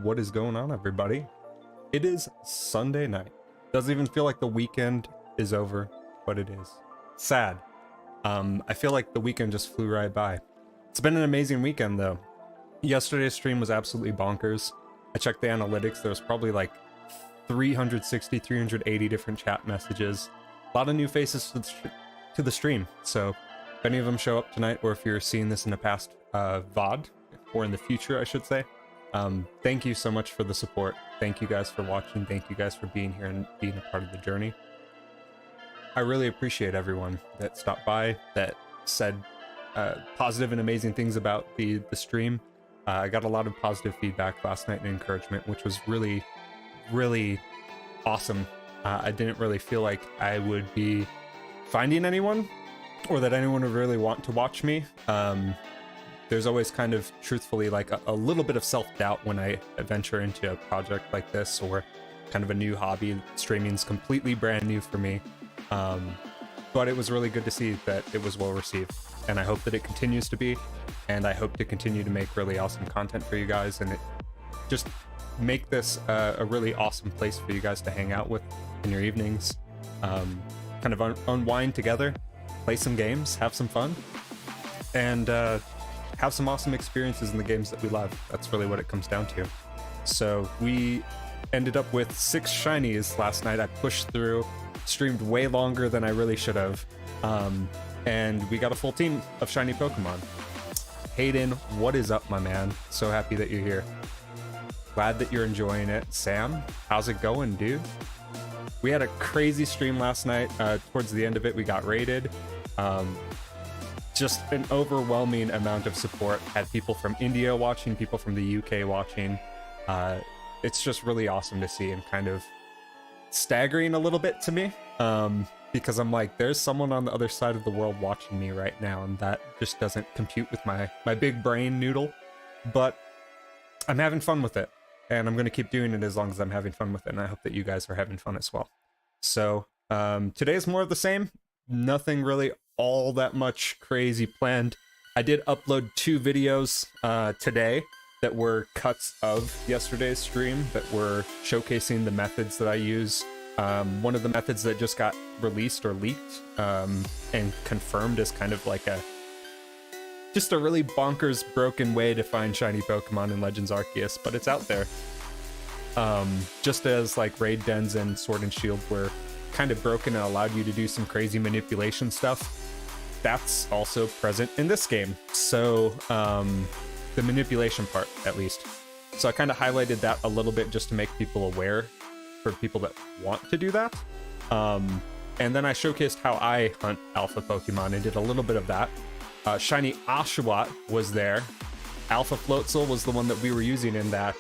What is going on, everybody? It is Sunday night. Doesn't even feel like the weekend is over, but it is. Sad. I feel like the weekend just flew right by. It's been an amazing weekend, though. Yesterday's stream was absolutely bonkers. I checked the analytics. There was probably like 360, 380 different chat messages. A lot of new faces to the stream. So if any of them show up tonight, or if you're seeing this in a past VOD, or in the future, I should say, thank you so much for the support. Thank you guys for watching. Thank you guys for being here and being a part of the journey. I really appreciate everyone that stopped by, that said positive and amazing things about the stream. I got a lot of positive feedback last night and encouragement, which was really, really awesome. I didn't really feel like I would be finding anyone, or that anyone would really want to watch me. There's always kind of, truthfully, like a little bit of self-doubt when I venture into a project like this, or kind of a new hobby. Streaming's completely brand new for me. But it was really good to see that it was well received, and I hope that it continues to be, and I hope to continue to make really awesome content for you guys, and just make this a really awesome place for you guys to hang out with in your evenings, kind of unwind together, play some games, have some fun, and have some awesome experiences in the games that we love. That's really what it comes down to. So we ended up with 6 shinies last night. I pushed through, streamed way longer than I really should have, and we got a full team of shiny Pokemon. Hayden, what is up, my man? So happy that you're here. Glad that you're enjoying it. Sam, how's it going, dude? We had a crazy stream last night. Towards the end of it, we got raided. Just an overwhelming amount of support. Had people from India watching, people from the UK watching. It's just really awesome to see, and kind of staggering a little bit to me, because I'm like, there's someone on the other side of the world watching me right now, and that just doesn't compute with my big brain noodle. But I'm having fun with it, and I'm going to keep doing it as long as I'm having fun with it, and I hope that you guys are having fun as well. So today is more of the same. Nothing really all that much crazy planned. I did upload 2 videos today that were cuts of yesterday's stream that were showcasing the methods that I use. One of the methods that just got released or leaked and confirmed as kind of like just a really bonkers broken way to find shiny Pokemon in Legends Arceus, but it's out there. Just as like raid dens and Sword and Shield were kind of broken and allowed you to do some crazy manipulation stuff, that's also present in this game. So the manipulation part, at least. So I kind of highlighted that a little bit just to make people aware, for people that want to do that. And then I showcased how I hunt alpha Pokemon and did a little bit of that. Shiny Oshawott was there. Alpha Floatzel was the one that we were using in that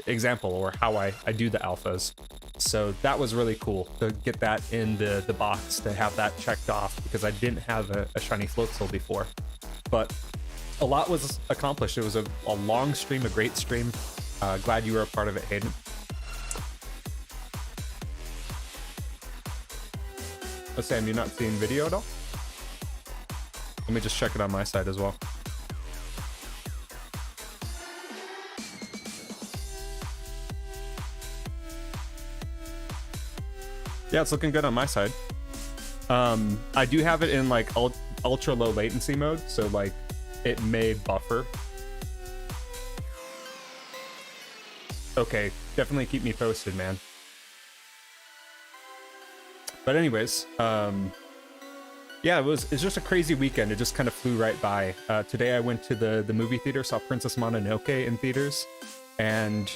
example, or how I do the alphas. So that was really cool to get that in the box, to have that checked off, because I didn't have a shiny Floatzel before. But a lot was accomplished. It was a long stream, a great stream. Glad you were a part of it, Hayden. Oh, Sam, you're not seeing video at all? Let me just check it on my side as well. Yeah, it's looking good on my side. I do have it in like ultra low latency mode, so like it may buffer. Okay, definitely keep me posted, man. But anyways, yeah, it's just a crazy weekend. It just kind of flew right by. Today I went to the movie theater, saw Princess Mononoke in theaters, and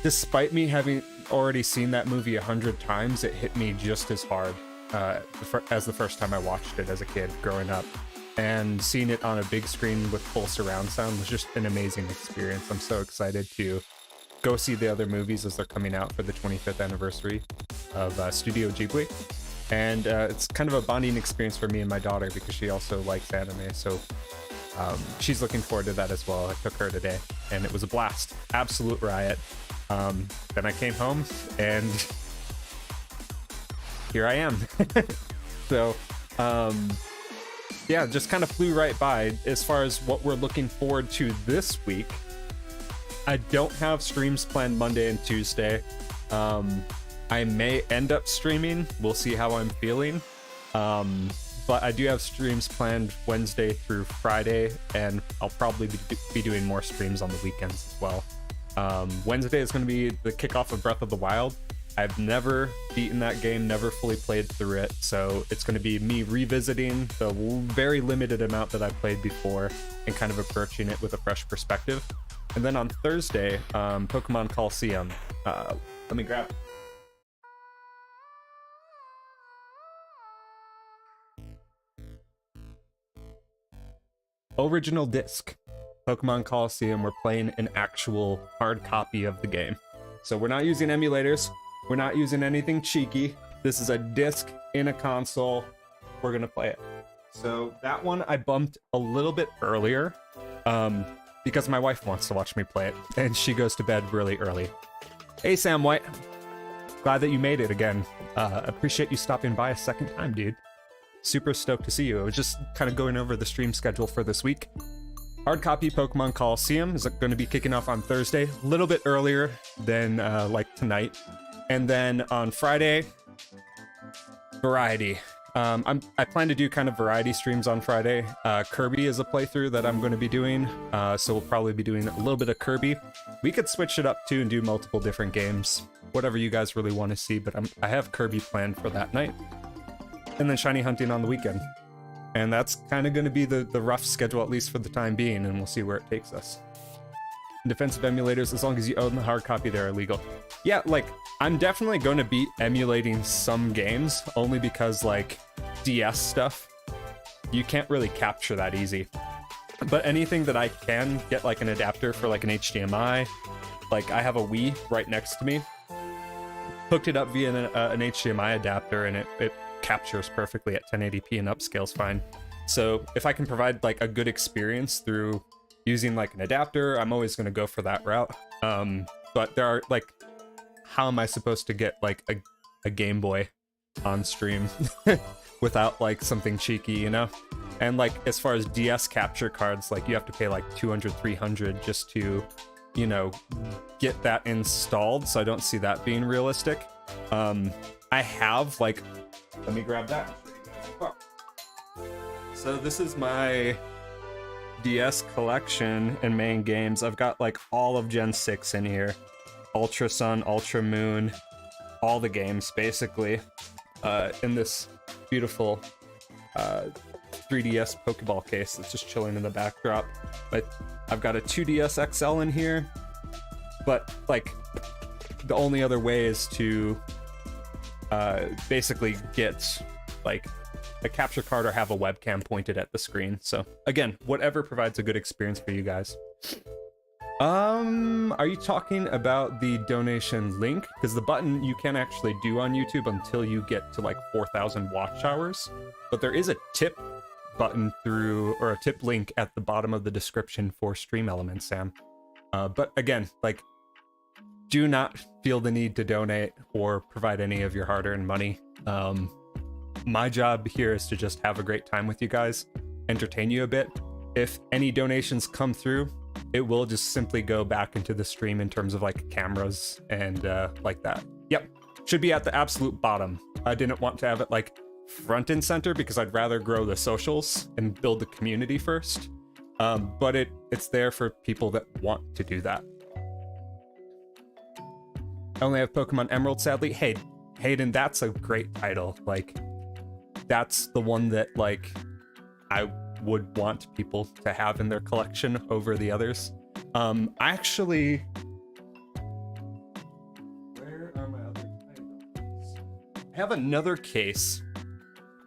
despite me having already seen that movie 100 times, it hit me just as hard as the first time I watched it as a kid growing up. And seeing it on a big screen with full surround sound was just an amazing experience. I'm so excited to go see the other movies as they're coming out for the 25th anniversary of Studio Ghibli. And it's kind of a bonding experience for me and my daughter, because she also likes anime. So she's looking forward to that as well. I took her today, and it was a blast. Absolute riot. Then I came home, and here I am. So yeah, just kind of flew right by. As far as what we're looking forward to this week, I don't have streams planned Monday and Tuesday. I may end up streaming. We'll see how I'm feeling. But I do have streams planned Wednesday through Friday, and I'll probably be doing more streams on the weekends as well. Wednesday is going to be the kickoff of Breath of the Wild. I've never beaten that game, never fully played through it, so it's going to be me revisiting the very limited amount that I've played before and kind of approaching it with a fresh perspective. And then on Thursday, Pokemon Coliseum. Let me grab... Original disc. Pokemon Coliseum, we're playing an actual hard copy of the game. So we're not using emulators. We're not using anything cheeky. This is a disc in a console. We're gonna play it. So that one I bumped a little bit earlier because my wife wants to watch me play it, and she goes to bed really early. Hey, Sam White. Glad that you made it again. Appreciate you stopping by a second time, dude. Super stoked to see you. I was just kind of going over the stream schedule for this week. Hard copy Pokemon Coliseum is going to be kicking off on Thursday, a little bit earlier than like tonight. And then on Friday, variety. I plan to do kind of variety streams on Friday. Kirby is a playthrough that I'm going to be doing, so we'll probably be doing a little bit of Kirby. We could switch it up too and do multiple different games, whatever you guys really want to see, but I have Kirby planned for that night. And then shiny hunting on the weekend. And that's kind of going to be the rough schedule, at least for the time being, and we'll see where it takes us. In defense of emulators, as long as you own the hard copy, they're illegal. Yeah, like, I'm definitely going to be emulating some games, only because, like, DS stuff, you can't really capture that easy. But anything that I can get, like, an adapter for, like, an HDMI, like, I have a Wii right next to me, hooked it up via an HDMI adapter, and it captures perfectly at 1080p and upscales fine. So if I can provide, like, a good experience through using, like, an adapter, I'm always going to go for that route. But there are, like, how am I supposed to get, like, a Game Boy on stream without, like, something cheeky, you know? And, like, as far as DS capture cards, like, you have to pay, like, 200, 300 just to, you know, get that installed, so I don't see that being realistic. I have, like, let me grab that. So this is my DS collection and main games. I've got, like, all of Gen 6 in here. Ultra Sun, Ultra Moon, all the games, basically, in this beautiful 3DS Pokeball case that's just chilling in the backdrop. But I've got a 2DS XL in here, but, like, the only other way is to basically get, like, a capture card or have a webcam pointed at the screen. So again, whatever provides a good experience for you guys. Are you talking about the donation link? Because the button you can't actually do on YouTube until you get to, like, 4,000 watch hours, but there is a tip button or a tip link at the bottom of the description for Stream Elements, Sam. But again, like, do not feel the need to donate or provide any of your hard-earned money. My job here is to just have a great time with you guys, entertain you a bit. If any donations come through, it will just simply go back into the stream in terms of, like, cameras and like that. Yep, should be at the absolute bottom. I didn't want to have it, like, front and center because I'd rather grow the socials and build the community first. But it's there for people that want to do that. I only have Pokemon Emerald, sadly. Hey, Hayden, that's a great title. Like, that's the one that, like, I would want people to have in their collection over the others. Actually, where are my other titles? I have another case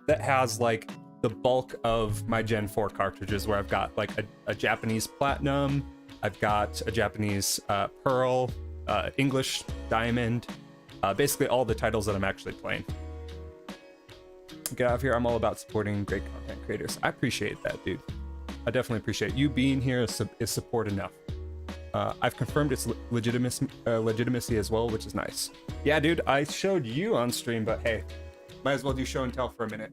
that has, like, the bulk of my Gen 4 cartridges, where I've got, like, a Japanese Platinum, I've got a Japanese Pearl, English Diamond, basically all the titles that I'm actually playing. Get out of here. I'm all about supporting great content creators. I appreciate that, dude. I definitely appreciate you being here is support enough. I've confirmed its legitimacy as well, which is nice. Yeah, dude, I showed you on stream, but hey, might as well do show and tell for a minute.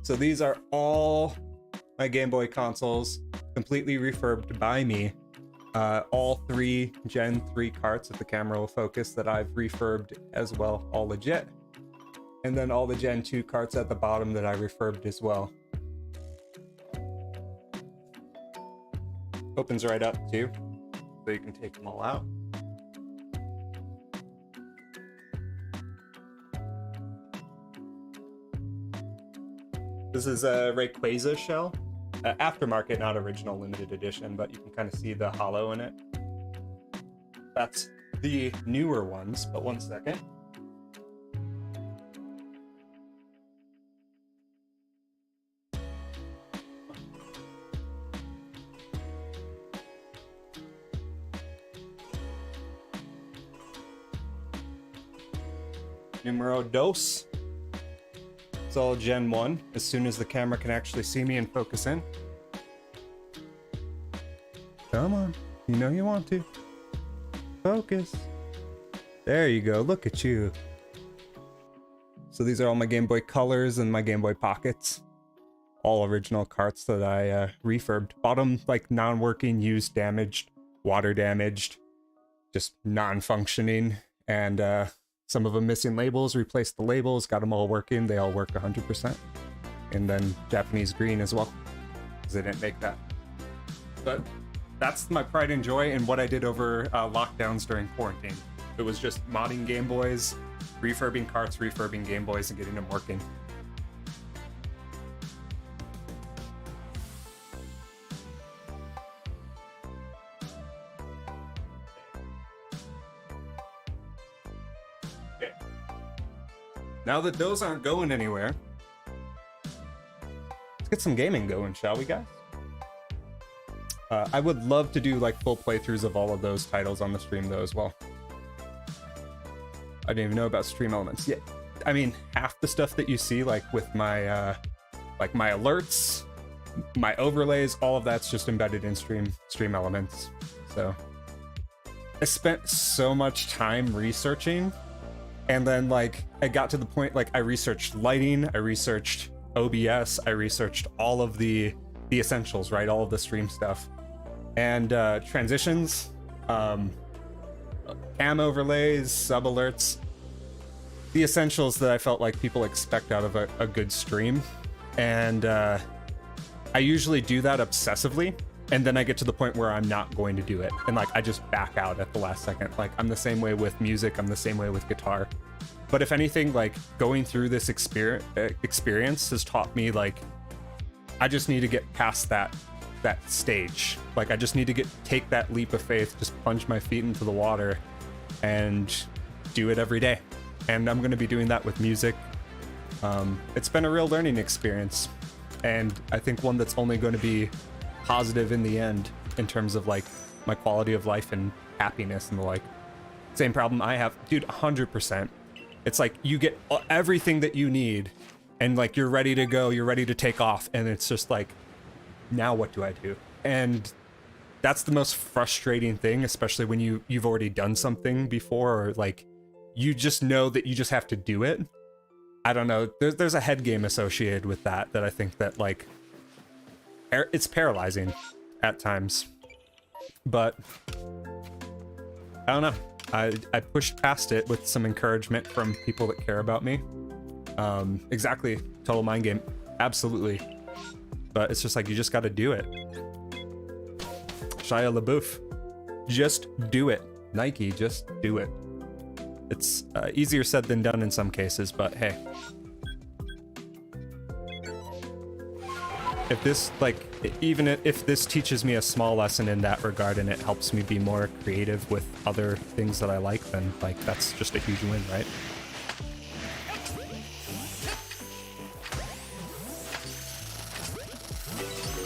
So these are all my Game Boy consoles, completely refurbed by me. All 3 Gen 3 carts, if the camera will focus, that I've refurbed as well, all legit. And then all the Gen 2 carts at the bottom that I refurbed as well. Opens right up too, so you can take them all out. This is a Rayquaza shell. Aftermarket, not original limited edition, but you can kind of see the hollow in it. That's the newer ones, but one second. Numero dos. It's all Gen 1, as soon as the camera can actually see me and focus in. Come on, you know you want to. Focus. There you go, look at you. So these are all my Game Boy Colors and my Game Boy Pockets. All original carts that I refurbed. Bought them like non-working, used, damaged, water damaged, just non-functioning, and some of them missing labels, replaced the labels, got them all working. They all work 100%. And then Japanese green as well, because they didn't make that. But that's my pride and joy in what I did over lockdowns during quarantine. It was just modding Game Boys, refurbing carts, refurbing Game Boys, and getting them working. Now that those aren't going anywhere, let's get some gaming going, shall we, guys? I would love to do like full playthroughs of all of those titles on the stream though as well. I didn't even know about stream elements yet. I mean, half the stuff that you see like with my my alerts, my overlays, all of that's just embedded in stream elements. So I spent so much time researching. And then, like, I got to the point, like, I researched lighting, I researched OBS, I researched all of the essentials, right? All of the stream stuff. And transitions, cam overlays, sub alerts, the essentials that I felt like people expect out of a good stream. And I usually do that obsessively. And then I get to the point where I'm not going to do it. And like, I just back out at the last second. Like, I'm the same way with music. I'm the same way with guitar. But if anything, like going through this experience has taught me like, I just need to get past that stage. Like, I just need to take that leap of faith, just plunge my feet into the water and do it every day. And I'm going to be doing that with music. It's been a real learning experience. And I think one that's only going to be positive in the end in terms of like my quality of life and happiness and the like. Same problem I have, dude. 100%. It's like you get everything that you need and like you're ready to go, you're ready to take off, and it's just like, now what do I do? And that's the most frustrating thing, especially when you've already done something before, or like you just know that you just have to do it. I don't know, there's a head game associated with that I think that like it's paralyzing at times. But I don't know, I pushed past it with some encouragement from people that care about me. Exactly, total mind game, absolutely. But it's just like, you just got to do it. Shia LaBeouf, just do it. Nike, just do it. It's easier said than done in some cases, but hey. If this, like, even if this teaches me a small lesson in that regard and it helps me be more creative with other things that I like, then, like, that's just a huge win, right?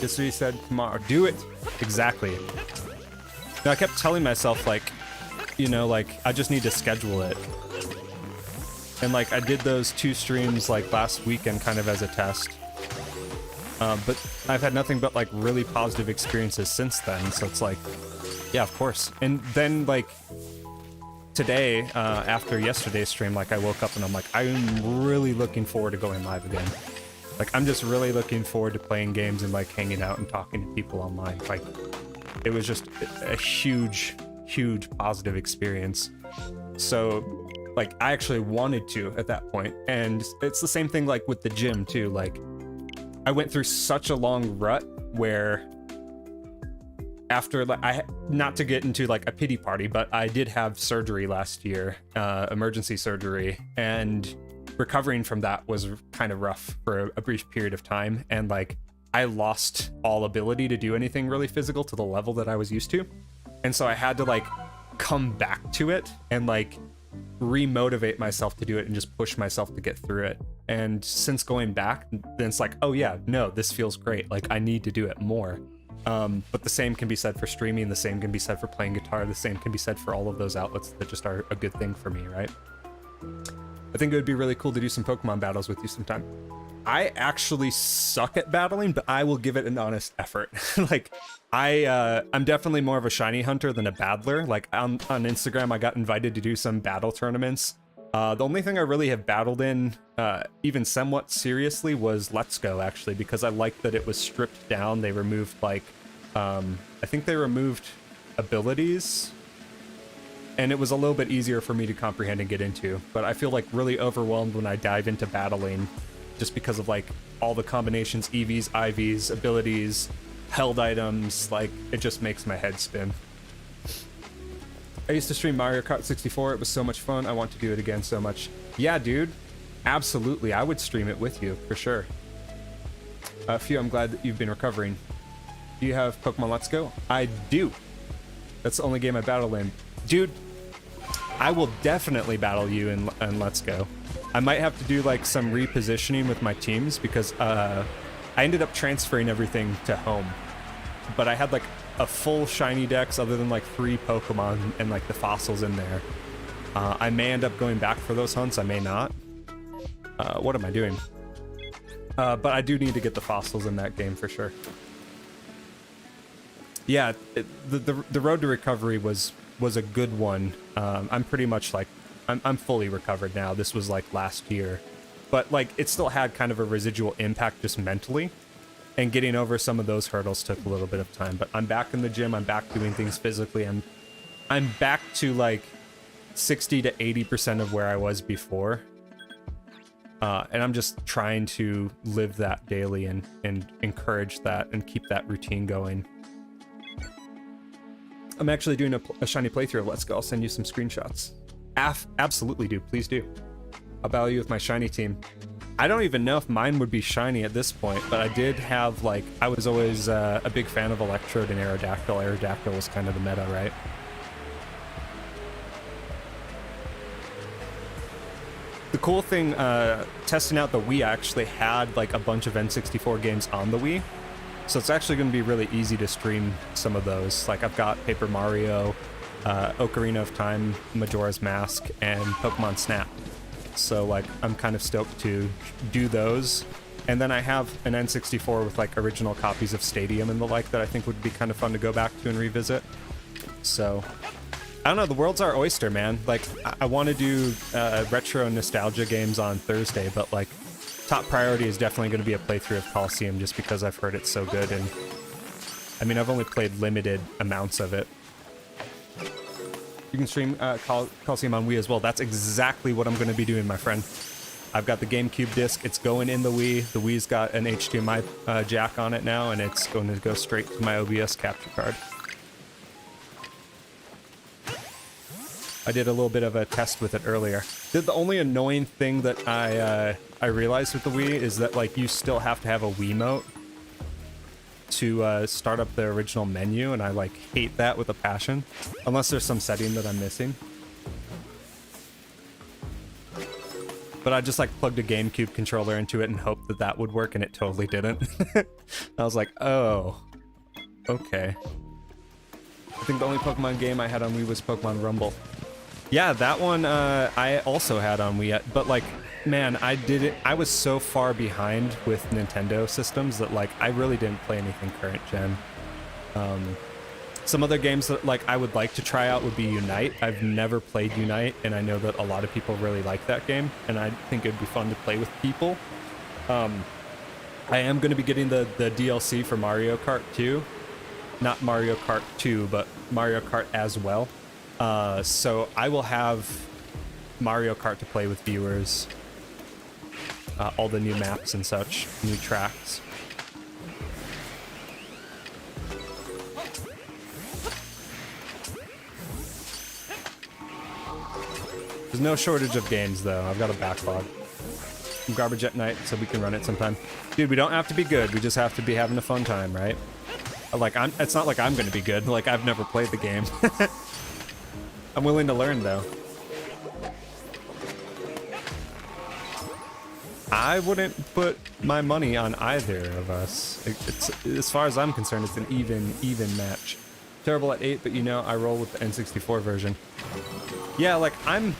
Just what he said, tomorrow, do it! Exactly. Now, I kept telling myself, like, you know, like, I just need to schedule it. And, like, I did those 2 streams, like, last weekend kind of as a test. But I've had nothing but, like, really positive experiences since then, so it's like, yeah, of course. And then, like, today, after yesterday's stream, like, I woke up and I'm like, I'm really looking forward to going live again. Like, I'm just really looking forward to playing games and like hanging out and talking to people online. Like, it was just a huge positive experience. So like, I actually wanted to at that point. And it's the same thing like with the gym too. Like, I went through such a long rut where after, like, not to get into like a pity party, but I did have surgery last year, emergency surgery, and recovering from that was kind of rough for a brief period of time. And like, I lost all ability to do anything really physical to the level that I was used to. And so I had to like come back to it and like remotivate myself to do it and just push myself to get through it. And since going back, then it's like, oh yeah, no, this feels great. Like, I need to do it more. But the same can be said for streaming, the same can be said for playing guitar, the same can be said for all of those outlets that just are a good thing for me, right? I think it would be really cool to do some Pokemon battles with you sometime. I actually suck at battling, but I will give it an honest effort. Like, I'm definitely more of a shiny hunter than a battler. Like, on Instagram, I got invited to do some battle tournaments. The only thing I really have battled in, even somewhat seriously, was Let's Go, actually, because I liked that it was stripped down. They removed, like, I think they removed abilities, and it was a little bit easier for me to comprehend and get into. But I feel, like, really overwhelmed when I dive into battling, just because of, like, all the combinations, EVs, IVs, abilities, held items. Like, it just makes my head spin. I used to stream Mario Kart 64. It was so much fun. I want to do it again so much. Yeah, dude. Absolutely. I would stream it with you, for sure. Phew, I'm glad that you've been recovering. Do you have Pokemon Let's Go? I do. That's the only game I battle in. Dude, I will definitely battle you in Let's Go. I might have to do like some repositioning with my teams because I ended up transferring everything to home. But I had like a full shiny dex other than like 3 Pokemon and like the fossils in there. I may end up going back for those hunts. I may not. What am I doing? But I do need to get the fossils in that game for sure. Yeah, the road to recovery was a good one. I'm pretty much like, I'm fully recovered now. This was like last year. But like, it still had kind of a residual impact just mentally. And getting over some of those hurdles took a little bit of time. But I'm back in the gym. I'm back doing things physically. I'm back to like 60 to 80% of where I was before. And I'm just trying to live that daily and encourage that and keep that routine going. I'm actually doing a shiny playthrough of Let's Go. I'll send you some screenshots. Absolutely do. Please do. I'll battle you with my shiny team. I don't even know if mine would be shiny at this point, but I did have, like, I was always a big fan of Electrode and Aerodactyl. Aerodactyl was kind of the meta, right? The cool thing, testing out the Wii, I actually had, like, a bunch of N64 games on the Wii. So it's actually going to be really easy to stream some of those. Like, I've got Paper Mario, Ocarina of Time, Majora's Mask, and Pokemon Snap. So, like, I'm kind of stoked to do those. And then I have an N64 with, like, original copies of Stadium and the like that I think would be kind of fun to go back to and revisit. So, I don't know, the world's our oyster, man. Like, I want to do retro nostalgia games on Thursday, but, like, top priority is definitely going to be a playthrough of Coliseum just because I've heard it's so good. And, I mean, I've only played limited amounts of it. You can stream Coliseum on Wii as well. That's exactly what I'm going to be doing, my friend. I've got the GameCube disc. It's going in the Wii. The Wii's got an HDMI jack on it now, and it's going to go straight to my OBS capture card. I did a little bit of a test with it earlier. The only annoying thing that I realized with the Wii is that, like, you still have to have a Wiimote to start up the original menu, and I, like, hate that with a passion. Unless there's some setting that I'm missing. But I just, like, plugged a GameCube controller into it and hoped that that would work, and it totally didn't. I was like, oh, okay. I think the only Pokemon game I had on Wii was Pokemon Rumble. Yeah, that one I also had on Wii, but, like, man, I was so far behind with Nintendo systems that, like, I really didn't play anything current gen. Some other games that, like, I would like to try out would be Unite. I've never played Unite, and I know that a lot of people really like that game, and I think it'd be fun to play with people. I am going to be getting the DLC for Mario Kart 2. Not Mario Kart 2, but Mario Kart as well. So I will have Mario Kart to play with viewers. All the new maps and such, new tracks. There's no shortage of games, though. I've got a backlog. Garbage at night, so we can run it sometime. Dude, we don't have to be good. We just have to be having a fun time, right? Like, it's not like I'm going to be good. Like, I've never played the game. I'm willing to learn, though. I wouldn't put my money on either of us. It's, as far as I'm concerned, it's an even match. Terrible at 8, but you know, I roll with the N64 version. Yeah, like, I'm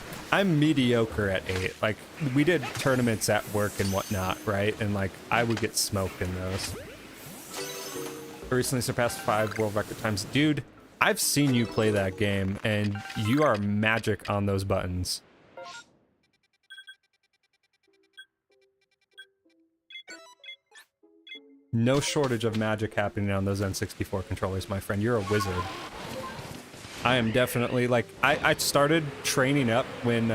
mediocre at 8. Like, we did tournaments at work and whatnot, right? And, like, I would get smoked in those. I recently surpassed 5 world record times. Dude, I've seen you play that game, and you are magic on those buttons. No shortage of magic happening on those N64 controllers, my friend. You're a wizard. I am definitely, like, I started training up when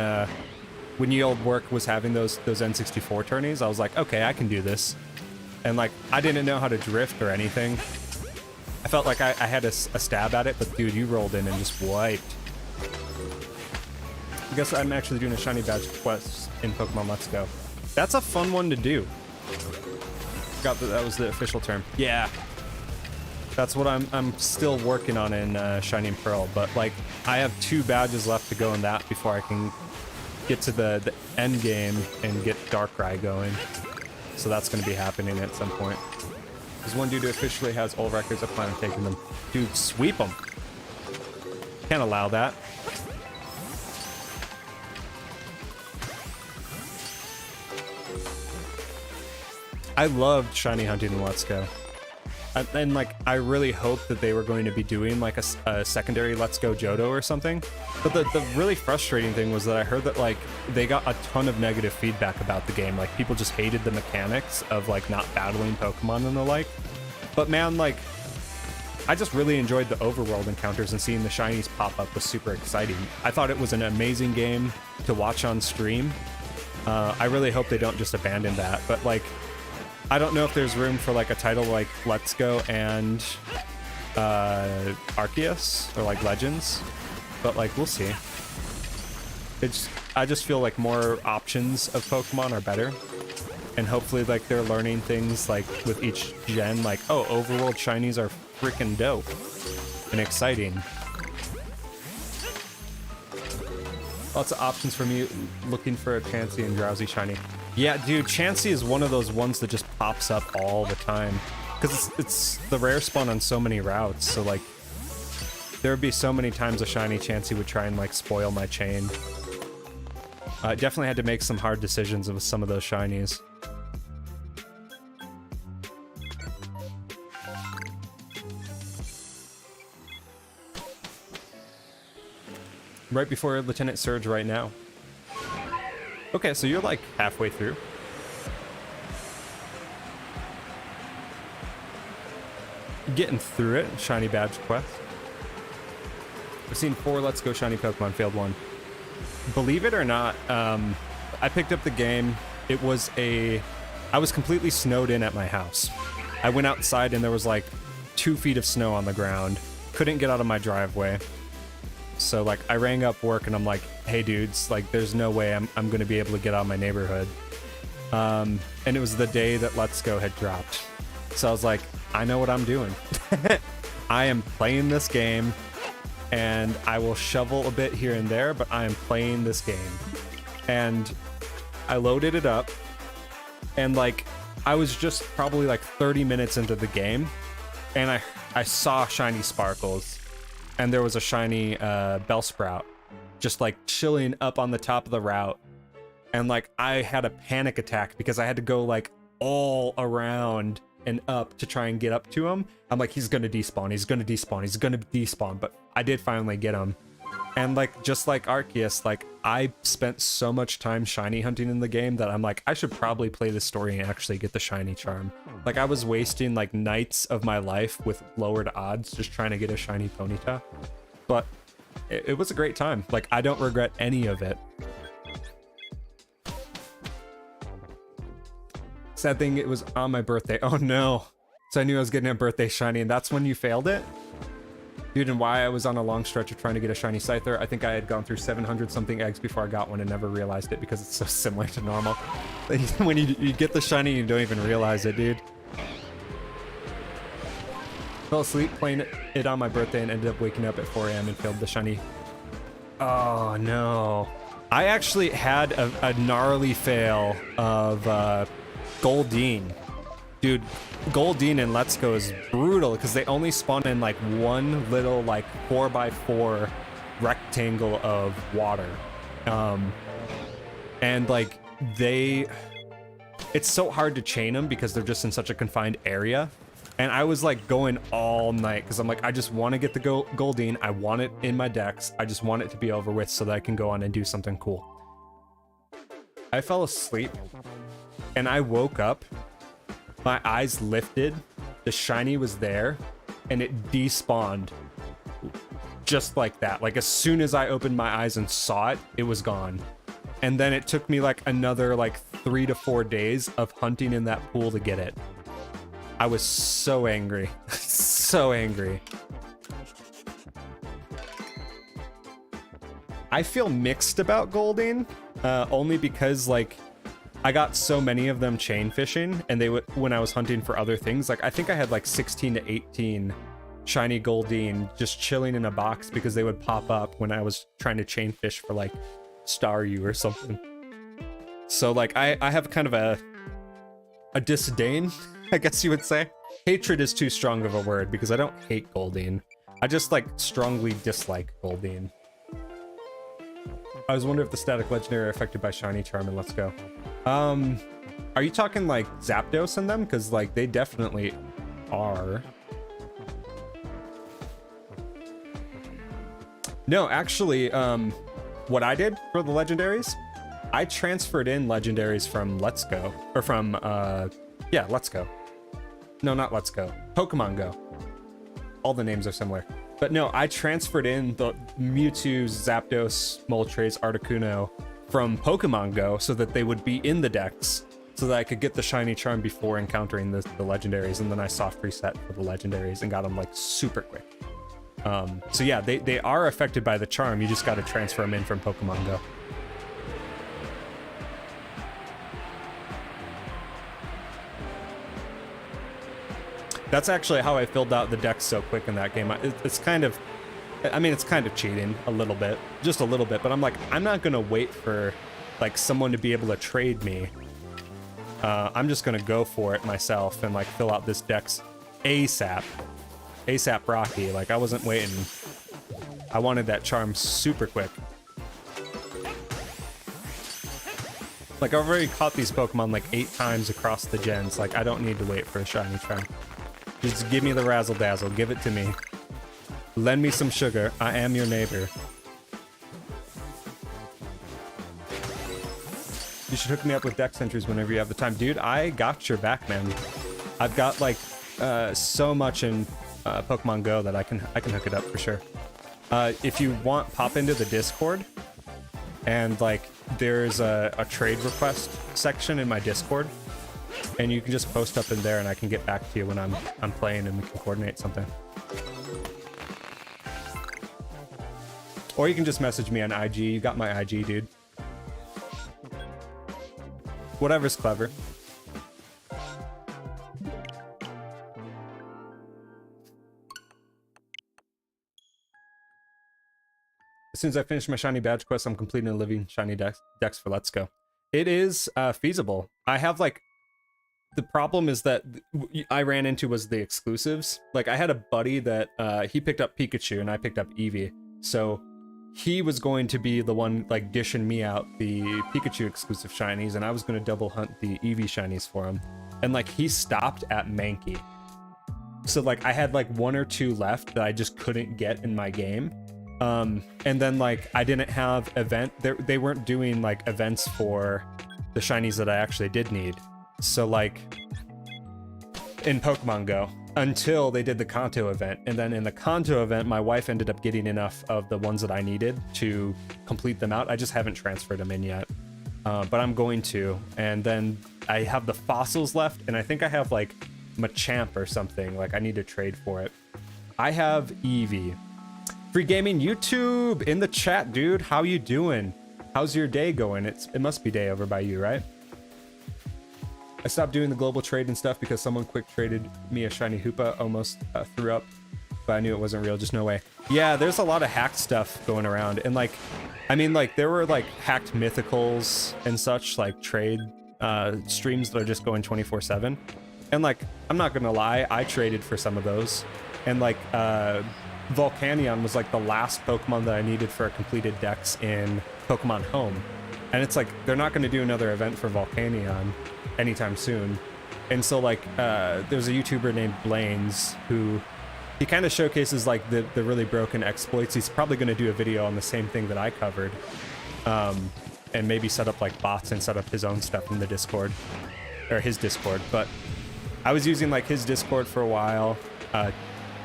Ye Old Work was having those N64 tourneys. I was like, okay, I can do this. And, like, I didn't know how to drift or anything. I felt like I had a stab at it, but dude, you rolled in and just wiped. I guess I'm actually doing a shiny badge quest in Pokemon Let's Go. That's a fun one to do. Forgot that was the official term. Yeah. That's what I'm still working on in Shining Pearl, but like I have 2 badges left to go in that before I can get to the end game and get Darkrai going. So that's going to be happening at some point. There's one dude who officially has all records. I plan on taking them. Dude, sweep them. Can't allow that. I loved shiny hunting in Let's Go. And like, I really hoped that they were going to be doing like a secondary Let's Go Johto or something. But the really frustrating thing was that I heard that like they got a ton of negative feedback about the game. Like people just hated the mechanics of like not battling Pokemon and the like. But man, like I just really enjoyed the overworld encounters, and seeing the shinies pop up was super exciting. I thought it was an amazing game to watch on stream. I really hope they don't just abandon that, but like I don't know if there's room for like a title like Let's Go and Arceus or like Legends, but like we'll see. I just feel like more options of Pokemon are better, and hopefully like they're learning things like with each gen, like, oh, overworld shinies are freaking dope and exciting. Lots of options for me looking for a Chansey and Drowsy shiny. Yeah, dude, Chansey is one of those ones that just pops up all the time. Because it's the rare spawn on so many routes, so like there would be so many times a shiny Chansey would try and like spoil my chain. I definitely had to make some hard decisions with some of those shinies. Right before Lieutenant Surge right now. Okay, so you're like halfway through. Getting through it. Shiny badge quest. I've seen 4 Let's Go shiny Pokemon, failed 1. Believe it or not, I picked up the game. I was completely snowed in at my house. I went outside and there was like 2 feet of snow on the ground. Couldn't get out of my driveway. So like I rang up work and I'm like, hey dudes, like there's no way I'm gonna be able to get out of my neighborhood. And it was the day that Let's Go had dropped. So I was like, I know what I'm doing. I am playing this game, and I will shovel a bit here and there, but I am playing this game. And I loaded it up, and like I was just probably like 30 minutes into the game, and I saw shiny Sparkles. And there was a shiny Bellsprout just like chilling up on the top of the route. And like I had a panic attack because I had to go like all around and up to try and get up to him. I'm like, he's gonna despawn, he's gonna despawn, he's gonna despawn. But I did finally get him. And like, just like Arceus, like I spent so much time shiny hunting in the game that I'm like, I should probably play this story and actually get the shiny charm. Like I was wasting like nights of my life with lowered odds just trying to get a shiny Ponyta. But it was a great time. Like I don't regret any of it. Sad thing, it was on my birthday. Oh no. So I knew I was getting a birthday shiny and that's when you failed it? Dude, and why I was on a long stretch of trying to get a shiny Scyther. I think I had gone through 700 something eggs before I got one and never realized it because it's so similar to normal. When you get the shiny, you don't even realize it, dude. Fell asleep playing it on my birthday and ended up waking up at 4 a.m. and failed the shiny. Oh no. I actually had a gnarly fail of Goldeen. Dude, Goldeen and Let's Go is brutal because they only spawn in like one little like 4x4 rectangle of water. And like it's so hard to chain them because they're just in such a confined area. And I was like going all night because I'm like, I just want to get the Goldeen. I want it in my decks. I just want it to be over with so that I can go on and do something cool. I fell asleep and I woke up. My eyes lifted, the shiny was there, and it despawned just like that. Like as soon as I opened my eyes and saw it, it was gone. And then it took me like another like 3 to 4 days of hunting in that pool to get it. I was so angry, so angry. I feel mixed about Goldeen, only because like, I got so many of them chain fishing, and they would when I was hunting for other things. Like I think I had like 16 to 18 shiny Goldeen just chilling in a box because they would pop up when I was trying to chain fish for like Staryu or something. So like I have kind of a disdain, I guess you would say. Hatred is too strong of a word because I don't hate Goldeen. I just like strongly dislike Goldeen. I was wondering if the static legendary are affected by shiny charm and Let's Go. Are you talking like Zapdos in them? Because like they definitely are. No, actually, what I did for the legendaries, I transferred in legendaries from Let's Go, or from yeah, Let's Go. No, not Let's Go. Pokemon Go. All the names are similar. But no, I transferred in the Mewtwo, Zapdos, Moltres, Articuno from Pokemon Go so that they would be in the decks so that I could get the shiny charm before encountering the legendaries, and then I soft reset for the legendaries and got them like super quick. So yeah, they are affected by the charm. You just got to transfer them in from Pokemon Go. That's actually how I filled out the deck so quick in that game. It's kind of, I mean, it's kind of cheating a little bit, just a little bit, but I'm like, I'm not going to wait for like someone to be able to trade me. I'm just going to go for it myself and like fill out this deck's ASAP. ASAP Rocky. Like I wasn't waiting. I wanted that charm super quick. Like I've already caught these Pokemon like 8 times across the gens. Like I don't need to wait for a shiny charm. Just give me the razzle dazzle. Give it to me. Lend me some sugar. I am your neighbor. You should hook me up with deck entries whenever you have the time. Dude, I got your back, man. I've got like so much in Pokemon Go that I can hook it up for sure. If you want, pop into the Discord, and like there's a trade request section in my Discord, and you can just post up in there, and I can get back to you when I'm playing, and we can coordinate something. Or you can just message me on IG. You got my IG, dude. Whatever's clever. As soon as I finish my shiny badge quest, I'm completing a living shiny decks for Let's Go. It is feasible. I have like, the problem is that I ran into was the exclusives. Like I had a buddy that he picked up Pikachu and I picked up Eevee. So he was going to be the one like dishing me out the Pikachu exclusive shinies, and I was going to double hunt the Eevee shinies for him. And like he stopped at Mankey. So like I had like 1 or 2 left that I just couldn't get in my game. And then like I didn't have they weren't doing like events for the shinies that I actually did need. So like in Pokemon Go, until they did the Kanto event. And then in the Kanto event, my wife ended up getting enough of the ones that I needed to complete them out. I just haven't transferred them in yet, but I'm going to. And then I have the fossils left, and I think I have like Machamp or something. Like I need to trade for it. I have Eevee. Free Gaming YouTube in the chat, dude. How you doing? How's your day going? It must be day over by you, right? I stopped doing the global trade and stuff because someone quick traded me a shiny Hoopa, almost threw up, but I knew it wasn't real, just no way. Yeah, there's a lot of hacked stuff going around, and like, I mean, like there were like hacked mythicals and such, like trade streams that are just going 24/7. And like, I'm not gonna lie, I traded for some of those, and like Volcanion was like the last Pokemon that I needed for a completed dex in Pokemon Home. And it's like, they're not going to do another event for Volcanion anytime soon. And so like, there's a YouTuber named Blaine's who, he kind of showcases like the really broken exploits. He's probably going to do a video on the same thing that I covered. And maybe set up like bots and set up his own stuff in the Discord, or his Discord. But I was using like his Discord for a while.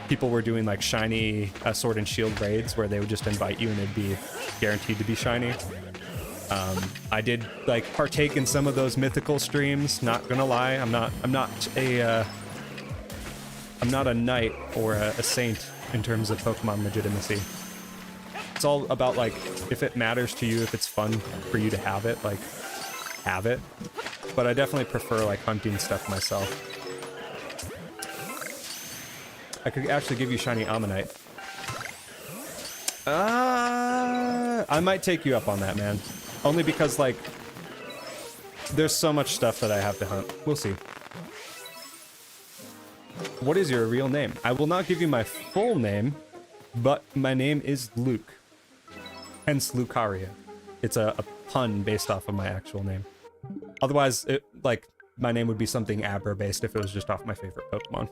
People were doing like shiny Sword and Shield raids where they would just invite you and it'd be guaranteed to be shiny. I did like partake in some of those mythical streams. Not gonna lie, I'm not a knight or a saint in terms of Pokemon legitimacy. It's all about like, if it matters to you, if it's fun for you to have it, like have it. But I definitely prefer like hunting stuff myself. I could actually give you shiny Ammonite. I might take you up on that, man. Only because, like, there's so much stuff that I have to hunt. We'll see. What is your real name? I will not give you my full name, but my name is Luke. Hence Lucaria. It's a pun based off of my actual name. Otherwise, like, my name would be something Abra-based if it was just off my favorite Pokemon.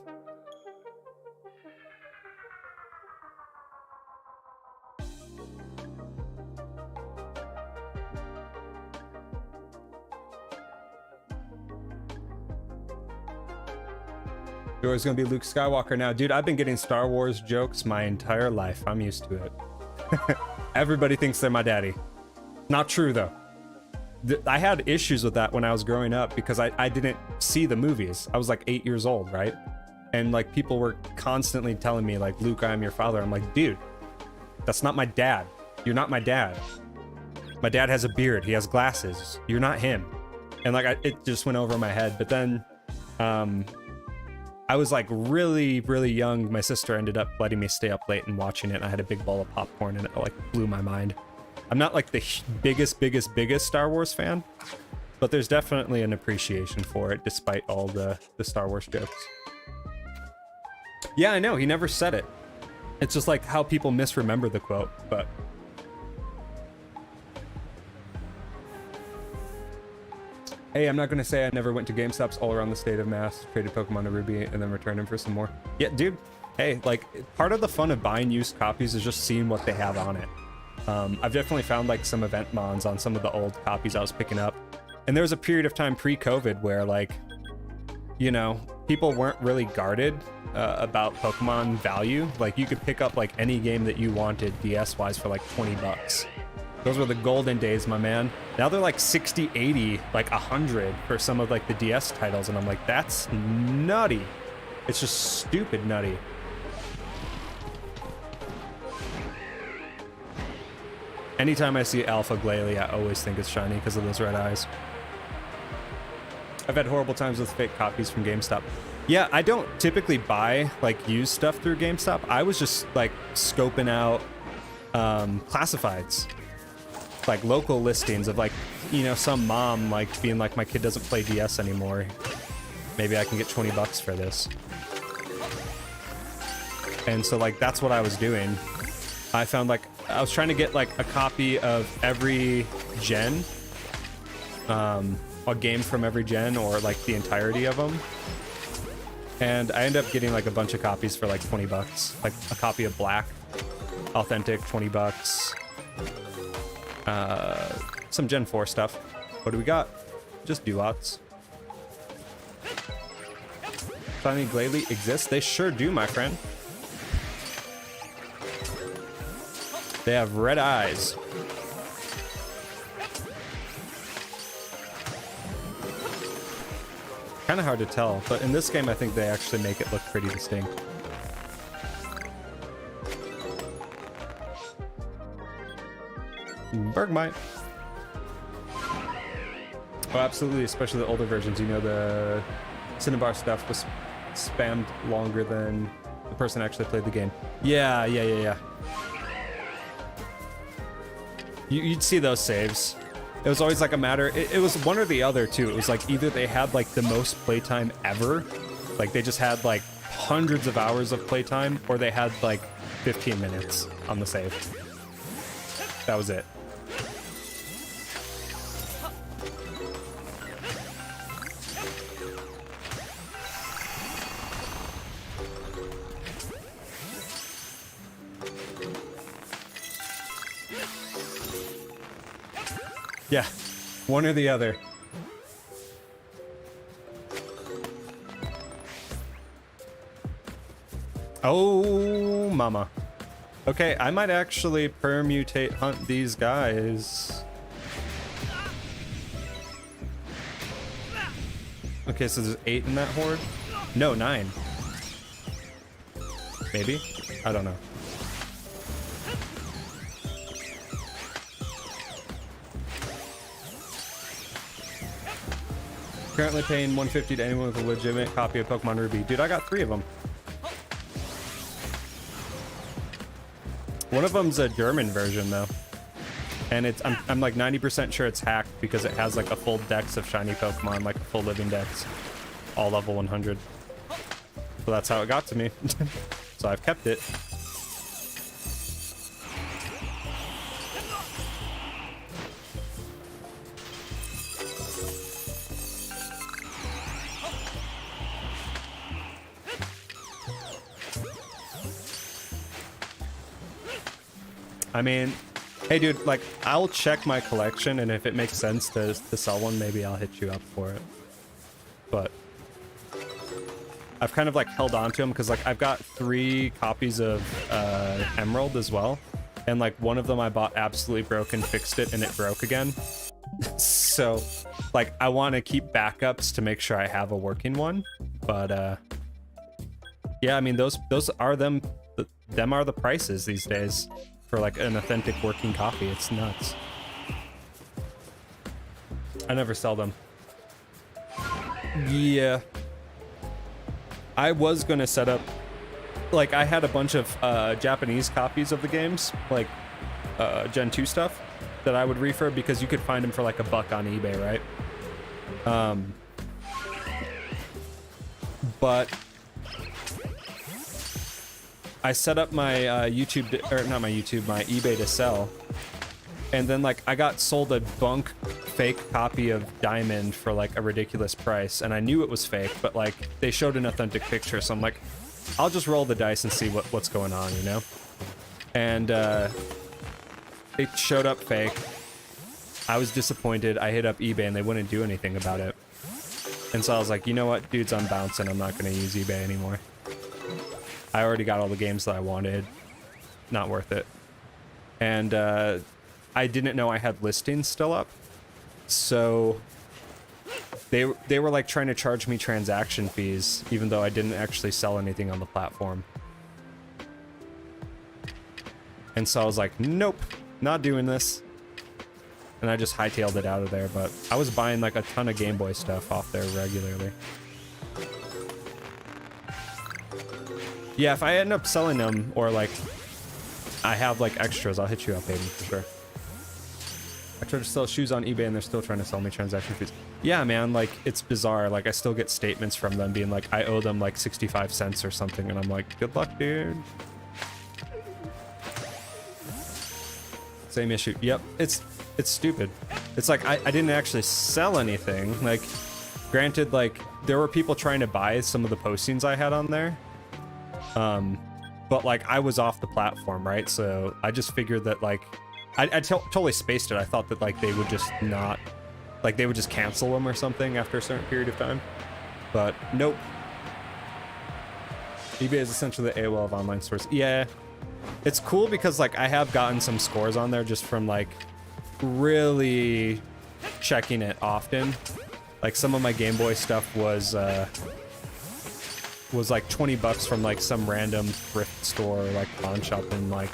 You're gonna be Luke Skywalker now. Dude, I've been getting Star Wars jokes my entire life. I'm used to it. Everybody thinks they're my daddy. Not true, though. I had issues with that when I was growing up because I didn't see the movies. I was like 8 years old, right? And like people were constantly telling me like, Luke, I am your father. I'm like, dude, that's not my dad. You're not my dad. My dad has a beard. He has glasses. You're not him. And like, it just went over my head. But then, I was like really, really young. My sister ended up letting me stay up late and watching it. I had a big bowl of popcorn and it like blew my mind. I'm not like the biggest Star Wars fan, but there's definitely an appreciation for it despite all the Star Wars jokes. Yeah, I know, he never said it. It's just like how people misremember the quote, but... Hey, I'm not gonna say I never went to GameStops all around the state of Mass, traded Pokemon to Ruby, and then returned them for some more. Yeah, dude. Hey, like, part of the fun of buying used copies is just seeing what they have on it. I've definitely found, like, some event mons on some of the old copies I was picking up. And there was a period of time pre-COVID where, like, you know, people weren't really guarded about Pokemon value. Like, you could pick up, like, any game that you wanted DS-wise for, like, 20 bucks. Those were the golden days, my man. Now they're like 60, 80, like 100 for some of like the DS titles. And I'm like, that's nutty. It's just stupid nutty. Anytime I see Alpha Glalie, I always think it's shiny because of those red eyes. I've had horrible times with fake copies from GameStop. Yeah, I don't typically buy like used stuff through GameStop. I was just like scoping out classifieds. Like local listings of like, you know, some mom like being like, my kid doesn't play DS anymore. Maybe I can get 20 bucks for this. And so like, that's what I was doing. I found like, I was trying to get like a copy of every gen, a game from every gen or like the entirety of them. And I ended up getting like a bunch of copies for like 20 bucks, like a copy of Black, authentic, 20 bucks. Some Gen 4 stuff. What do we got? Just duots. Shiny Glalie exists? They sure do, my friend. They have red eyes. Kind of hard to tell, but in this game I think they actually make it look pretty distinct. Bergmite. Oh, absolutely, especially the older versions. You know, the Cinnabar stuff was spammed longer than the person actually played the game. Yeah. You'd see those saves. It was always like a matter, it was one or the other too. It was like either they had like the most playtime ever, like they just had like hundreds of hours of playtime, or they had like 15 minutes on the save. That was it. Yeah, one or the other. Oh, mama. Okay, I might actually permutate hunt these guys. Okay, so there's 8 in that horde? No, 9. Maybe? I don't know. Currently paying $150 to anyone with a legitimate copy of Pokemon Ruby. Dude, I got 3 of them. One of them's a German version though. And it's I'm like 90% sure it's hacked because it has like a full dex of shiny Pokemon, like a full living dex. All level 100. So that's how it got to me. So I've kept it. I mean, hey dude, like, I'll check my collection, and if it makes sense to sell one, maybe I'll hit you up for it. But I've kind of like held on to them because like I've got 3 copies of Emerald as well, and like one of them I bought absolutely broken, fixed it, and it broke again. So like I want to keep backups to make sure I have a working one. But yeah, I mean those are them are the prices these days for like an authentic working copy. It's nuts. I never sell them. Yeah. I was gonna set up, like I had a bunch of Japanese copies of the games, like Gen 2 stuff that I would refurb because you could find them for like $1 on eBay, right? But I set up my YouTube, or not my YouTube, my eBay to sell. And then like I got sold a bunk fake copy of Diamond for like a ridiculous price. And I knew it was fake, but like they showed an authentic picture. So I'm like, I'll just roll the dice and see what's going on, you know? And it showed up fake. I was disappointed. I hit up eBay and they wouldn't do anything about it. And so I was like, you know what, dudes, I'm bouncing. I'm not going to use eBay anymore. I already got all the games that I wanted. Not worth it. And I didn't know I had listings still up. So they were like trying to charge me transaction fees, even though I didn't actually sell anything on the platform. And so I was like, nope, not doing this. And I just hightailed it out of there. But I was buying like a ton of Game Boy stuff off there regularly. Yeah, if I end up selling them, or like I have like extras, I'll hit you up, Aiden, for sure. I try to sell shoes on eBay and they're still trying to sell me transaction fees. Yeah, man, like it's bizarre. Like I still get statements from them being like, I owe them like 65 cents or something. And I'm like, good luck, dude. Same issue. Yep, it's stupid. It's like I didn't actually sell anything. Like, granted, like there were people trying to buy some of the postings I had on there. but like I was off the platform, right? So I just figured that like I totally spaced it. I thought that like they would just not, like they would just cancel them or something after a certain period of time, but nope. eBay is essentially the AOL of online stores. Yeah, it's cool because like I have gotten some scores on there just from like really checking it often. Like some of my Game Boy stuff was like 20 bucks from like some random thrift store or like pawn shop in like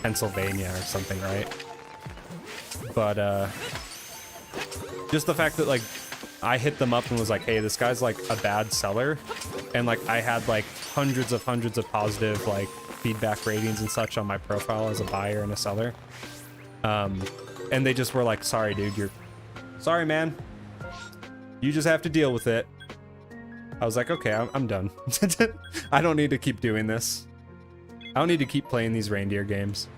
Pennsylvania or something, right? But just the fact that like I hit them up and was like, hey, this guy's like a bad seller, and like I had like hundreds of positive like feedback ratings and such on my profile as a buyer and a seller, and they just were like, sorry dude, you're sorry man, you just have to deal with it. I was like, okay, I'm done. I don't need to keep doing this. I don't need to keep playing these reindeer games.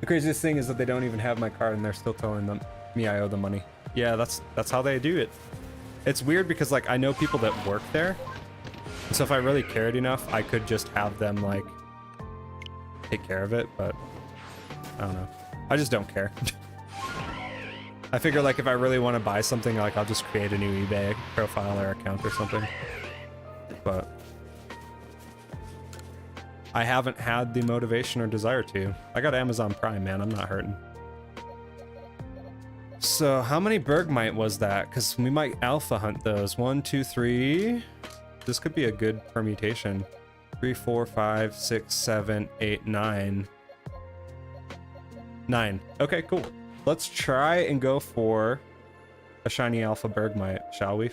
The craziest thing is that they don't even have my card and they're still telling me I owe them money. Yeah, that's how they do it. It's weird because like I know people that work there. So if I really cared enough, I could just have them like take care of it, but I don't know. I just don't care. I figure like if I really want to buy something, like I'll just create a new eBay profile or account or something. But I haven't had the motivation or desire to. I got Amazon Prime, man. I'm not hurting. So how many Bergmite was that? Because we might alpha hunt those. 1, 2, 3. This could be a good permutation. 3, 4, 5, 6, 7, 8, 9. 9. Okay, cool. Let's try and go for a shiny alpha Bergmite, shall we?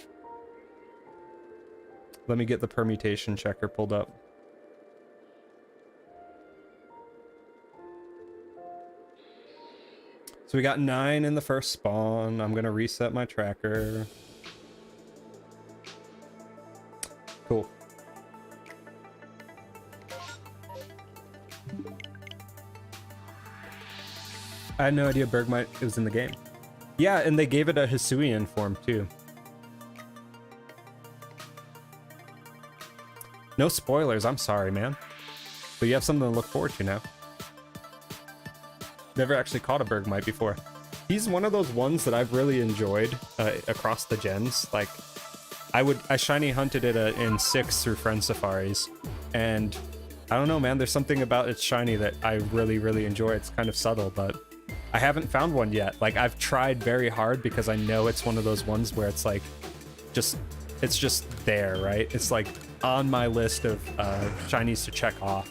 Let me get the permutation checker pulled up. So we got 9 in the first spawn. I'm gonna reset my tracker. Cool. I had no idea Bergmite was in the game. Yeah, and they gave it a Hisuian form too. No spoilers, I'm sorry, man. But you have something to look forward to now. Never actually caught a Bergmite before. He's one of those ones that I've really enjoyed across the gens. Like, I shiny hunted it in 6 through Friend Safaris, and I don't know, man. There's something about its shiny that I really, really enjoy. It's kind of subtle, but I haven't found one yet. Like, I've tried very hard because I know it's one of those ones where it's like, it's just there, right? It's like on my list of shinies to check off.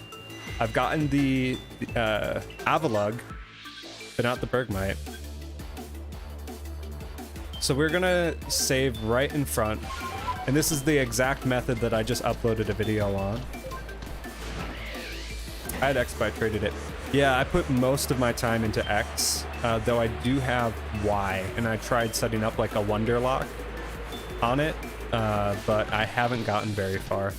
I've gotten the Avalugg, but not the Bergmite. So we're gonna save right in front, and this is the exact method that I just uploaded a video on. I had X, but I traded it. Yeah, I put most of my time into X, though I do have Y, and I tried setting up like a Wonder Lock on it, but I haven't gotten very far.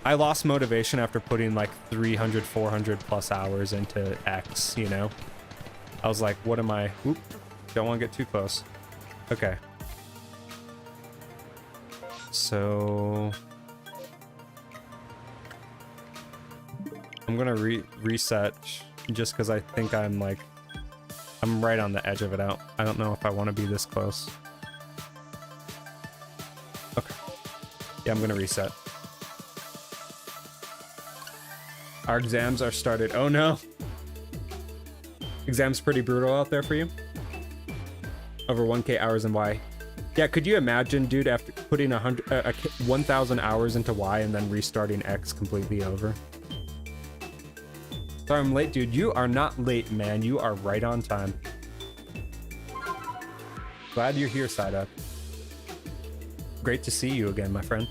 I lost motivation after putting like 300, 400 plus hours into X, you know? I was like, what am I? Oop, don't want to get too close. Okay. So I'm gonna reset just because I think I'm right on the edge of it out. I don't know if I want to be this close. Okay. Yeah, I'm gonna reset. Our exams are started. Oh no. Exams pretty brutal out there for you. Over 1K hours in Y. Yeah, could you imagine, dude, after putting 1,000 hours into Y and then restarting X completely over? Sorry I'm late, dude. You are not late, man. You are right on time. Glad you're here, Side-Up. Great to see you again, my friend.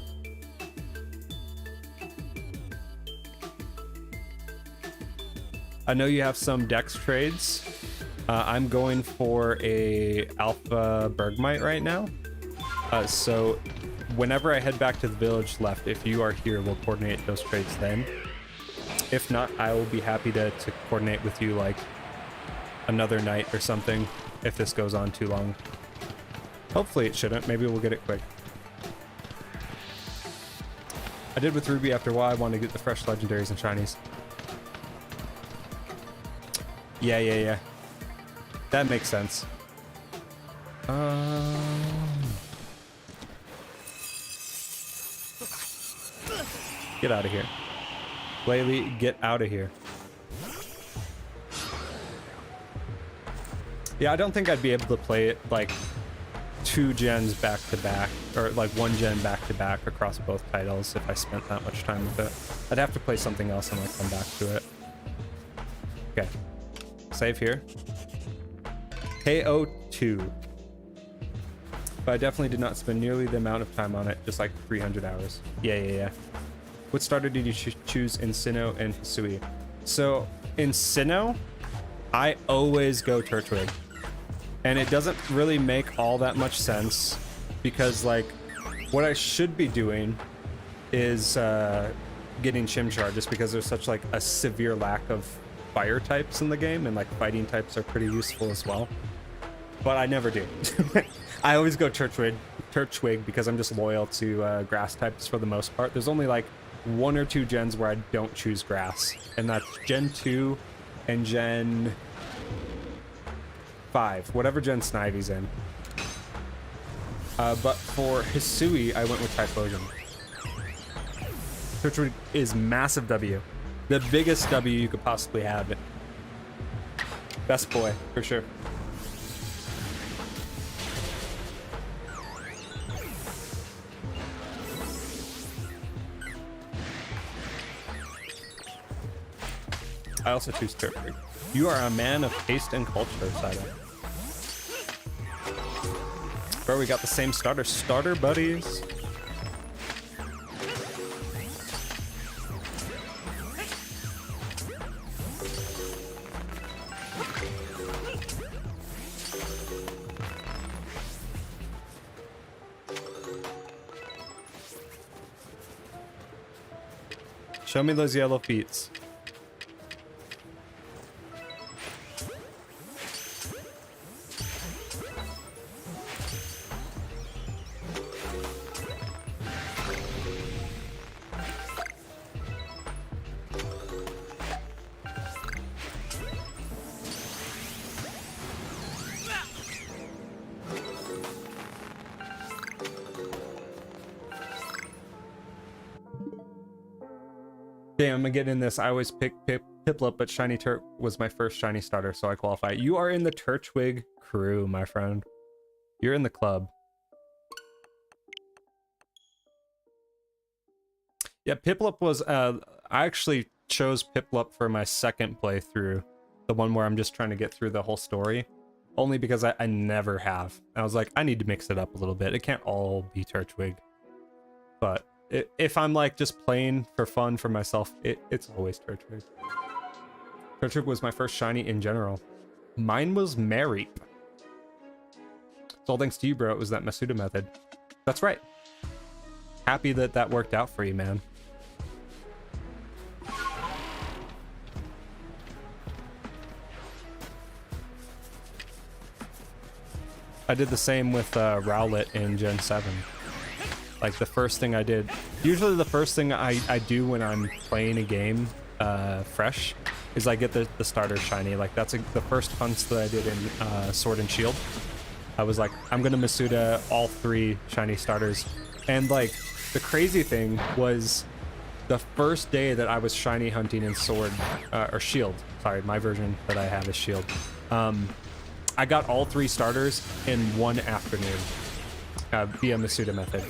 I know you have some Dex trades. I'm going for a Alpha Bergmite right now. So whenever I head back to the village left, if you are here, we'll coordinate those trades then. If not, I will be happy to coordinate with you like another night or something if this goes on too long. Hopefully it shouldn't. Maybe we'll get it quick. I did with Ruby after a while. I wanted to get the fresh legendaries and shinies. Yeah. That makes sense. Get out of here. Laylee, get out of here. Yeah, I don't think I'd be able to play it like 2 gens back to back, or like 1 gen back to back across both titles if I spent that much time with it. I'd have to play something else and like come back to it. Okay. Save here. KO2. But I definitely did not spend nearly the amount of time on it, just like 300 hours. Yeah. What starter did you choose in Sinnoh and Hisui? So in Sinnoh, I always go Turtwig. And it doesn't really make all that much sense because like what I should be doing is getting Chimchar just because there's such like a severe lack of fire types in the game, and like fighting types are pretty useful as well. But I never do. I always go Turtwig because I'm just loyal to grass types for the most part. There's only like 1 or 2 gens where I don't choose grass, and that's Gen 2 and Gen 5, whatever Gen Snivy's in. But for Hisui, I went with Typhlosion. Turtwig is massive W. The biggest W you could possibly have. Best boy, for sure. I also choose Turtwig. You are a man of taste and culture, Saida. Bro, we got the same starter buddies. Show me those yellow feet. Damn, I'm gonna get in this. I always pick Piplup, but Shiny Turt was my first shiny starter, so I qualify. You are in the Turtwig crew, my friend. You're in the club. Yeah, Piplup was, I actually chose Piplup for my second playthrough. The one where I'm just trying to get through the whole story. Only because I never have. I was like, I need to mix it up a little bit. It can't all be Turtwig. But if I'm like just playing for fun for myself, it's always Turtwig. Turtwig was my first shiny in general. Mine was Mareep. It's all thanks to you, bro. It was that Masuda method. That's right. Happy that that worked out for you, man. I did the same with Rowlett in Gen 7. Like the first thing I did, usually the first thing I do when I'm playing a game fresh is I get the starter shiny. Like that's the first hunts that I did in Sword and Shield. I was like, I'm gonna Masuda all 3 shiny starters. And like the crazy thing was the first day that I was shiny hunting in Sword or Shield, sorry, my version that I have is Shield. I got all 3 starters in one afternoon via Masuda method.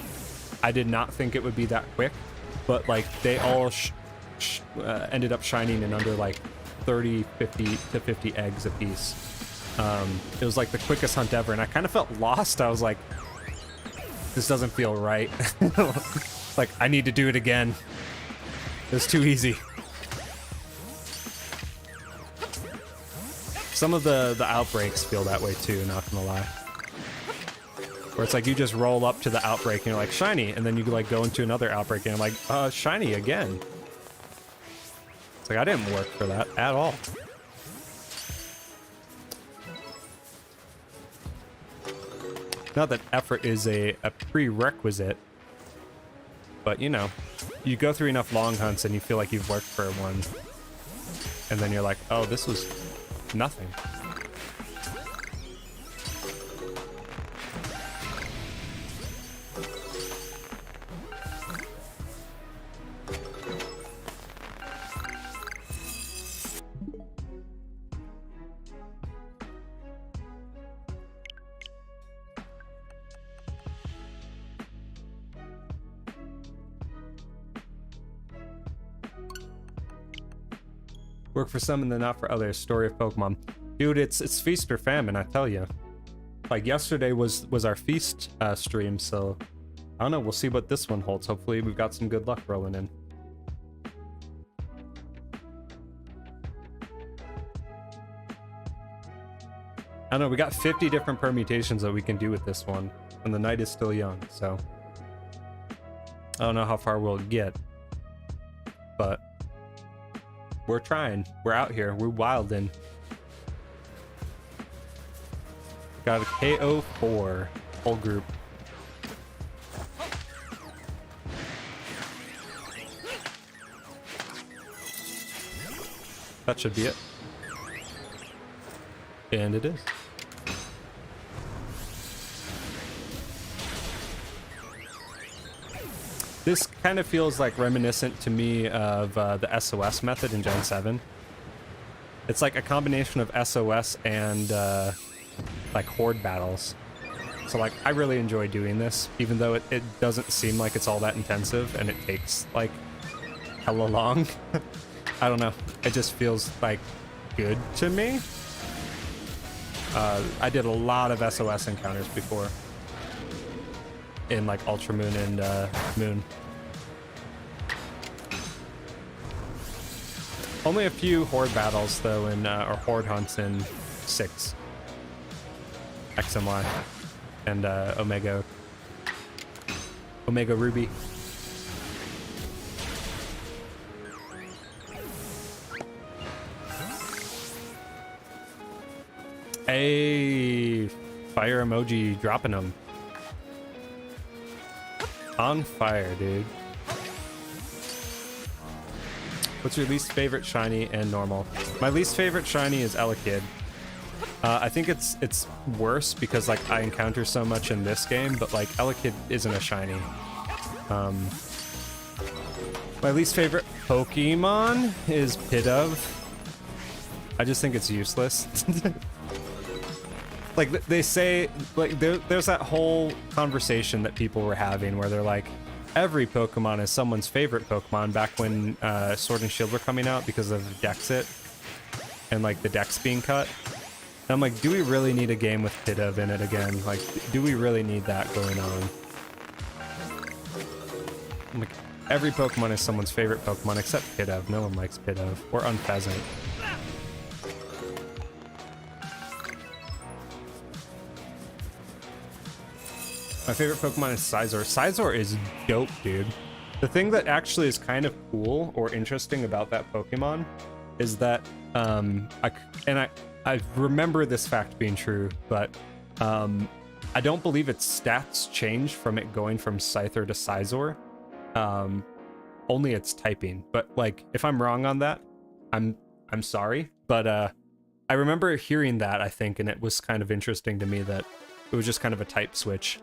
I did not think it would be that quick, but like they all ended up shining in under like 30, 50 to 50 eggs a piece. It was like the quickest hunt ever, and I kind of felt lost. I was like, this doesn't feel right. Like, I need to do it again. It was too easy. Some of the outbreaks feel that way too, not gonna lie. Where it's like you just roll up to the outbreak and you're like, shiny, and then you like go into another outbreak and you're like, shiny again. It's like, I didn't work for that at all. Not that effort is a prerequisite, but you know, you go through enough long hunts and you feel like you've worked for one, and then you're like, oh, this was nothing. Work for some and then not for others. Story of Pokemon. Dude, it's feast or famine, I tell you. Like, yesterday was our feast stream, so I don't know, we'll see what this one holds. Hopefully we've got some good luck rolling in. I don't know, we got 50 different permutations that we can do with this one, and the night is still young, so I don't know how far we'll get, but we're trying. We're out here. We're wildin'. Got a KO4 whole group. That should be it. And it is. This kind of feels like reminiscent to me of the SOS method in Gen 7. It's like a combination of SOS and like horde battles. So like, I really enjoy doing this, even though it doesn't seem like it's all that intensive and it takes like hella long. I don't know, it just feels like good to me. I did a lot of SOS encounters before in like Ultra Moon and Moon. Only a few horde battles though, in or horde hunts in 6. X and Y and Omega Ruby. Hey, fire emoji dropping them. On fire, dude. What's your least favorite shiny and normal? My least favorite shiny is Elekid. I think it's worse because like I encounter so much in this game, but like Elekid isn't a shiny. My least favorite Pokemon is Pidove. I just think it's useless. Like they say, like there's that whole conversation that people were having where they're like, every Pokemon is someone's favorite Pokemon back when Sword and Shield were coming out because of Dexit and like the Dex being cut. And I'm like, do we really need a game with Pidove in it again? Like, do we really need that going on? I'm like, every Pokemon is someone's favorite Pokemon except Pidove. No one likes Pidove or Unpheasant. My favorite Pokemon is Scizor. Scizor is dope, dude. The thing that actually is kind of cool or interesting about that Pokemon is that, I remember this fact being true, but I don't believe its stats change from it going from Scyther to Scizor. Only its typing. But like, if I'm wrong on that, I'm sorry. But I remember hearing that, I think, and it was kind of interesting to me that it was just kind of a type switch.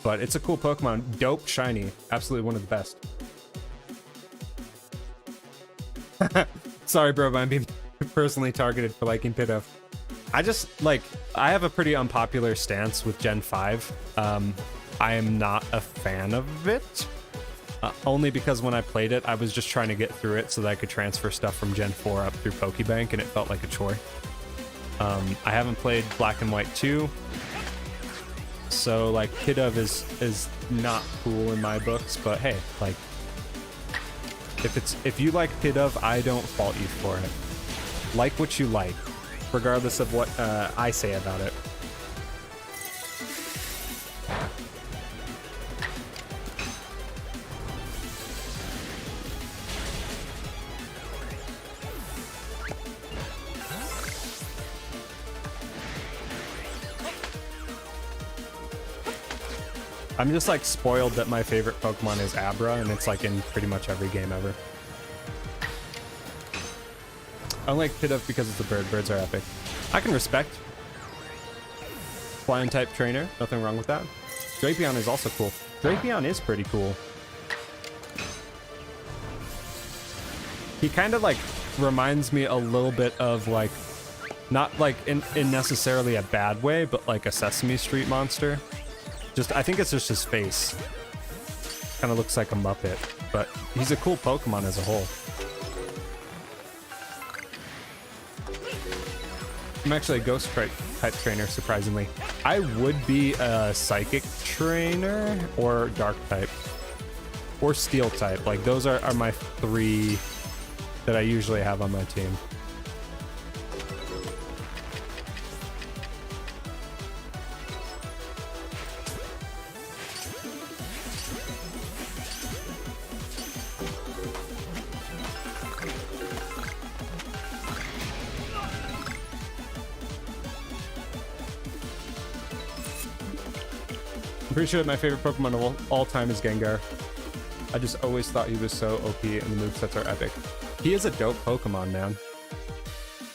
But it's a cool Pokemon. Dope shiny. Absolutely one of the best. Sorry, bro, but I'm being personally targeted for liking Pidove. I just, like, I have a pretty unpopular stance with Gen 5. I am not a fan of it. Only because when I played it, I was just trying to get through it so that I could transfer stuff from Gen 4 up through Pokebank, and it felt like a chore. I haven't played Black and White 2. So like Pidove is not cool in my books, but hey, like if you like Pidove, I don't fault you for it. Like what you like, regardless of what I say about it. I'm just like spoiled that my favorite Pokemon is Abra, and it's like in pretty much every game ever. Unlike Pidove because it's a bird. Birds are epic. I can respect. Flying type trainer, nothing wrong with that. Drapion is also cool. Drapion is pretty cool. He kind of like reminds me a little bit of like, not like in necessarily a bad way, but like a Sesame Street monster. Just, I think it's just his face. Kind of looks like a Muppet, but he's a cool Pokemon as a whole. I'm actually a ghost type trainer, surprisingly. I would be a psychic trainer or dark type or steel type. Like those are my 3 that I usually have on my team. I'm pretty sure that my favorite Pokemon of all time is Gengar. I just always thought he was so OP and the movesets are epic. He is a dope Pokemon, man.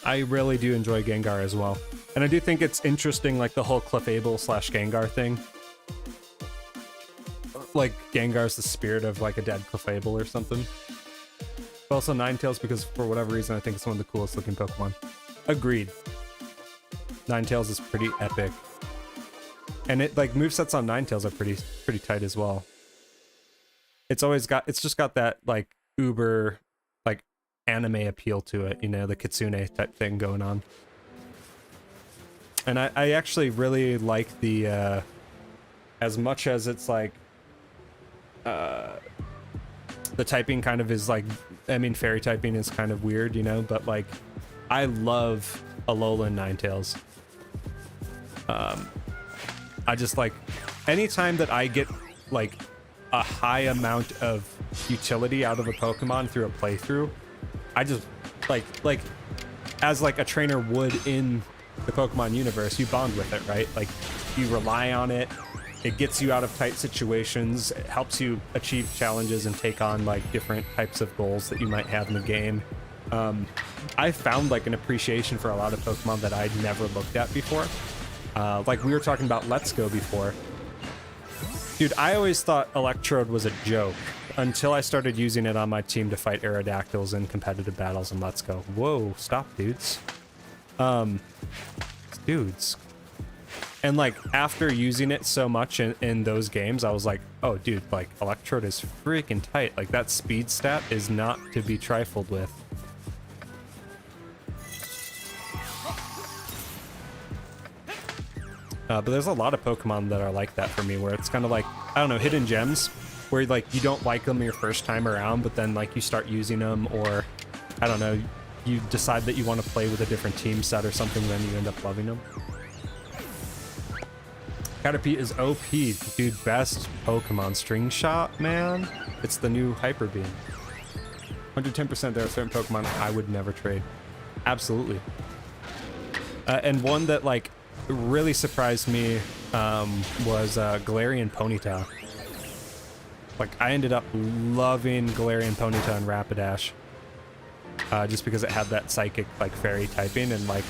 I really do enjoy Gengar as well. And I do think it's interesting, like the whole Clefable / Gengar thing. Like Gengar's the spirit of like a dead Clefable or something. But also Ninetales because for whatever reason I think it's one of the coolest looking Pokemon. Agreed. Ninetales is pretty epic. And it like movesets on Ninetales are pretty tight as well. It's just got that like uber like anime appeal to it, you know, the Kitsune type thing going on. And I actually really like the as much as it's like the typing kind of is like, I mean fairy typing is kind of weird, you know, but like I love Alolan Ninetales. I just like anytime that I get like a high amount of utility out of a Pokemon through a playthrough, I just like as like a trainer would in the Pokemon universe, you bond with it, right? Like you rely on it, it gets you out of tight situations, it helps you achieve challenges and take on like different types of goals that you might have in the game. I found like an appreciation for a lot of Pokemon that I'd never looked at before. Like we were talking about Let's Go before. Dude, I always thought Electrode was a joke until I started using it on my team to fight Aerodactyls in competitive battles in Let's Go. Whoa, stop, dudes. Dudes. And like after using it so much in those games, I was like, oh dude, like Electrode is freaking tight. Like that speed stat is not to be trifled with. But there's a lot of Pokemon that are like that for me, where it's kind of like, I don't know, hidden gems, where like you don't like them your first time around, but then like you start using them, or I don't know, you decide that you want to play with a different team set or something, then you end up loving them. Caterpie is OP, dude, best Pokemon. String Shot, man. It's the new Hyper Beam. 110% there are certain Pokemon I would never trade. Absolutely. And one that like really surprised me was Galarian Ponyta. Like I ended up loving Galarian Ponyta and Rapidash just because it had that psychic like fairy typing, and like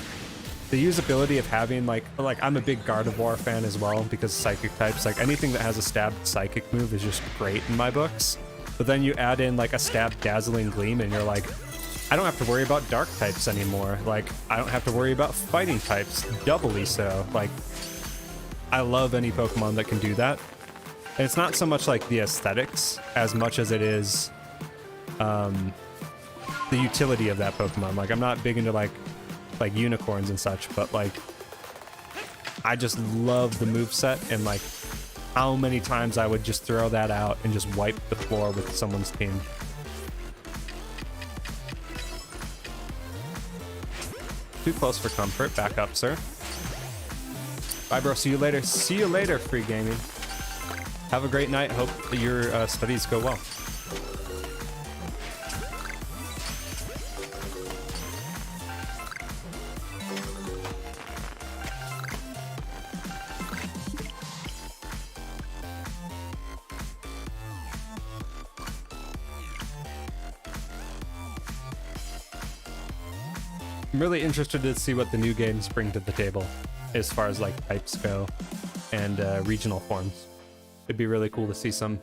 the usability of having like I'm a big Gardevoir fan as well because psychic types, like anything that has a stabbed psychic move is just great in my books. But then you add in like a stabbed Dazzling Gleam and you're like, I don't have to worry about dark types anymore. Like, I don't have to worry about fighting types, doubly so. Like, I love any Pokemon that can do that. And it's not so much like the aesthetics as much as it is the utility of that Pokemon. Like, I'm not big into like unicorns and such, but like, I just love the moveset and like how many times I would just throw that out and just wipe the floor with someone's team. Too close for comfort. Back up, sir. Bye, bro. See you later. See you later, Free Gaming. Have a great night. Hope that your studies go well. I'm really interested to see what the new games bring to the table as far as like types go and regional forms. It'd be really cool to see some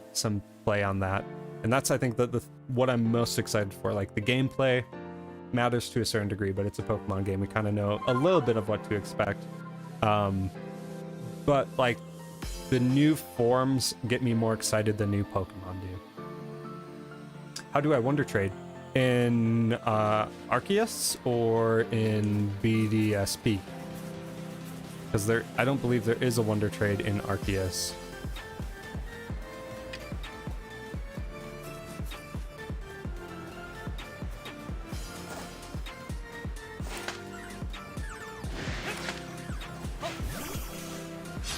play on that. And that's, I think, what I'm most excited for. Like, the gameplay matters to a certain degree, but it's a Pokemon game. We kind of know a little bit of what to expect. But, like, the new forms get me more excited than new Pokemon do. How do I Wonder Trade? In Arceus or in BDSP? Because I don't believe there is a Wonder Trade in Arceus.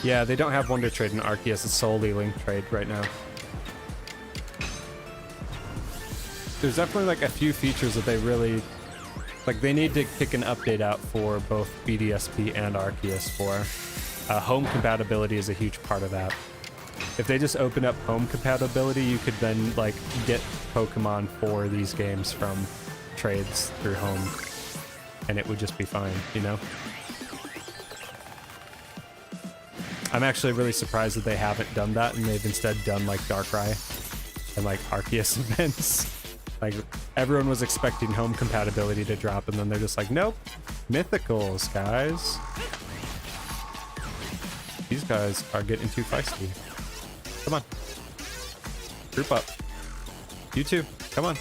Yeah, they don't have Wonder Trade in Arceus. It's solely Link Trade right now. There's definitely like a few features that they really... Like, they need to kick an update out for both BDSP and Arceus for. Home compatibility is a huge part of that. If they just open up home compatibility, you could then, like, get Pokemon for these games from trades through home. And it would just be fine, you know? I'm actually really surprised that they haven't done that and they've instead done, like, Darkrai and, like, Arceus events. Like, everyone was expecting home compatibility to drop, and then they're just like, nope, mythicals, guys. These guys are getting too feisty. Come on. Group up. You too. Come on.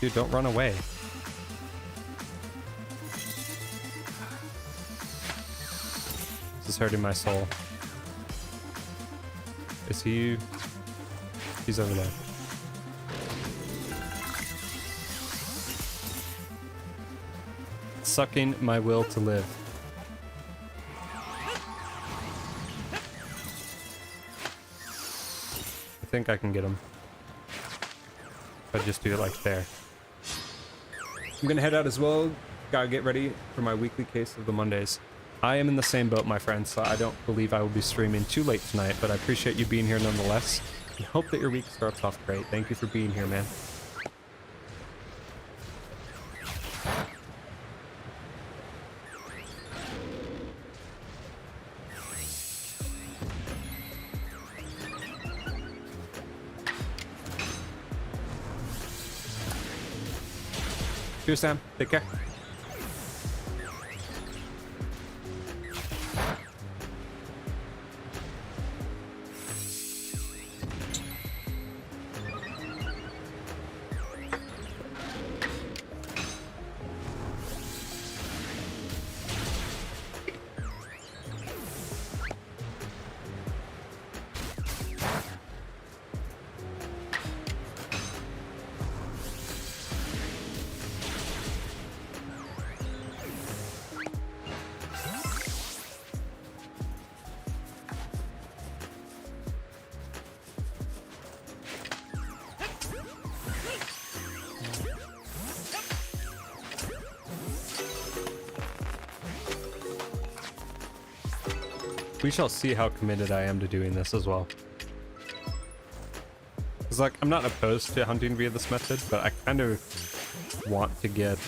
Dude, don't run away. This is hurting my soul. Is he... He's over there. Sucking my will to live. I think I can get him. If I just do it like there. I'm gonna head out as well. Gotta get ready for my weekly case of the Mondays. I am in the same boat, my friends, so I don't believe I will be streaming too late tonight, but I appreciate you being here nonetheless, and hope that your week starts off great. Thank you for being here, man. Cheers, Sam. Take care. We shall see how committed I am to doing this as well. Because, like, I'm not opposed to hunting via this method, but I kind of want to get,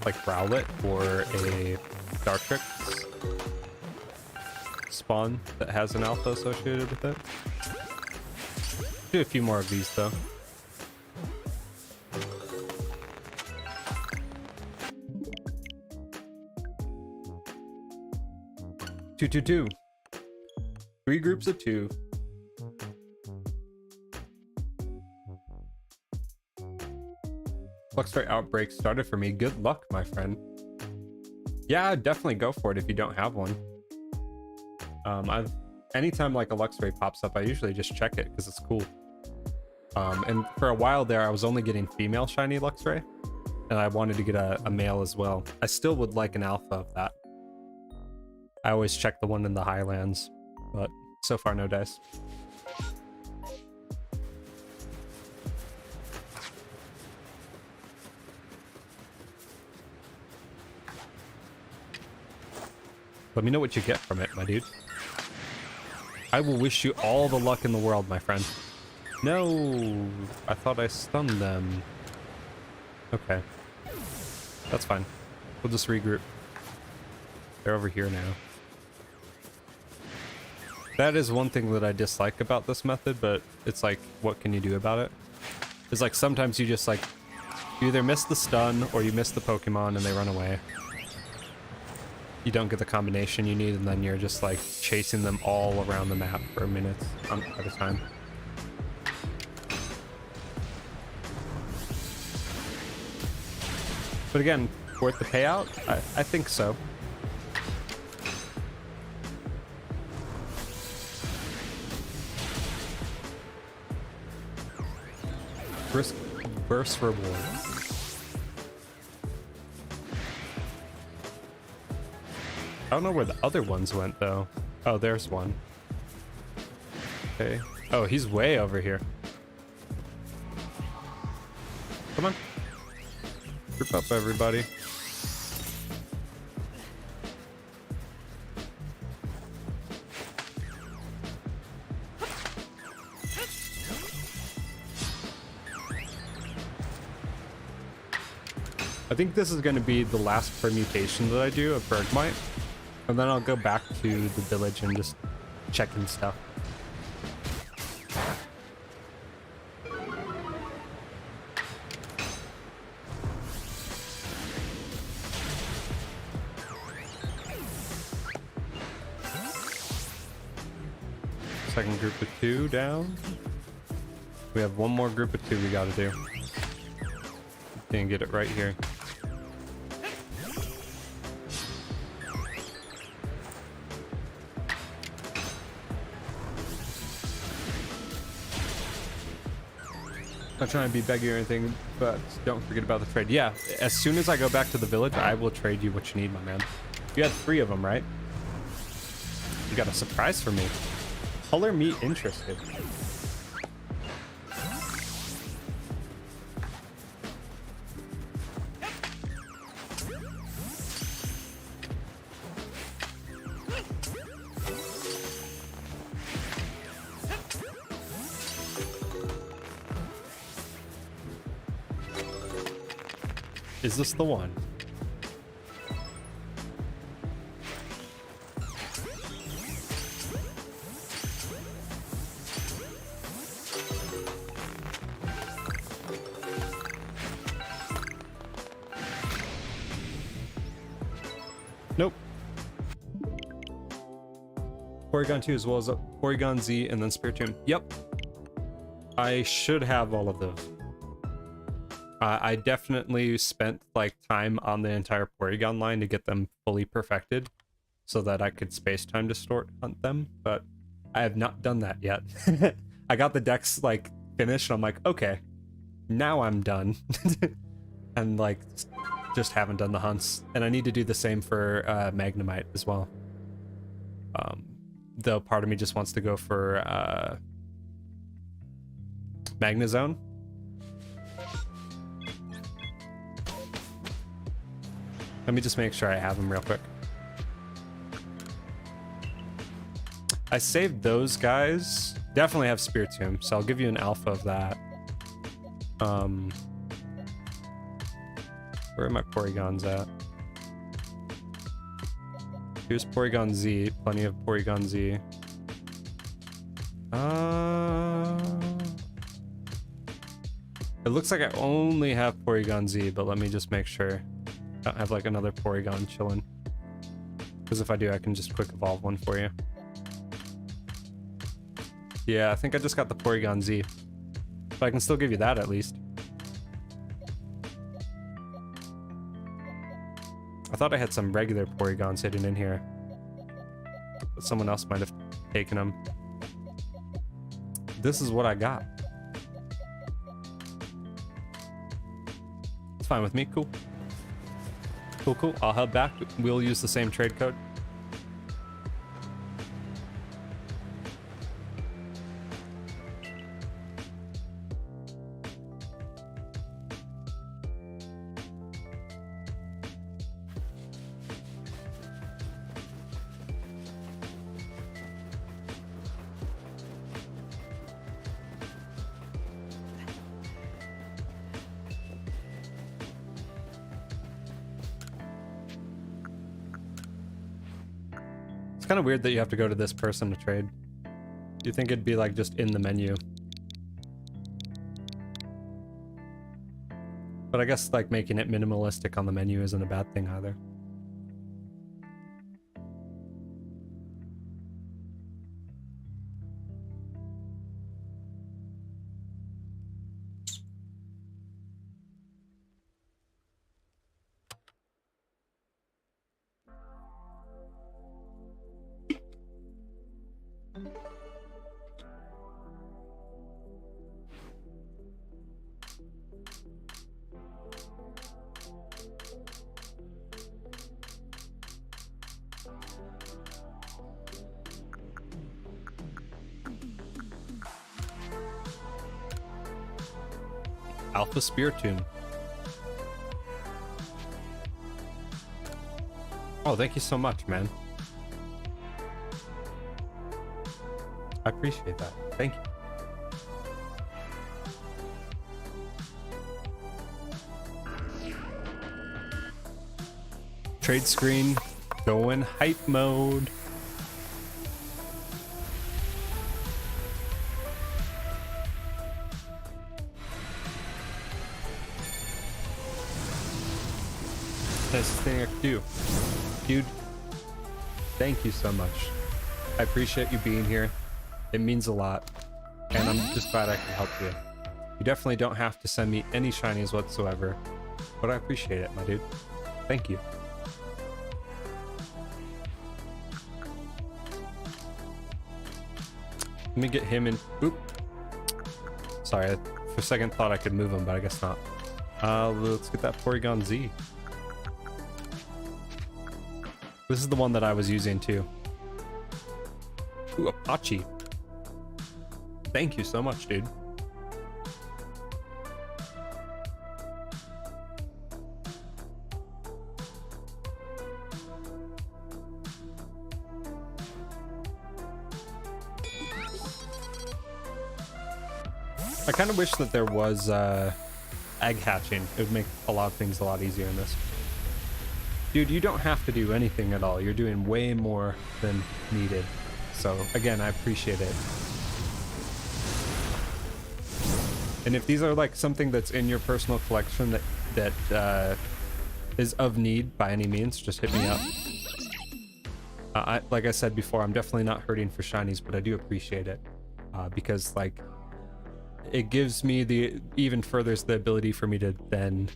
like, Rowlett or a Dartrix spawn that has an alpha associated with it. Do a few more of these, though. Two. 3 groups of 2. Luxray outbreak started for me. Good luck, my friend. Yeah, I'd definitely go for it if you don't have one. Anytime like a Luxray pops up, I usually just check it because it's cool. And for a while there, I was only getting female shiny Luxray, and I wanted to get a male as well. I still would like an alpha of that. I always check the one in the Highlands, but so far no dice. Let me know what you get from it, my dude. I will wish you all the luck in the world, my friend. No, I thought I stunned them. Okay, that's fine. We'll just regroup. They're over here now. That is one thing that I dislike about this method, but it's like, what can you do about it? It's like sometimes you just like, you either miss the stun or you miss the Pokemon and they run away. You don't get the combination you need, and then you're just like chasing them all around the map for minutes at a time. But again, worth the payout? I think so. Risk versus reward. I don't know where the other ones went though. Oh, there's one. Okay. Oh, he's way over here. Come on. Group up, everybody. I think this is going to be the last permutation that I do of Bergmite. And then I'll go back to the village and just check in stuff. Second group of 2 down. We have one more group of 2 we gotta do. Didn't get it right here. Not trying to be beggy or anything, but don't forget about the trade. Yeah, as soon as I go back to the village, I will trade you what you need, my man. You had 3 of them, right? You got a surprise for me. Color me interested. Is this the one? Nope. Porygon 2 as well as a Porygon Z and then Spiritomb. Yep. I should have all of those. I definitely spent like time on the entire Porygon line to get them fully perfected so that I could space time distort hunt them, but I have not done that yet. I got the decks like finished and I'm like, okay, now I'm done. And like just haven't done the hunts. And I need to do the same for Magnemite as well. Though part of me just wants to go for Magnezone. Let me just make sure I have them real quick. I saved those guys. Definitely have Spiritomb, so I'll give you an alpha of that. Where are my Porygons at? Here's Porygon Z. Plenty of Porygon Z. It looks like I only have Porygon Z, but let me just make sure. I don't have like another Porygon chilling. Because if I do, I can just quick evolve one for you. Yeah, I think I just got the Porygon Z. But I can still give you that at least. I thought I had some regular Porygons hidden in here. But someone else might have taken them. This is what I got. It's fine with me, cool. Cool, cool. I'll head back. We'll use the same trade code. kind of weird that you have to go to this person to trade. You think it'd be like just in the menu. But I guess like making it minimalistic on the menu isn't a bad thing either. Alpha Spear Tune. Oh, thank you so much, man. I appreciate that. Thank you. Trade screen, go in hype mode. Nicest thing I could do. Dude, thank you so much. I appreciate you being here. It means a lot. And I'm just glad I can help you. You definitely don't have to send me any shinies whatsoever. But I appreciate it, my dude. Thank you. Let me get him in. Oop. Sorry, for a second thought I could move him, but I guess not. Let's get that Porygon Z. This is the one that I was using too. Ooh, Apache. Thank you so much, dude. I kind of wish that there was egg hatching. It would make a lot of things a lot easier in this. Dude, you don't have to do anything at all. You're doing way more than needed. So, again, I appreciate it. And if these are like something that's in your personal collection that is of need by any means, just hit me up. Like I said before, I'm definitely not hurting for shinies, but I do appreciate it. Because, like, it gives me even furthers the ability for me to then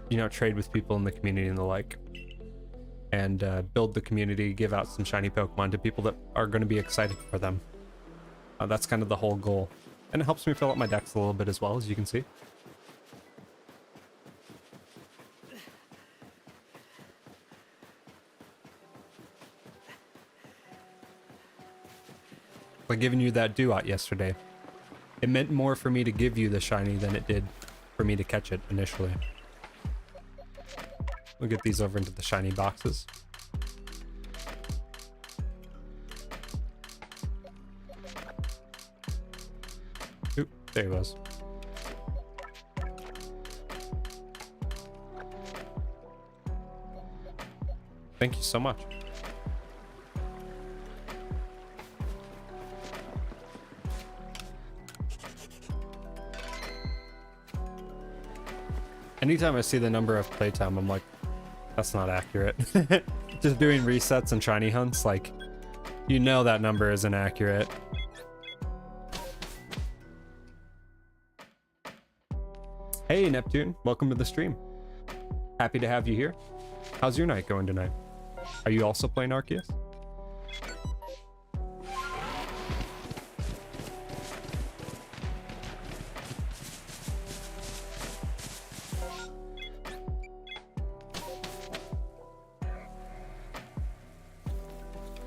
you know, trade with people in the community and the like, and build the community, give out some shiny Pokemon to people that are going to be excited for them. That's kind of the whole goal, and it helps me fill up my decks a little bit as well, as you can see. Like giving you that Duat yesterday, it meant more for me to give you the shiny than it did for me to catch it initially. We'll get these over into the shiny boxes. Oop, there he was. Thank you so much. Anytime I see the number of playtime, I'm like, that's not accurate. Just doing resets and shiny hunts, like, you know that number isn't accurate. Hey, Neptune, welcome to the stream. Happy to have you here. How's your night going tonight? Are you also playing Arceus?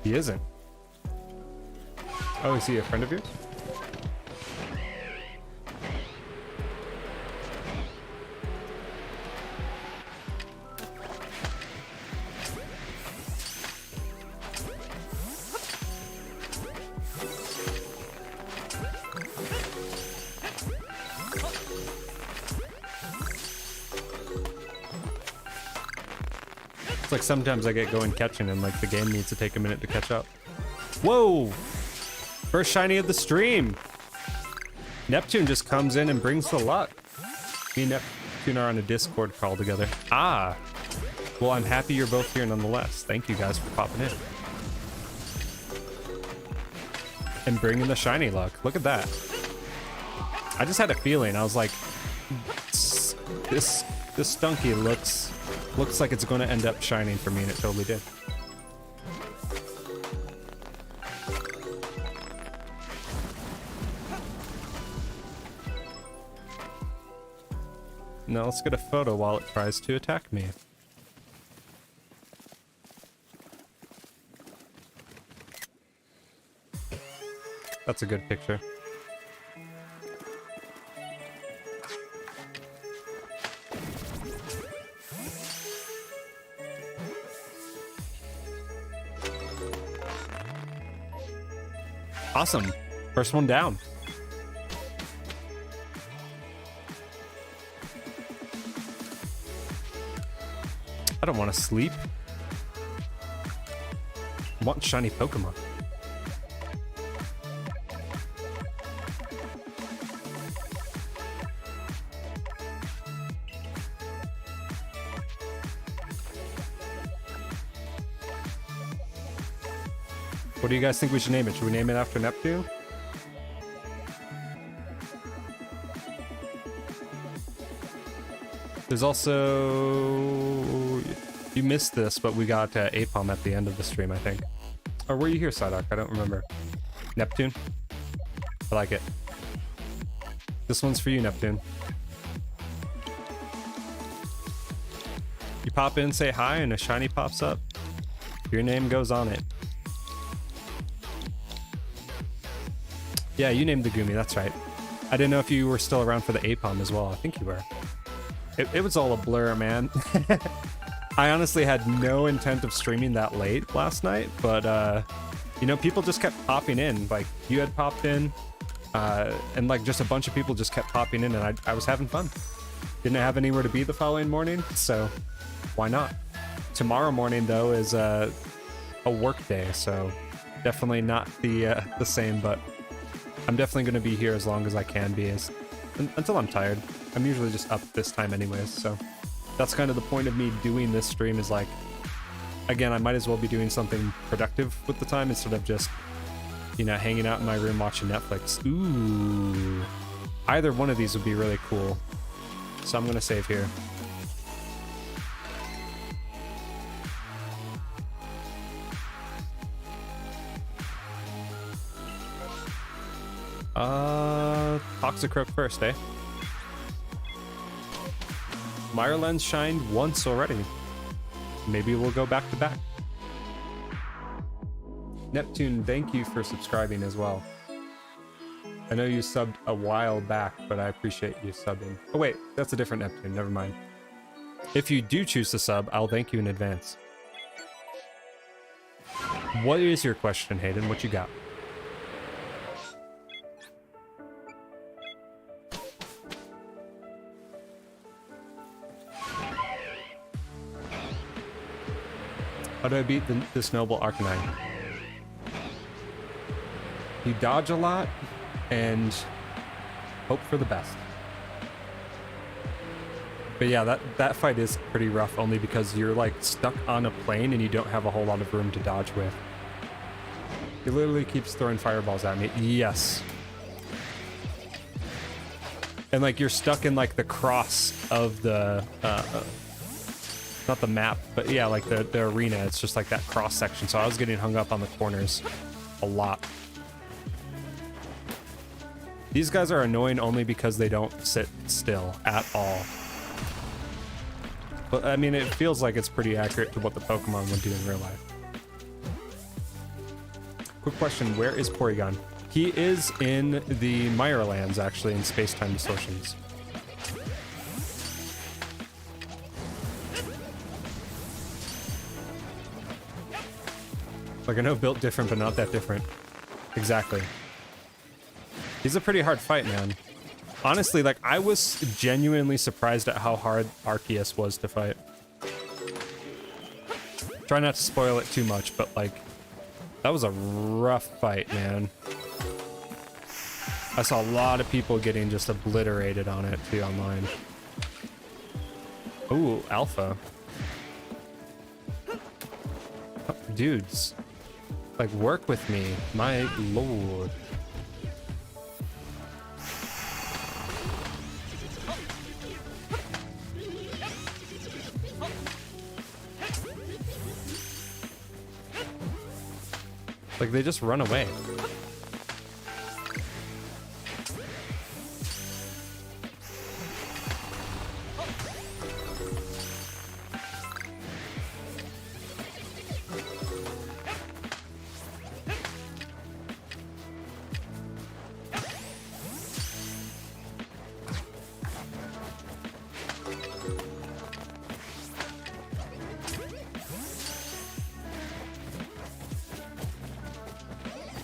He isn't. Oh, is he a friend of yours? It's like sometimes I get going catching and like the game needs to take a minute to catch up. Whoa! First shiny of the stream! Neptune just comes in and brings the luck. Me and Neptune are on a Discord call together. Ah! Well, I'm happy you're both here nonetheless. Thank you guys for popping in. And bringing the shiny luck. Look at that. I just had a feeling. I was like, this Stunky looks like it's going to end up shining for me, and it totally did. Now let's get a photo while it tries to attack me. That's a good picture. Awesome. First one down. I don't want to sleep. I want shiny Pokemon. What do you guys think we should name it? Should we name it after Neptune? There's also... You missed this, but we got Apom at the end of the stream, I think. Or were you here, Psyduck? I don't remember. Neptune? I like it. This one's for you, Neptune. You pop in, say hi, and a shiny pops up. Your name goes on it. Yeah, you named the Gumi, that's right. I didn't know if you were still around for the Apom as well. I think you were. It was all a blur, man. I honestly had no intent of streaming that late last night, but, you know, people just kept popping in. Like, you had popped in, and, like, just a bunch of people just kept popping in, and I was having fun. Didn't have anywhere to be the following morning, so why not? Tomorrow morning, though, is a work day, so definitely not the same, but I'm definitely going to be here as long as I can be, until I'm tired. I'm usually just up this time anyways, so that's kind of the point of me doing this stream is like, again, I might as well be doing something productive with the time instead of just, you know, hanging out in my room watching Netflix. Ooh. Either one of these would be really cool. So I'm going to save here. Toxicroak first, eh? Mirelens shined once already. Maybe we'll go back to back. Neptune, thank you for subscribing as well. I know you subbed a while back, but I appreciate you subbing. Oh wait, that's a different Neptune, never mind. If you do choose to sub, I'll thank you in advance. What is your question, Hayden? What you got? How do I beat this noble Arcanine? You dodge a lot and hope for the best. But yeah, that fight is pretty rough only because you're like stuck on a plane and you don't have a whole lot of room to dodge with. He literally keeps throwing fireballs at me. Yes. And like you're stuck in like the cross of the not the map, but yeah, like the arena. It's just like that cross section. So I was getting hung up on the corners a lot. These guys are annoying only because they don't sit still at all. But I mean, it feels like it's pretty accurate to what the Pokemon would do in real life. Quick question, where is Porygon? He is in the Mirrorlands, actually, in Space-Time Distortions. Like, I know built different, but not that different. Exactly. He's a pretty hard fight, man. Honestly, like, I was genuinely surprised at how hard Arceus was to fight. Try not to spoil it too much, but like, that was a rough fight, man. I saw a lot of people getting just obliterated on it too online. Ooh, alpha. Oh, dudes, like, work with me, my lord. Like, they just run away.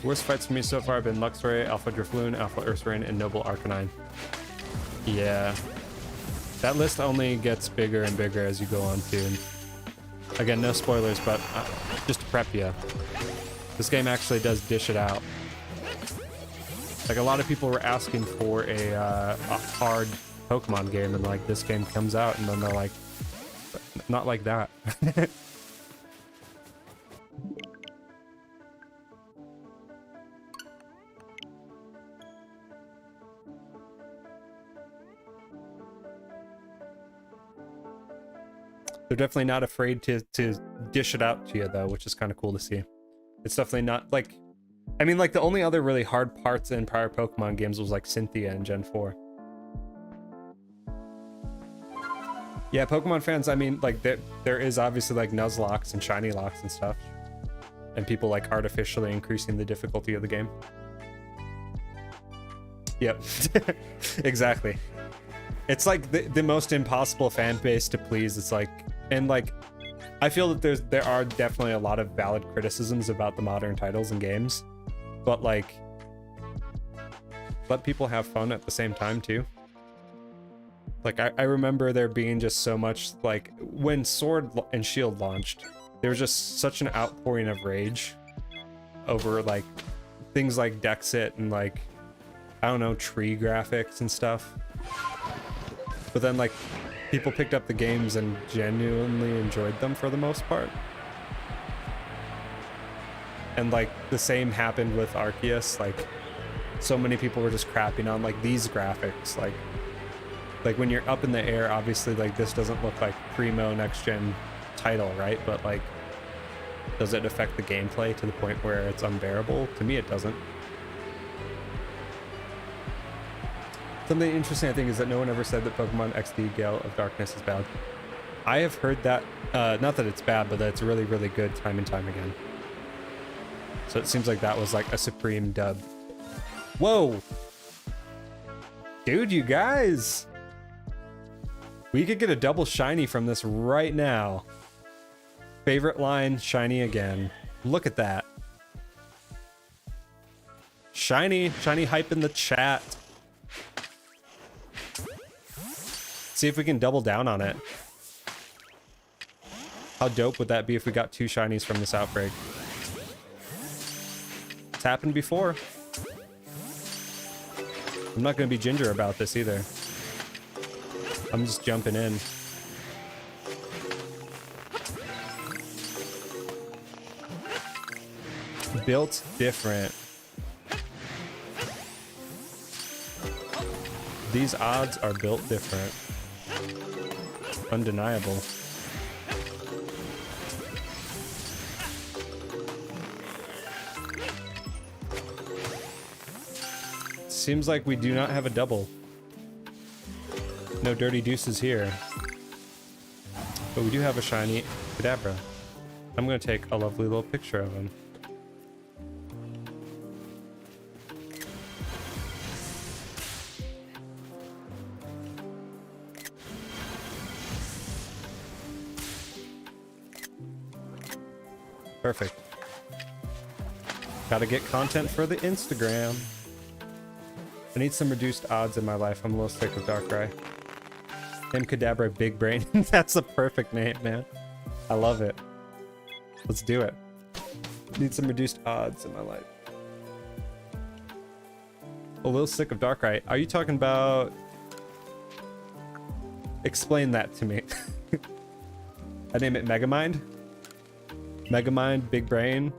Worst fights for me so far have been Luxray, Alpha Drifloon, Alpha Ursaring, and Noble Arcanine. Yeah. That list only gets bigger and bigger as you go on too. Again, no spoilers, but just to prep you. This game actually does dish it out. Like, a lot of people were asking for a hard Pokemon game, and like, this game comes out, and then they're like, not like that. They're definitely not afraid to dish it out to you, though, which is kind of cool to see. It's definitely not, like... I mean, like, the only other really hard parts in prior Pokemon games was, like, Cynthia in Gen 4. Yeah, Pokemon fans, I mean, like, there is obviously, like, Nuzlocks and Shiny Locks and stuff. And people, like, artificially increasing the difficulty of the game. Yep. Exactly. It's, like, the most impossible fan base to please. It's, like... And, like, I feel that there are definitely a lot of valid criticisms about the modern titles and games, but, like, let people have fun at the same time too. Like, I remember there being just so much, like, when Sword and Shield launched, there was just such an outpouring of rage over, like, things like Dexit and, like, I don't know, tree graphics and stuff. But then, like, people picked up the games and genuinely enjoyed them for the most part. And, like, the same happened with Arceus. Like, so many people were just crapping on, like, these graphics. Like when you're up in the air, obviously, like, this doesn't look like primo next-gen title, right? But, like, does it affect the gameplay to the point where it's unbearable? To me, it doesn't. Something interesting, I think, is that no one ever said that Pokemon XD Gale of Darkness is bad. I have heard that, not that it's bad, but that it's really, really good time and time again. So it seems like that was like a supreme dub. Whoa! Dude, you guys! We could get a double shiny from this right now. Favorite line, shiny again. Look at that. Shiny hype in the chat. See if we can double down on it. How dope would that be if we got 2 shinies from this outbreak? It's happened before. I'm not going to be ginger about this either. I'm just jumping in. Built different. These odds are built different. Undeniable. Seems like we do not have a double. No dirty deuces here. But we do have a shiny Kadabra. I'm going to take a lovely little picture of him. Perfect. Gotta get content for the Instagram. I need some reduced odds in my life. I'm a little sick of Darkrai. Name Kadabra Big Brain. That's the perfect name, man. I love it. Let's do it. Need some reduced odds in my life. A little sick of Darkrai. Are you talking about... Explain that to me. I name it Megamind. Megamind, big brain.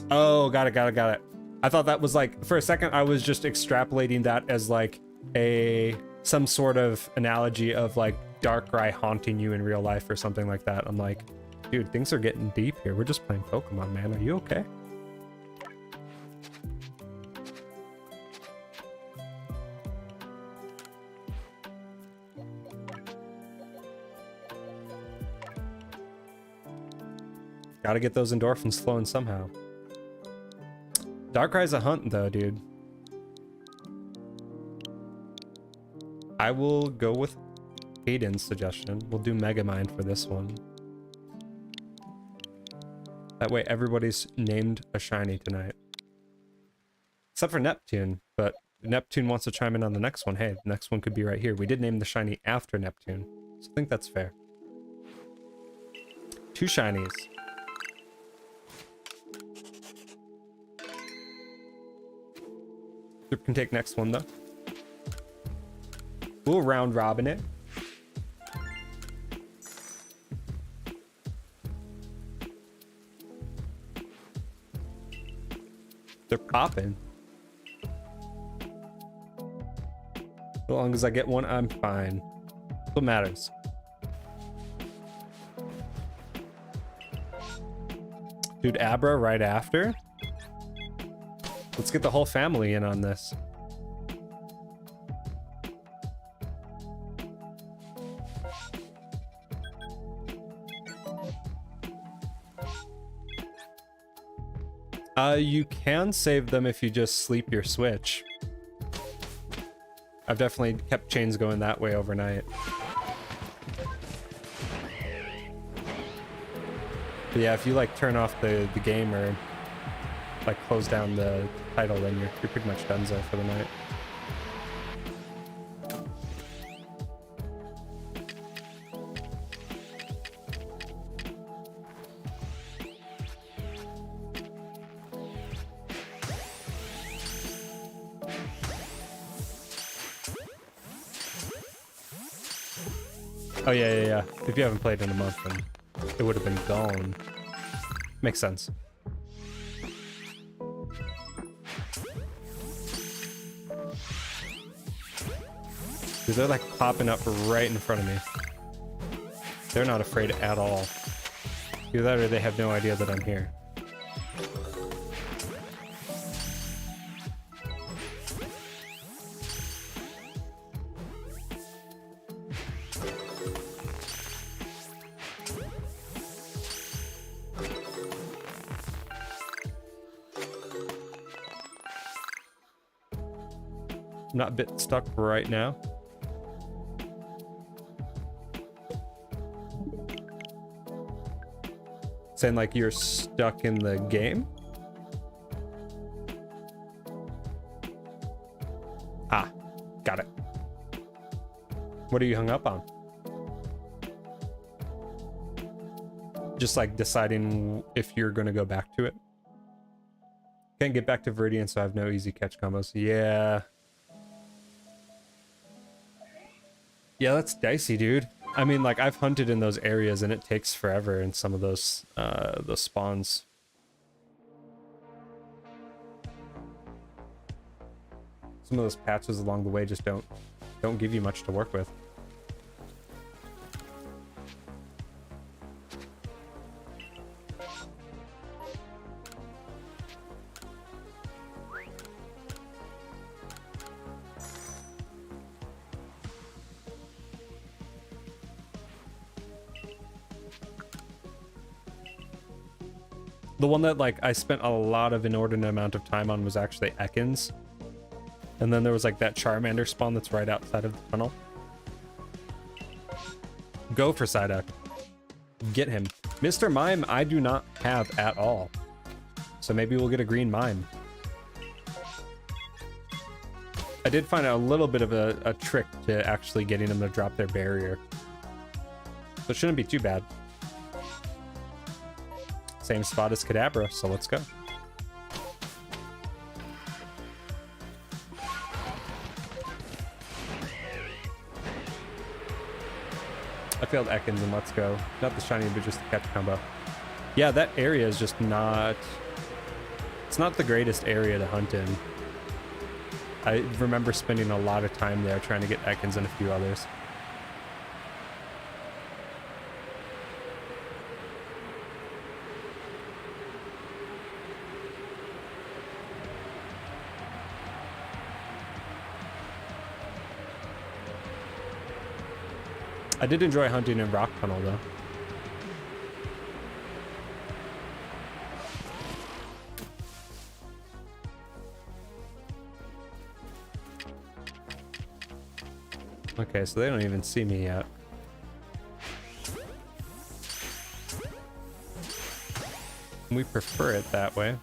Oh, got it. I thought that was like, for a second, I was just extrapolating that as like some sort of analogy of like Darkrai haunting you in real life or something like that. I'm like, dude, things are getting deep here. We're just playing Pokemon, man. Are you okay? Gotta get those endorphins flowing somehow. Darkrai's a hunt though, dude. I will go with Hayden's suggestion. We'll do Megamind for this one. That way everybody's named a shiny tonight. Except for Neptune, but Neptune wants to chime in on the next one. Hey, the next one could be right here. We did name the shiny after Neptune, so I think that's fair. 2 shinies. Group can take next one though. We'll round robin it. They're popping. As long as I get one, I'm fine. That's what matters. Dude, Abra right after? Let's get the whole family in on this. You can save them if you just sleep your Switch. I've definitely kept chains going that way overnight. But yeah, if you like turn off the game or like close down the title, then you're pretty much donezo for the night. Oh yeah. If you haven't played in a month, then it would have been gone. Makes sense. Dude, they're like popping up right in front of me. They're not afraid at all. Either that or they have no idea that I'm here. I'm not a bit stuck right now. Saying like you're stuck in the game? Ah, got it. What are you hung up on? Just like deciding if you're gonna go back to it. Can't get back to Viridian, so I have no easy catch combos. Yeah. Yeah, that's dicey, dude. I mean, like, I've hunted in those areas and it takes forever in some of those spawns. Some of those patches along the way just don't give you much to work with. The one that like I spent a lot of inordinate amount of time on was actually Ekans. And then there was like that Charmander spawn that's right outside of the tunnel. Go for Psyduck. Get him. Mr. Mime, I do not have at all. So maybe we'll get a green Mime. I did find a little bit of a trick to actually getting them to drop their barrier. So it shouldn't be too bad. Same spot as Kadabra, so let's go. I failed Ekans and let's go. Not the shiny, but just the catch combo. Yeah, that area is just not... It's not the greatest area to hunt in. I remember spending a lot of time there trying to get Ekans and a few others. I did enjoy hunting in Rock Tunnel though. Okay, so they don't even see me yet. We prefer it that way.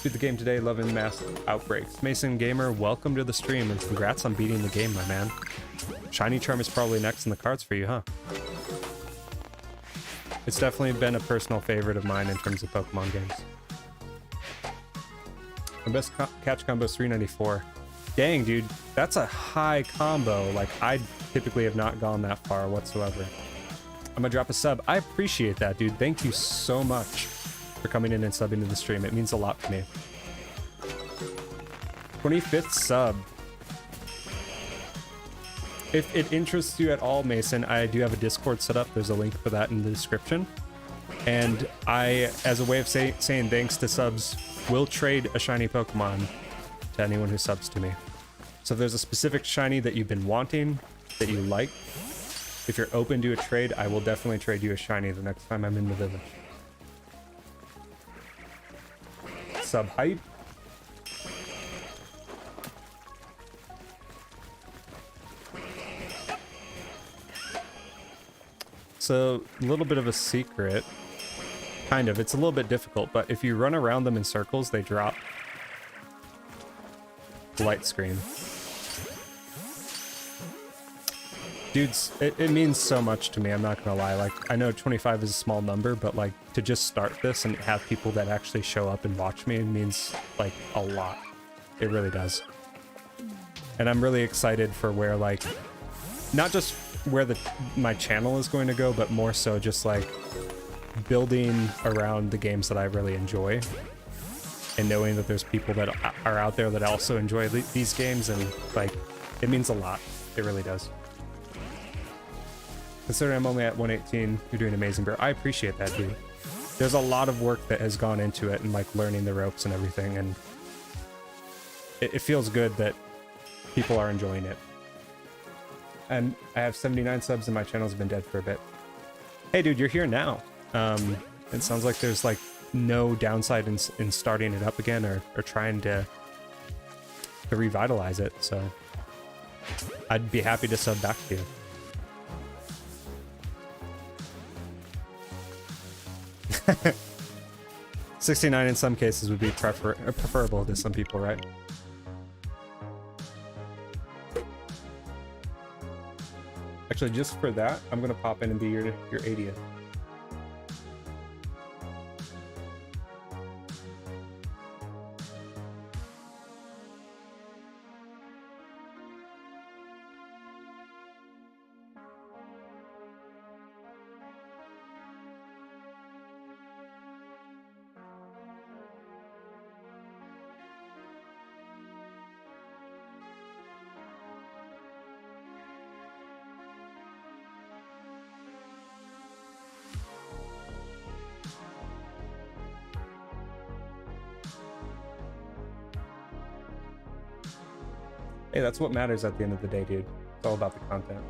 Beat the game today, loving mass outbreaks. Mason Gamer, welcome to the stream and congrats on beating the game, my man. Shiny Charm is probably next in the cards for you, huh? It's definitely been a personal favorite of mine in terms of Pokemon games. My best catch combo is 394. Dang, dude, that's a high combo. Like, I typically have not gone that far whatsoever. I'm gonna drop a sub. I appreciate that, dude. Thank you so much for coming in and subbing to the stream. It means a lot to me. 25th sub. If it interests you at all, Mason, I do have a Discord set up. There's a link for that in the description. And I, as a way of saying thanks to subs, will trade a shiny Pokemon to anyone who subs to me. So if there's a specific shiny that you've been wanting, that you like, if you're open to a trade, I will definitely trade you a shiny the next time I'm in the village. Sub hype. So a little bit of a secret, kind of. It's a little bit difficult, but if you run around them in circles, they drop the light screen. Dudes, it means so much to me, I'm not gonna lie. Like, I know 25 is a small number, but like, to just start this and have people that actually show up and watch me means like a lot. It really does. And I'm really excited for where, like, not just where my channel is going to go, but more so just like building around the games that I really enjoy and knowing that there's people that are out there that also enjoy these games, and like, it means a lot. It really does. Considering I'm only at 118, you're doing amazing, bro. I appreciate that, dude. There's a lot of work that has gone into it and like learning the ropes and everything, and it feels good that people are enjoying it. And I have 79 subs and my channel's been dead for a bit. Hey, dude, you're here now. It sounds like there's like no downside in starting it up again or trying to revitalize it, so I'd be happy to sub back to you. $69 in some cases would be preferable to some people, right? Actually, just for that, I'm gonna pop in and be your 80th. Hey, that's what matters at the end of the day, dude. It's all about the content.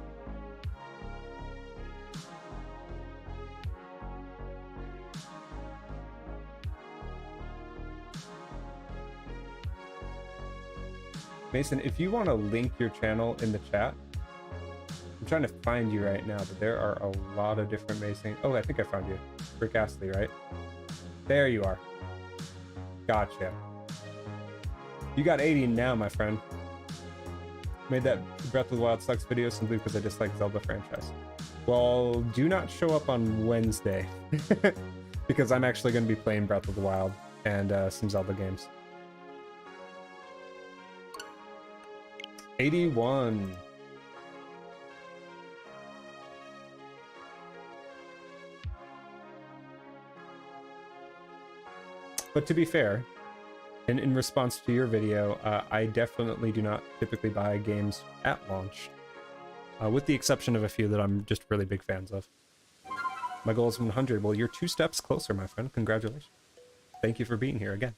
Mason, if you want to link your channel in the chat, I'm trying to find you right now, but there are a lot of different Mason. Oh, I think I found you. Rick Astley, right? There you are. Gotcha. You got 80 now, my friend. Made that Breath of the Wild sucks video simply because I dislike Zelda franchise. Well, do not show up on Wednesday because I'm actually going to be playing Breath of the Wild and some Zelda games. 81. But to be fair, in response to your video, I definitely do not typically buy games at launch, with the exception of a few that I'm just really big fans of. My goal is 100. Well, you're 2 steps closer, my friend. Congratulations. Thank you for being here again.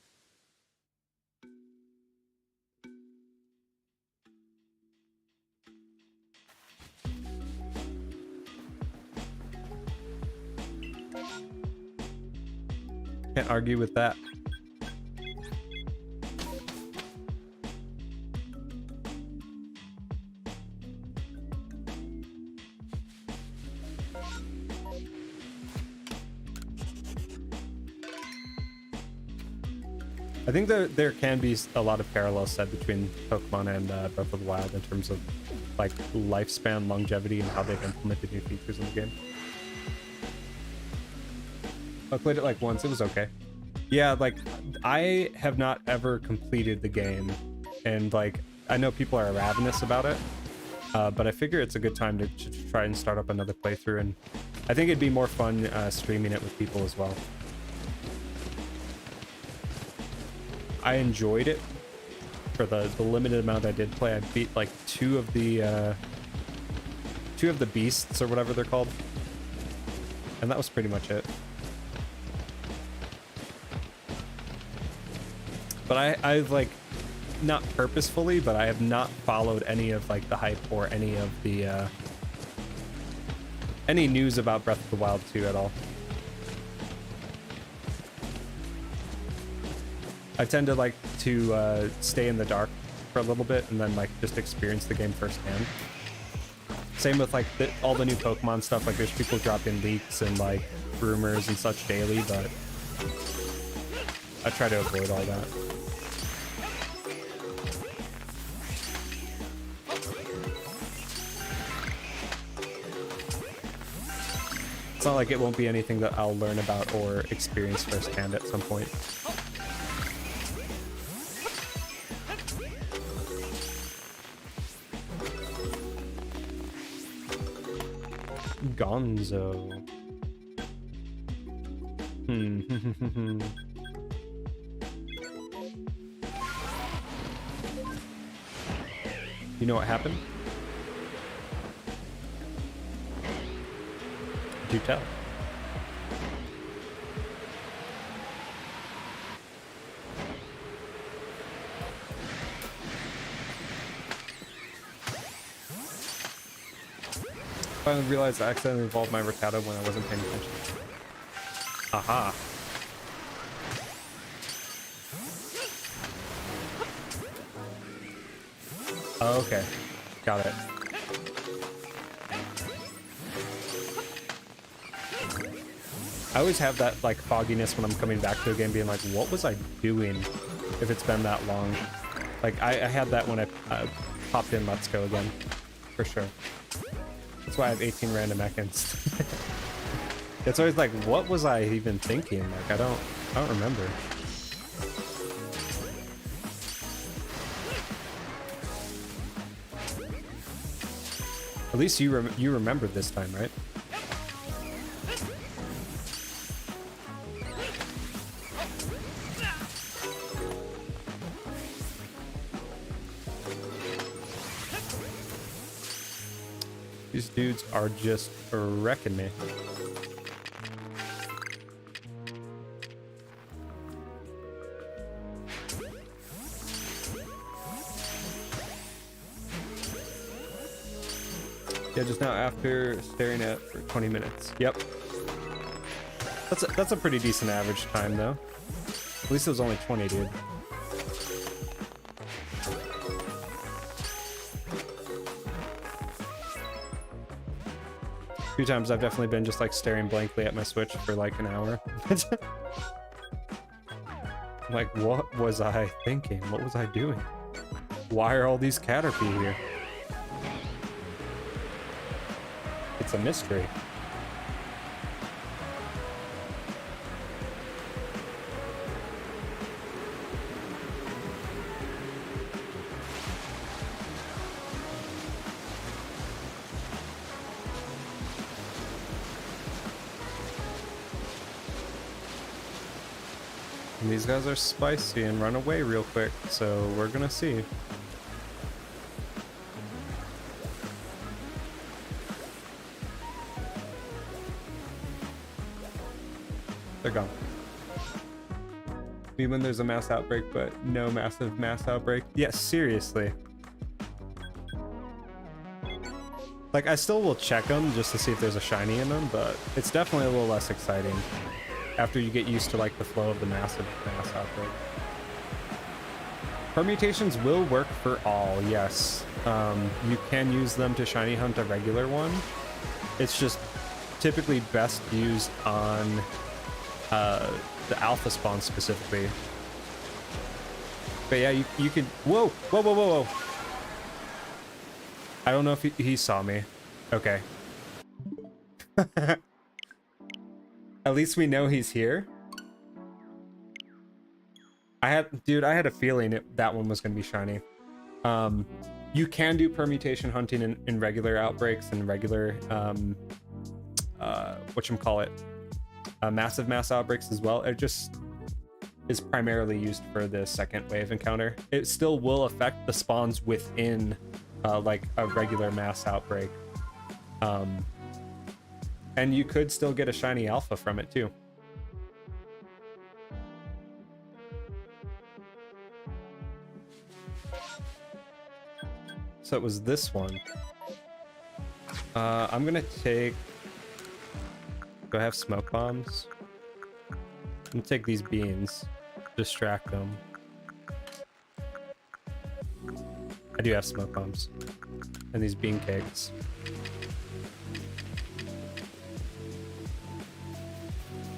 Can't argue with that. I think there can be a lot of parallels said between Pokemon and Breath of the Wild in terms of like lifespan, longevity, and how they've implemented new features in the game. I played it like once, it was okay. Yeah, like I have not ever completed the game, and like I know people are ravenous about it, but I figure it's a good time to try and start up another playthrough, and I think it'd be more fun streaming it with people as well. I enjoyed it for the limited amount I did play. I beat like two of the beasts or whatever they're called, and that was pretty much it. But I've like, not purposefully, but I have not followed any of like the hype or any of the any news about Breath of the Wild 2 at all. I tend to like to stay in the dark for a little bit and then like just experience the game firsthand. Same with like all the new Pokemon stuff. Like there's people dropping leaks and like rumors and such daily, but I try to avoid all that. It's not like it won't be anything that I'll learn about or experience firsthand at some point. Gonzo. You know what happened? Do tell. Finally realized I accidentally involved my Ricardo when I wasn't paying attention. Aha. Okay. Got it. I always have that like fogginess when I'm coming back to a game being like, what was I doing if it's been that long? Like I had that when I popped in Let's Go again, for sure. That's why I have 18 random Ekans. It's always like, what was I even thinking? Like I don't remember. At least you remember this time, right? These dudes are just wrecking me. Yeah, just now after staring at for 20 minutes. Yep. That's a pretty decent average time though. At least it was only 20, dude. A few times I've definitely been just like staring blankly at my Switch for like an hour. Like, what was I thinking? What was I doing? Why are all these Caterpie here? It's a mystery. And these guys are spicy and run away real quick, so we're gonna see. They're gone. Even when there's a mass outbreak, but no massive mass outbreak. Yes, seriously. Like, I still will check them just to see if there's a shiny in them, but it's definitely a little less exciting after you get used to like the flow of the massive mass outbreak. Permutations will work for all, yes. You can use them to shiny hunt a regular one. It's just typically best used on the alpha spawn specifically. But yeah, you can. Whoa, whoa, whoa, whoa, whoa. I don't know if he saw me. Okay. At least we know he's here. Dude, I had a feeling that one was gonna be shiny. You can do permutation hunting in regular outbreaks and regular whatchamacallit, massive mass outbreaks as well. It just is primarily used for the second wave encounter. It still will affect the spawns within like a regular mass outbreak. And you could still get a shiny alpha from it too. So it was this one. I'm gonna go have smoke bombs. I'm gonna take these beans, distract them. I do have smoke bombs. And these bean cakes.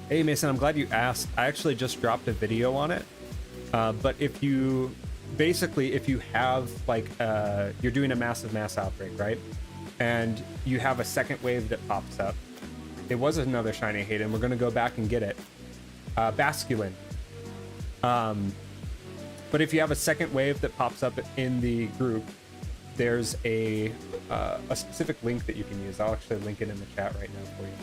Hey Mason, I'm glad you asked. I actually just dropped a video on it. But if you have like you're doing a massive mass outbreak, right? And you have a second wave that pops up. It was another shiny Hayden. We're gonna go back and get it. Basculin. But if you have a second wave that pops up in the group, there's a specific link that you can use. I'll actually link it in the chat right now for you.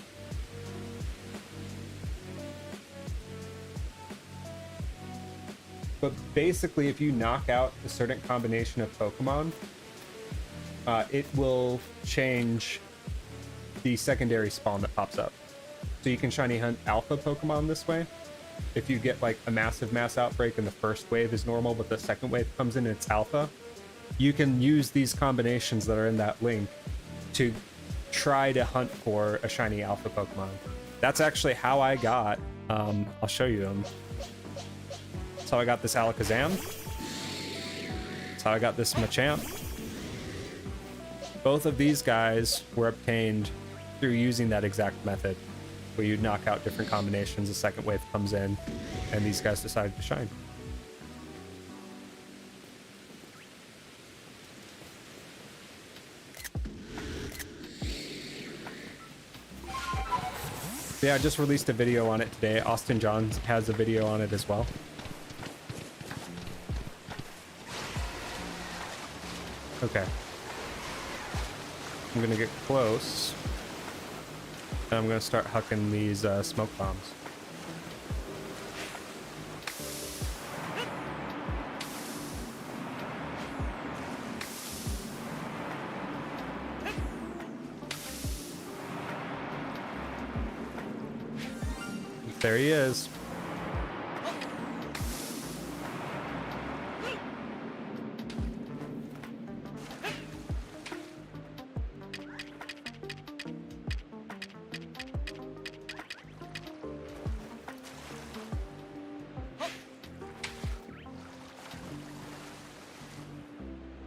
But basically, if you knock out a certain combination of Pokemon, it will change the secondary spawn that pops up. So you can shiny hunt alpha Pokemon this way. If you get like a massive mass outbreak and the first wave is normal, but the second wave comes in and it's alpha, you can use these combinations that are in that link to try to hunt for a shiny alpha Pokemon. That's actually how I got, I'll show you them. That's how I got this Alakazam. That's how I got this Machamp. Both of these guys were obtained through using that exact method, where you knock out different combinations, a second wave comes in, and these guys decided to shine. Yeah, I just released a video on it today. Austin Johns has a video on it as well. Okay. I'm gonna get close. And I'm gonna start hucking these smoke bombs. There he is.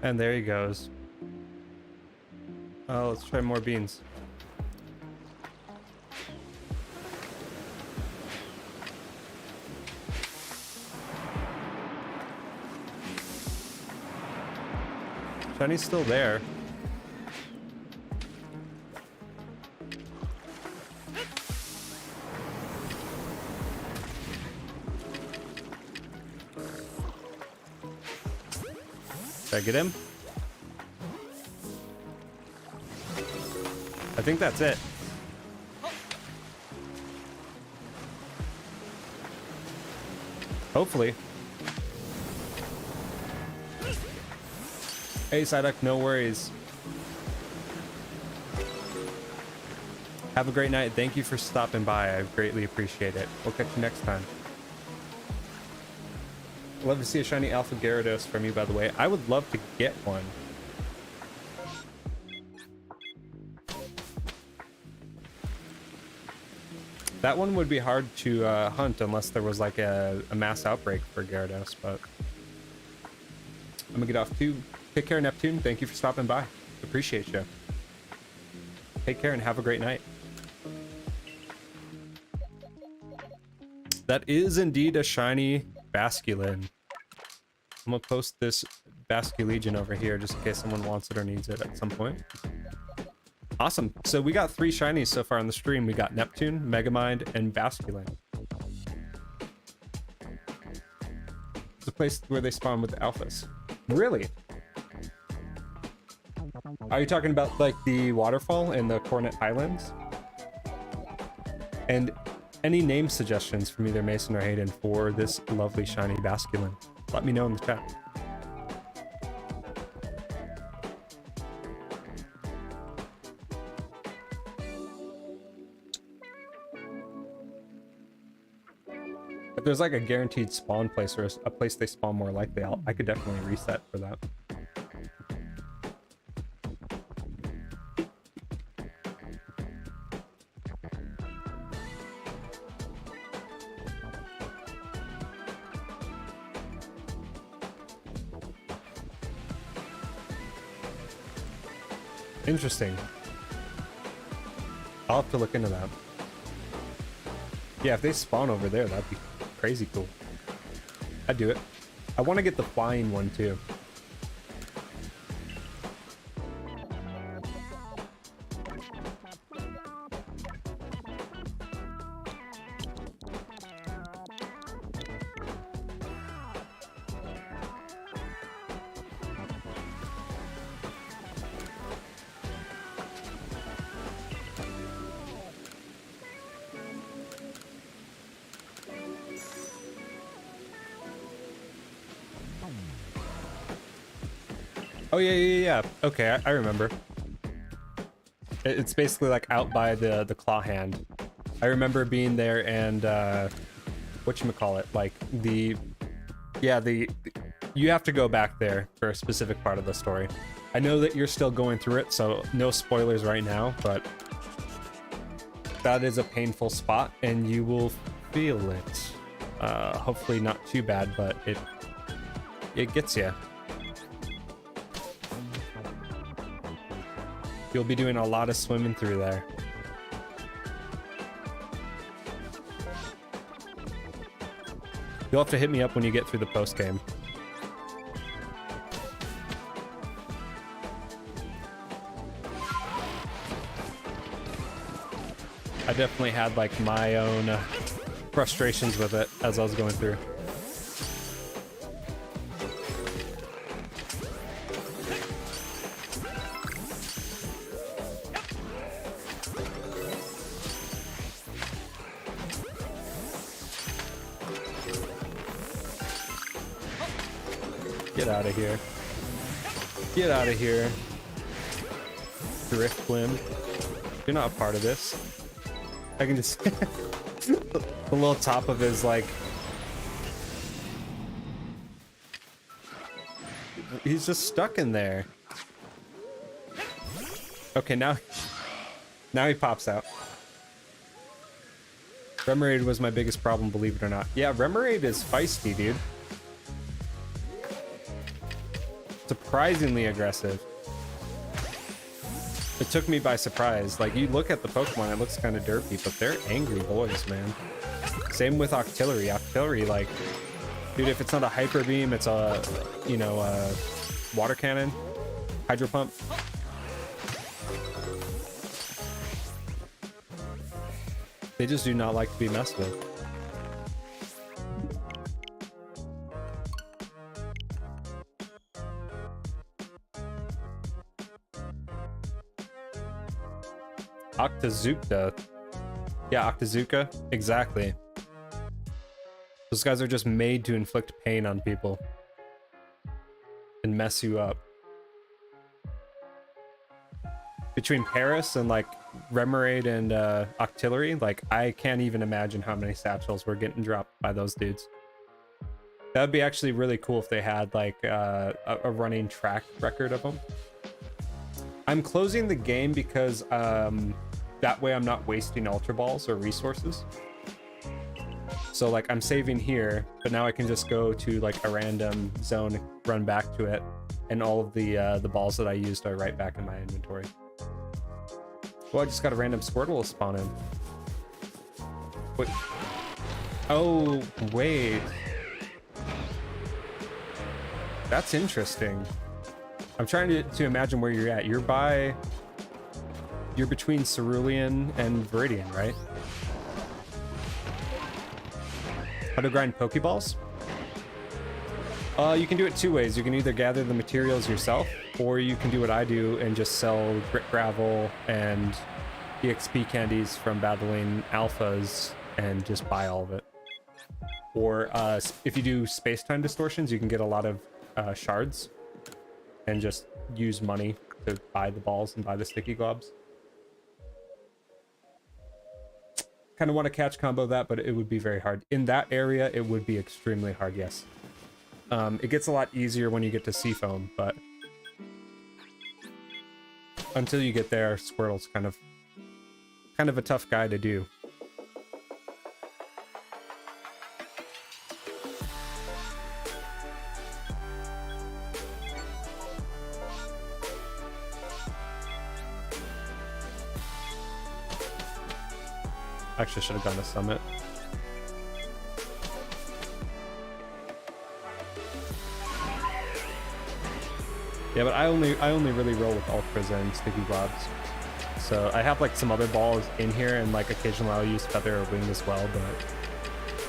And there he goes. Oh, let's try more beans. Shini's still there. Did I get him? I think that's it. Hopefully. Hey, Psyduck, no worries. Have a great night. Thank you for stopping by. I greatly appreciate it. We'll catch you next time. Love to see a shiny Alpha Gyarados from you, by the way. I would love to get one. That one would be hard to hunt unless there was like a mass outbreak for Gyarados, but I'm gonna get off too. Take care, Neptune. Thank you for stopping by. Appreciate you. Take care and have a great night. That is indeed a shiny Basculin. I'm gonna post this Basculegion over here just in case someone wants it or needs it at some point. Awesome. So we got 3 shinies so far on the stream. We got Neptune, Megamind, and Basculin. It's a place where they spawn with the alphas. Really? Are you talking about like the waterfall in the Cornet Highlands? And any name suggestions from either Mason or Hayden for this lovely shiny Basculin? Let me know in the chat. If there's like a guaranteed spawn place or a place they spawn more likely, I could definitely reset for that. Interesting. I'll have to look into that. Yeah, if they spawn over there, that'd be crazy cool. I'd do it. I want to get the flying one too. Oh yeah. Okay, I remember. It's basically like out by the claw hand. I remember being there and whatchamacallit, like you have to go back there for a specific part of the story. I know that you're still going through it, so no spoilers right now, but that is a painful spot and you will feel it. Hopefully not too bad, but it gets you. You'll be doing a lot of swimming through there. You'll have to hit me up when you get through the post game. I definitely had like my own frustrations with it as I was going through. Get out of here. Get out of here. Drift Blim. You're not a part of this. I can just... the little top of his, like... He's just stuck in there. Okay, now he pops out. Remoraid was my biggest problem, believe it or not. Yeah, Remoraid is feisty, dude. Surprisingly aggressive. It took me by surprise. Like, you look at the Pokemon, it looks kind of derpy, but they're angry boys, man. Same with Octillery. Octillery, like, dude, if it's not a Hyper Beam, it's a, you know, a Water Cannon. Hydro Pump. They just do not like to be messed with. Octazooka. Yeah, Octazooka. Exactly. Those guys are just made to inflict pain on people and mess you up. Between Paris and like Remoraid and Octillery, like I can't even imagine how many satchels were getting dropped by those dudes. That would be actually really cool if they had like a running track record of them. I'm closing the game because that way I'm not wasting Ultra Balls or resources. So like I'm saving here, but now I can just go to like a random zone, run back to it, and all of the balls that I used are right back in my inventory. Well, I just got a random Squirtle spawn in. Wait. Oh, wait. That's interesting. I'm trying to imagine where you're at. You're between Cerulean and Viridian, right? How to grind Pokeballs? You can do it two ways. You can either gather the materials yourself, or you can do what I do and just sell grit gravel and EXP candies from battling alphas and just buy all of it. Or if you do space-time distortions, you can get a lot of shards and just use money to buy the balls and buy the sticky globs. Kind of want to catch combo that, but it would be very hard. In that area, it would be extremely hard, yes. It gets a lot easier when you get to Seafoam, but until you get there, Squirtle's kind of a tough guy to do. Actually, should have done the summit. Yeah, but I only really roll with Ultras and Sticky Globs. So I have like some other balls in here, and like occasionally I'll use Feather or Wing as well, but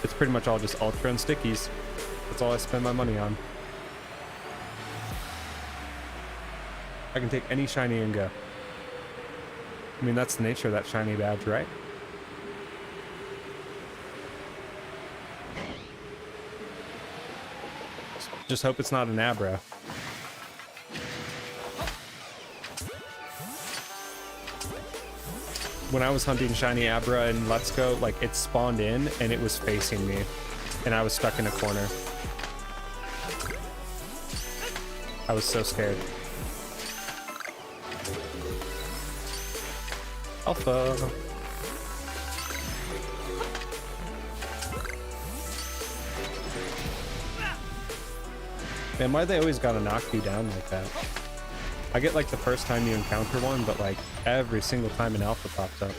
it's pretty much all just Ultra and Stickies. That's all I spend my money on. I can take any shiny and go. I mean, that's the nature of that shiny badge, right? Just hope it's not an Abra. When I was hunting shiny Abra in Let's Go, like it spawned in and it was facing me, and I was stuck in a corner. I was so scared. Alpha. Man, why they always gotta knock you down like that? I get like the first time you encounter one, but like every single time an alpha pops up.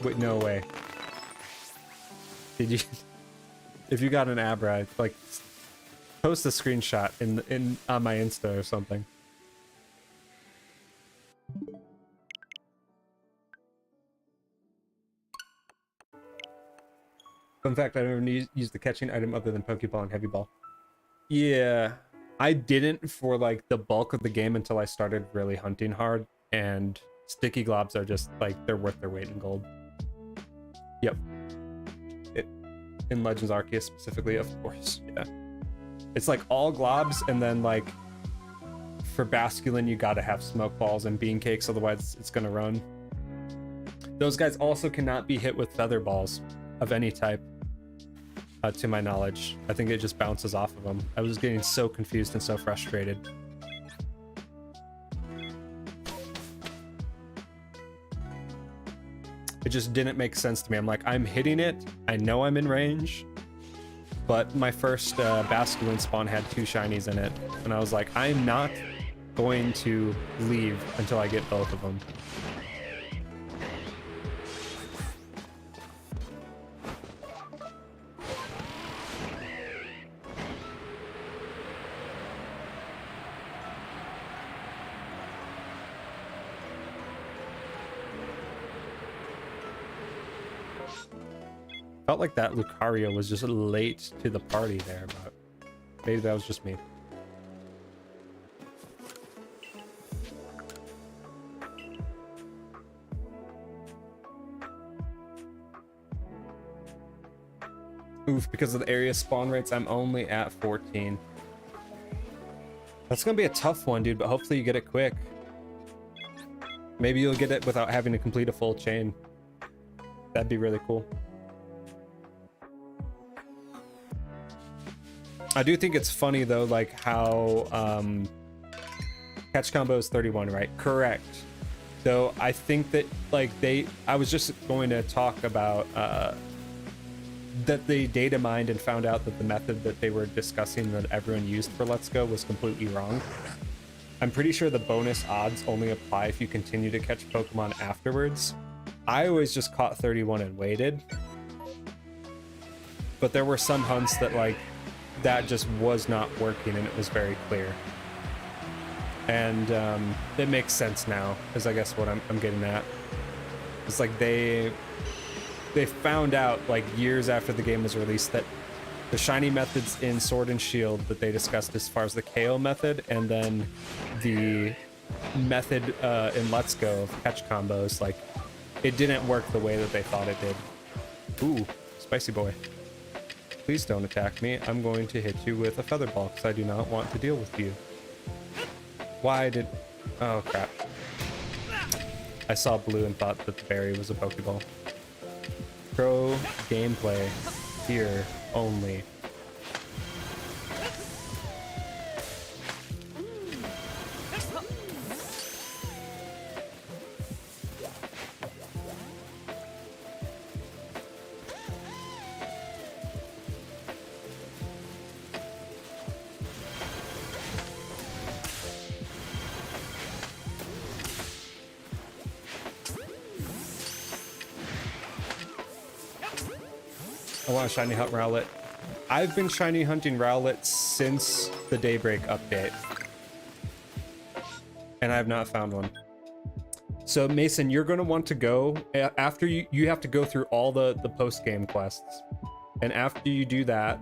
Wait, no way. Did you? If you got an Abra, like, post a screenshot in on my Insta or something. Fun fact, I never used the catching item other than Pokeball and Heavy Ball. Yeah, I didn't for like the bulk of the game until I started really hunting hard, and Sticky Globs are just like, they're worth their weight in gold. Yep. In Legends Arceus specifically, of course, yeah. It's like all globs, and then like for Basculin you gotta have smoke balls and bean cakes, otherwise it's gonna run. Those guys also cannot be hit with feather balls of any type, to my knowledge. I think it just bounces off of them. I was getting so confused and so frustrated. It just didn't make sense to me. I'm like, I'm hitting it, I know I'm in range, but my first Basculin spawn had 2 shinies in it, and I was like, I'm not going to leave until I get both of them. Felt like that Lucario was just late to the party there, but maybe that was just me. Oof, because of the area spawn rates, I'm only at 14. That's gonna be a tough one, dude, but hopefully you get it quick. Maybe you'll get it without having to complete a full chain. That'd be really cool. I do think it's funny though, like how catch combo is 31, right? Correct. So I think that like I was just going to talk about that they data mined and found out that the method that they were discussing that everyone used for Let's Go was completely wrong. I'm pretty sure the bonus odds only apply if you continue to catch Pokemon afterwards. I always just caught 31 and waited. But there were some hunts that like that just was not working and it was very clear. And it makes sense now, is I guess what I'm getting at. It's like they found out like years after the game was released that the shiny methods in Sword and Shield that they discussed as far as the KO method and then the method in Let's Go of catch combos, like it didn't work the way that they thought it did. Ooh, spicy boy. Please don't attack me. I'm going to hit you with a feather ball because I do not want to deal with you. Why did... Oh, crap. I saw blue and thought that the berry was a Pokeball. Pro gameplay here only. I want a shiny hunt Rowlett. I've been shiny hunting Rowlett since the Daybreak update. And I have not found one. So Mason, you're going to want to go after you have to go through all the post-game quests. And after you do that,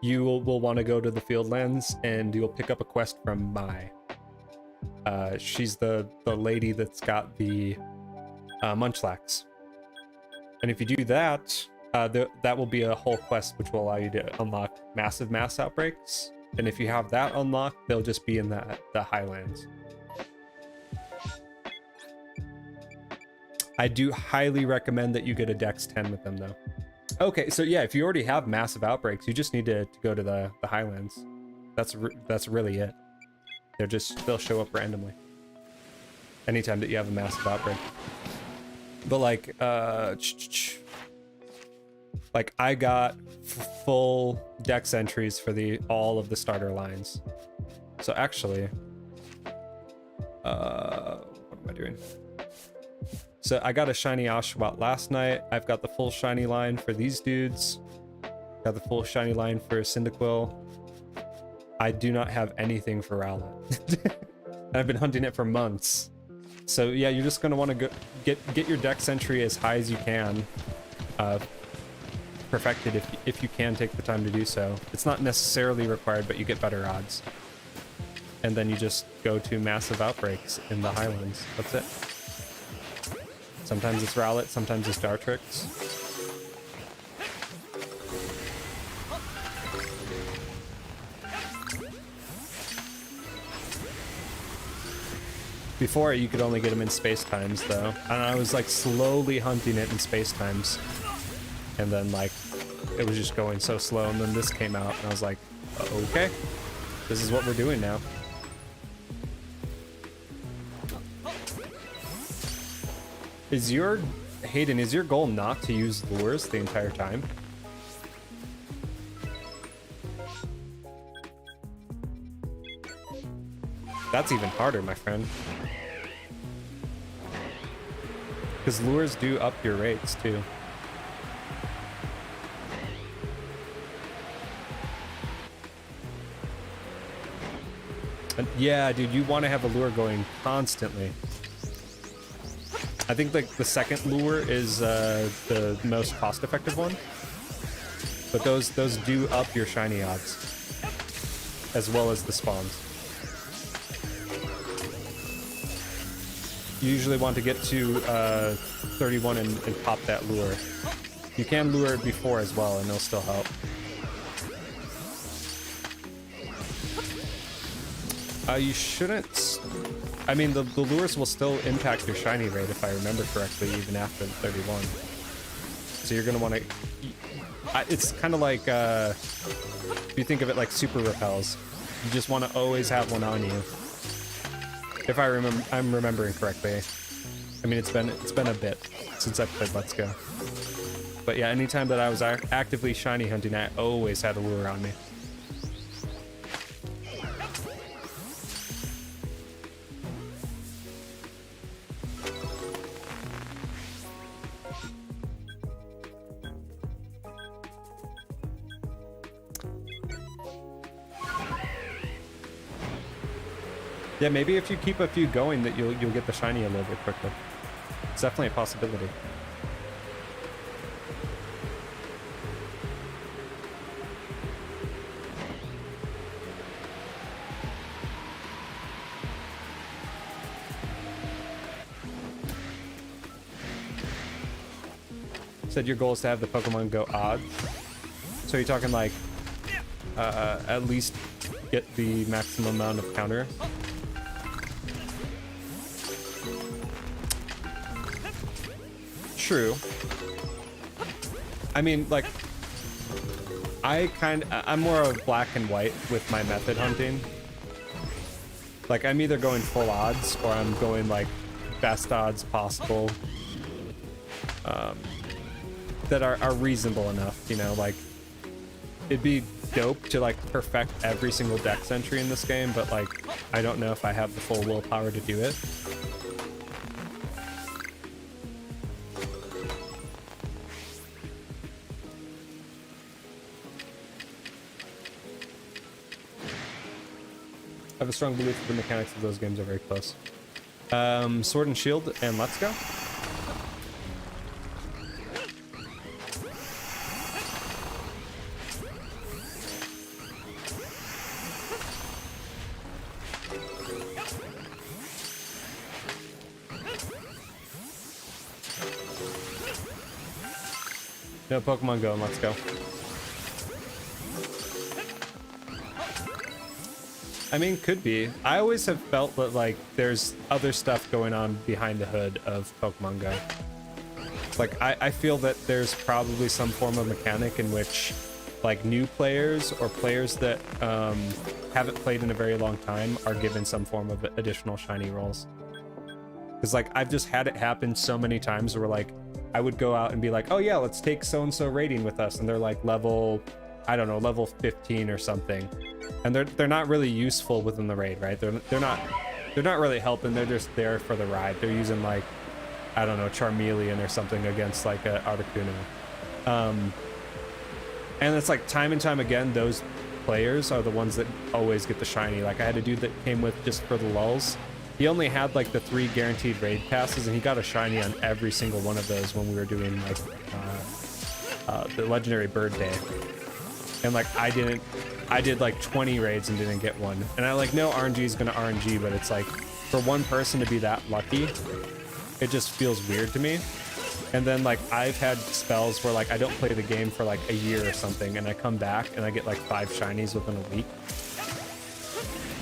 you will want to go to the Fieldlands and you'll pick up a quest from Mai. She's the lady that's got the Munchlax. And if you do that, that will be a whole quest which will allow you to unlock massive mass outbreaks. And if you have that unlocked, they'll just be in the Highlands. I do highly recommend that you get a Dex 10 with them though. Okay, so yeah, if you already have massive outbreaks, you just need to go to the Highlands. That's really it. They'll show up randomly anytime that you have a massive outbreak. But like I got full Dex entries for all of the starter lines. So actually, what am I doing? So I got a shiny Oshawott last night. I've got the full shiny line for these dudes. Got the full shiny line for Cyndaquil. I do not have anything for Rowlett. And I've been hunting it for months. So yeah, you're just gonna want to go get your Dex entry as high as you can. Perfected if you can take the time to do so. It's not necessarily required, but you get better odds. And then you just go to massive outbreaks in the Highlands. That's it. Sometimes it's Rowlett, sometimes it's Dartrix. Before you could only get them in space times though. And I was like slowly hunting it in space times. And then like it was just going so slow, and then this came out and I was like, okay, this is what we're doing now. Hayden, is your goal not to use lures the entire time? That's even harder, my friend. Because lures do up your rates too. And yeah, dude, you want to have a lure going constantly. I think like the second lure is the most cost-effective one. But those do up your shiny odds, as well as the spawns. You usually want to get to 31 and pop that lure. You can lure it before as well, and it'll still help. You shouldn't... I mean, the lures will still impact your shiny rate, if I remember correctly, even after 31. So you're going to want to... It's kind of like... if you think of it like super repels, you just want to always have one on you. If I'm remembering correctly. I mean, it's been a bit since I played Let's Go. But yeah, anytime that I was actively shiny hunting, I always had a lure on me. Yeah, maybe if you keep a few going, that you'll get the shiny a little bit quicker. It's definitely a possibility. Said your goal is to have the Pokemon go odd. So you're talking like at least get the maximum amount of counter. True. I mean, like, I'm more of black and white with my method hunting. Like, I'm either going full odds or I'm going like best odds possible that are reasonable enough, you know. Like, it'd be dope to like perfect every single dex entry in this game, but like I don't know if I have the full willpower to do it. I have a strong belief that the mechanics of those games are very close. Sword and Shield and Let's Go. No, Pokemon Go and Let's Go. I mean, could be. I always have felt that like there's other stuff going on behind the hood of Pokemon Go. Like I feel that there's probably some form of mechanic in which like new players or players that haven't played in a very long time are given some form of additional shiny rolls. Because like I've just had it happen so many times where like I would go out and be like, oh yeah, let's take so-and-so raiding with us, and they're like level, I don't know, level 15 or something. And they're not really useful within the raid, right? They're not really helping. They're just there for the ride. They're using like, I don't know, Charmeleon or something against like a Articuno. And it's like time and time again, those players are the ones that always get the shiny. Like I had a dude that came with just for the lulz. He only had like the 3 guaranteed raid passes, and he got a shiny on every single one of those when we were doing like the legendary bird day. And like I did like 20 raids and didn't get one. And I like know RNG is gonna RNG, but it's like for one person to be that lucky, it just feels weird to me. And then like I've had spells where like I don't play the game for like a year or something, and I come back and I get like 5 shinies within a week.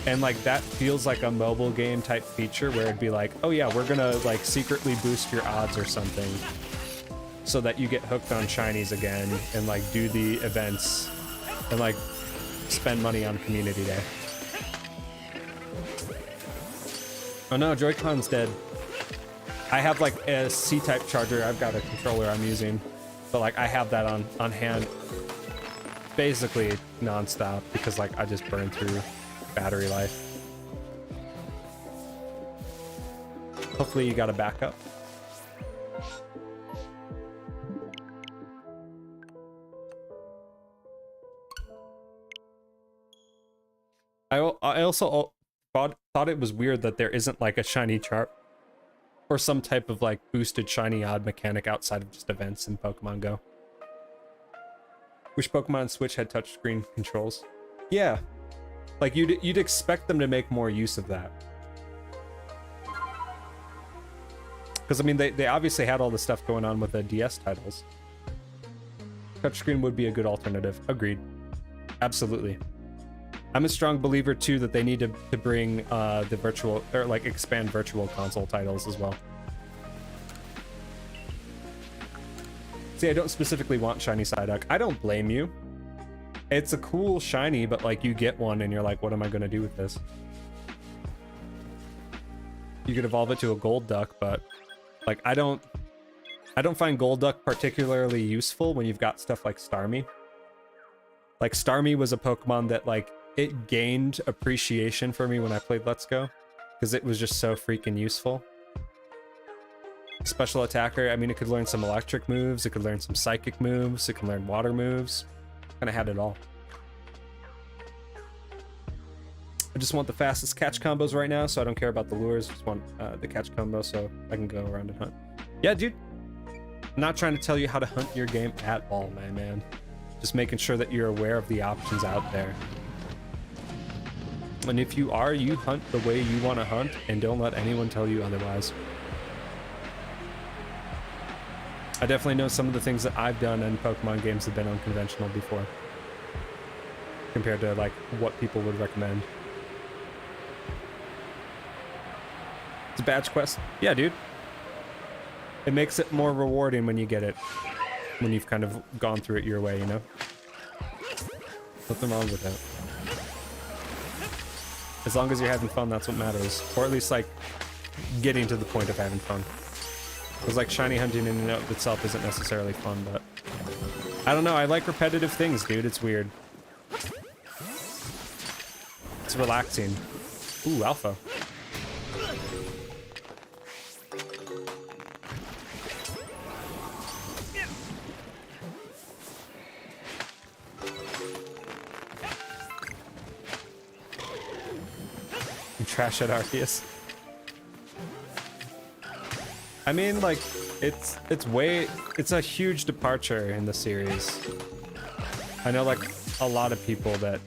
And like that feels like a mobile game type feature where it'd be like, oh yeah, we're gonna like secretly boost your odds or something so that you get hooked on shinies again and like do the events and like spend money on community day. Oh no, Joy-Con's dead. I have like a C-type charger. I've got a controller I'm using, but like I have that on hand basically non-stop because like I just burn through battery life. Hopefully you got a backup. I also thought it was weird that there isn't like a shiny chart or some type of like boosted shiny odd mechanic outside of just events in Pokemon Go. Wish Pokemon Switch had touchscreen controls. Yeah, like you'd expect them to make more use of that. Because I mean they obviously had all the stuff going on with the DS titles. Touchscreen would be a good alternative. Agreed. Absolutely. I'm a strong believer too that they need to bring the virtual, or like expand virtual console titles as well. See, I don't specifically want shiny Psyduck. I don't blame you. It's a cool shiny, but like you get one and you're like, what am I gonna do with this? You could evolve it to a gold duck, but like I don't find gold duck particularly useful when you've got stuff like Starmie. Like Starmie was a Pokemon that like it gained appreciation for me when I played Let's Go because it was just so freaking useful. Special attacker, I mean, it could learn some electric moves, it could learn some psychic moves, it can learn water moves. Kind of had it all. I just want the fastest catch combos right now, so I don't care about the lures. Just want the catch combo so I can go around and hunt. Yeah, dude. I'm not trying to tell you how to hunt your game at all, my man. Just making sure that you're aware of the options out there. And if you are, you hunt the way you want to hunt, and don't let anyone tell you otherwise. I definitely know some of the things that I've done in Pokemon games have been unconventional before, compared to like what people would recommend. It's a badge quest. Yeah, dude. It makes it more rewarding when you get it, when you've kind of gone through it your way, you know? Nothing wrong with that. As long as you're having fun, that's what matters. Or at least, like, getting to the point of having fun. Because, like, shiny hunting in and of itself isn't necessarily fun, but... I don't know, I like repetitive things, dude. It's weird. It's relaxing. Ooh, alpha. Trash at Arceus. I mean, like, it's a huge departure in the series. I know, like, a lot of people that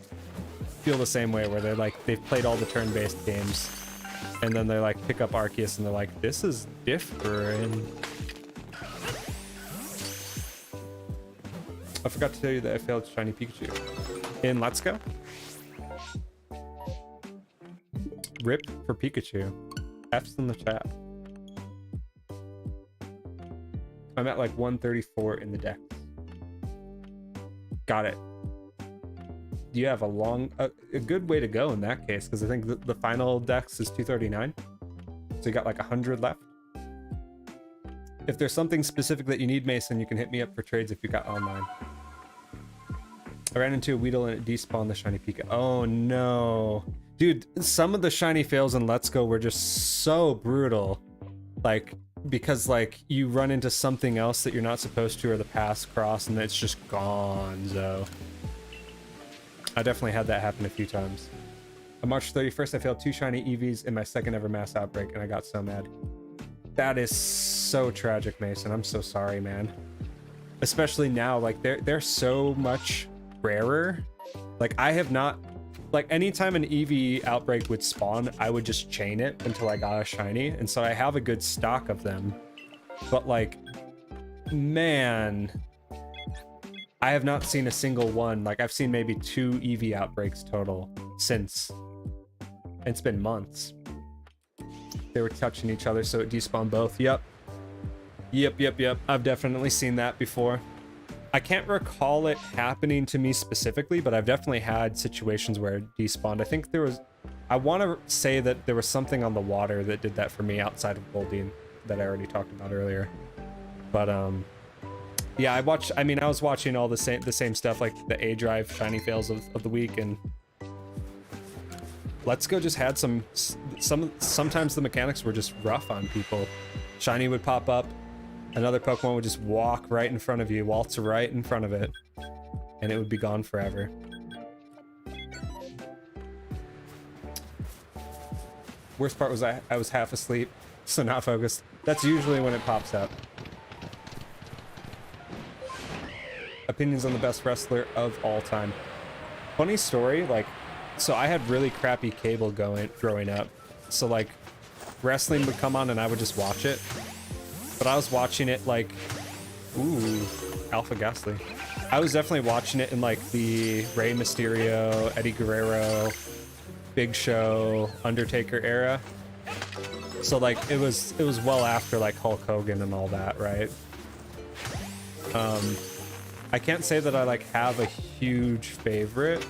feel the same way, where they're like, they've played all the turn-based games, and then they like pick up Arceus and they're like, this is different. I forgot to tell you that I failed shiny Pikachu in Let's Go. Rip for Pikachu. F's in the chat. I'm at like 134 in the deck. Got it. You have a good way to go in that case, because I think the final dex is 239. So you got like 100 left. If there's something specific that you need, Mason, you can hit me up for trades if you got online. I ran into a Weedle and it despawned the shiny Pika. Oh no. Dude, some of the shiny fails in Let's Go were just so brutal. Like, because like you run into something else that you're not supposed to, or the paths cross, and it's just gone, so. I definitely had that happen a few times. On March 31st, I failed 2 shiny EVs in my second ever mass outbreak, and I got so mad. That is so tragic, Mason. I'm so sorry, man. Especially now, like they're so much rarer. Like I have not, like anytime an EV outbreak would spawn, I would just chain it until I got a shiny, and so I have a good stock of them. But like, man, I have not seen a single one. Like I've seen maybe 2 EV outbreaks total since. It's been months. They were touching each other, so it despawned both. Yep. I've definitely seen that before. I can't recall it happening to me specifically, but I've definitely had situations where it despawned. I think there was, I want to say that there was something on the water that did that for me outside of Goldeen that I already talked about earlier. But yeah, I was watching all the same stuff, like the A Drive shiny fails of the week, and Let's Go just had sometimes the mechanics were just rough on people. Shiny would pop up, another Pokemon would just walk right in front of you, waltz right in front of it, and it would be gone forever. Worst part was I was half asleep, so not focused. That's usually when it pops up. Opinions on the best wrestler of all time. Funny story, like, so I had really crappy cable growing up. So like, wrestling would come on and I would just watch it. But I was watching it like, ooh, Alpha Ghastly. I was definitely watching it in like the Rey Mysterio, Eddie Guerrero, Big Show, Undertaker era. So like, it was well after like Hulk Hogan and all that, right? I can't say that I like have a huge favorite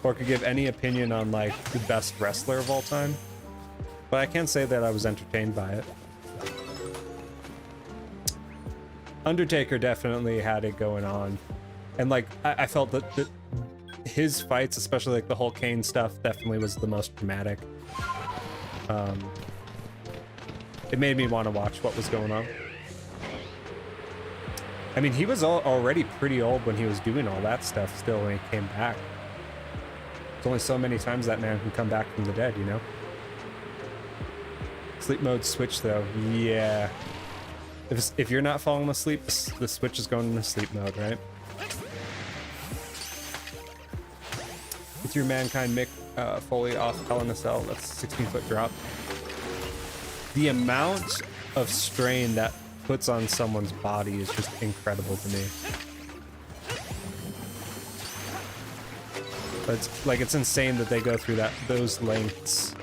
or could give any opinion on like the best wrestler of all time, but I can say that I was entertained by it. Undertaker definitely had it going on, and like I felt that his fights, especially like the Hulk Kane stuff, definitely was the most dramatic. It made me want to watch what was going on. I mean, he was already pretty old when he was doing all that stuff still when he came back. There's only so many times that man can come back from the dead, you know? Sleep mode switch, though. Yeah. If you're not falling asleep, the switch is going into sleep mode, right? It's your Mankind Mick Foley off Hell in a Cell. That's a 16-foot drop. The amount of strain that puts on someone's body is just incredible to me. But it's like, it's insane that they go through those lengths,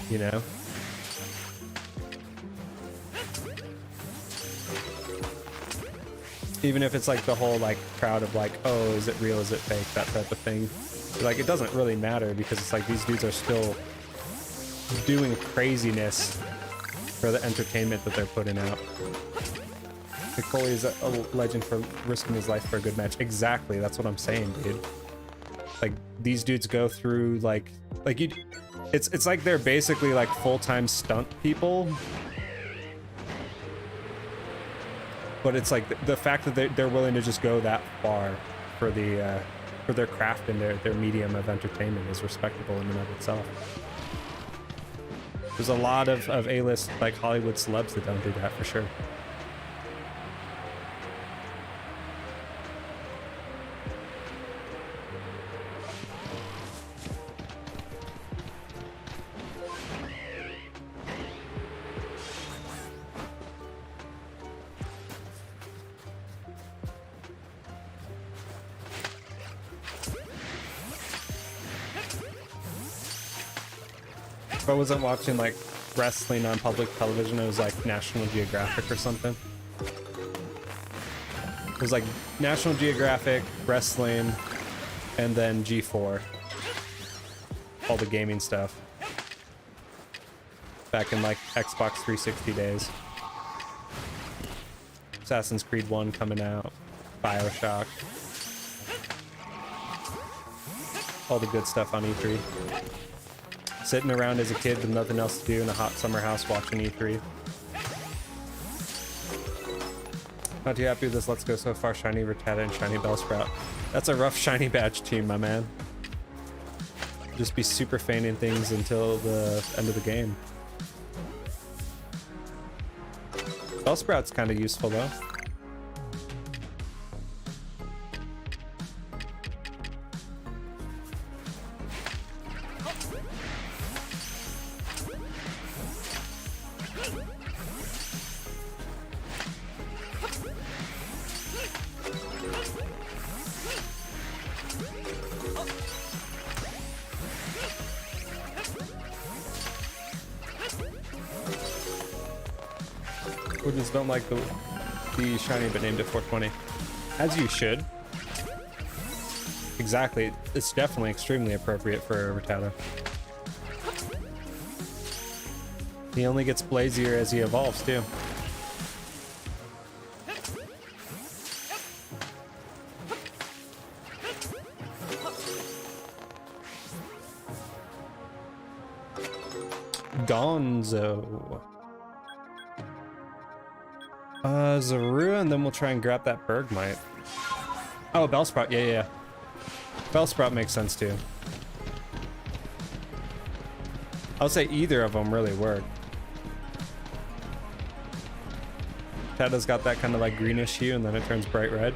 you know? Even if it's like the whole like crowd of like, oh, is it real, is it fake, that type of thing. But, like, it doesn't really matter because it's like these dudes are still doing craziness for the entertainment that they're putting out. Mick Foley is a legend for risking his life for a good match. Exactly, that's what I'm saying, dude. Like, these dudes go through like you, it's like they're basically like full-time stunt people. But it's like the fact that they're willing to just go that far for their craft and their medium of entertainment is respectable in and of itself. There's a lot of A-list like Hollywood celebs that don't do that for sure. If I wasn't watching like wrestling on public television, it was like National Geographic or something. It was like National Geographic, wrestling, and then G4. All the gaming stuff. Back in like Xbox 360 days. Assassin's Creed 1 coming out. BioShock. All the good stuff on E3. Sitting around as a kid with nothing else to do in a hot summer house watching E3. Not too happy with this Let's Go so far. Shiny Rattata and Shiny Bellsprout. That's a rough Shiny Badge team, my man. Just be super feigning things until the end of the game. Bellsprout's kind of useful though. Woodmans don't like the shiny but named it 420. As you should. Exactly. It's definitely extremely appropriate for a Rattata. He only gets blazier as he evolves too. Gonzo. Zarua, and then we'll try and grab that Bergmite. Oh, Bellsprout, yeah. Bellsprout makes sense too. I'll say either of them really work. Shadow's got that kind of like greenish hue and then it turns bright red.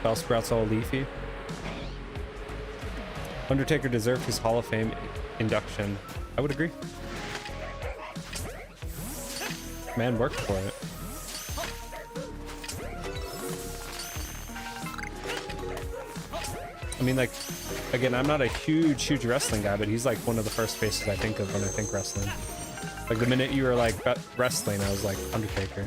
Bellsprout's all leafy. Undertaker deserved his Hall of Fame induction. I would agree. Man worked for it. I mean, like, again, I'm not a huge wrestling guy, but he's like one of the first faces I think of when I think wrestling. Like the minute you were like wrestling, I was like Undertaker.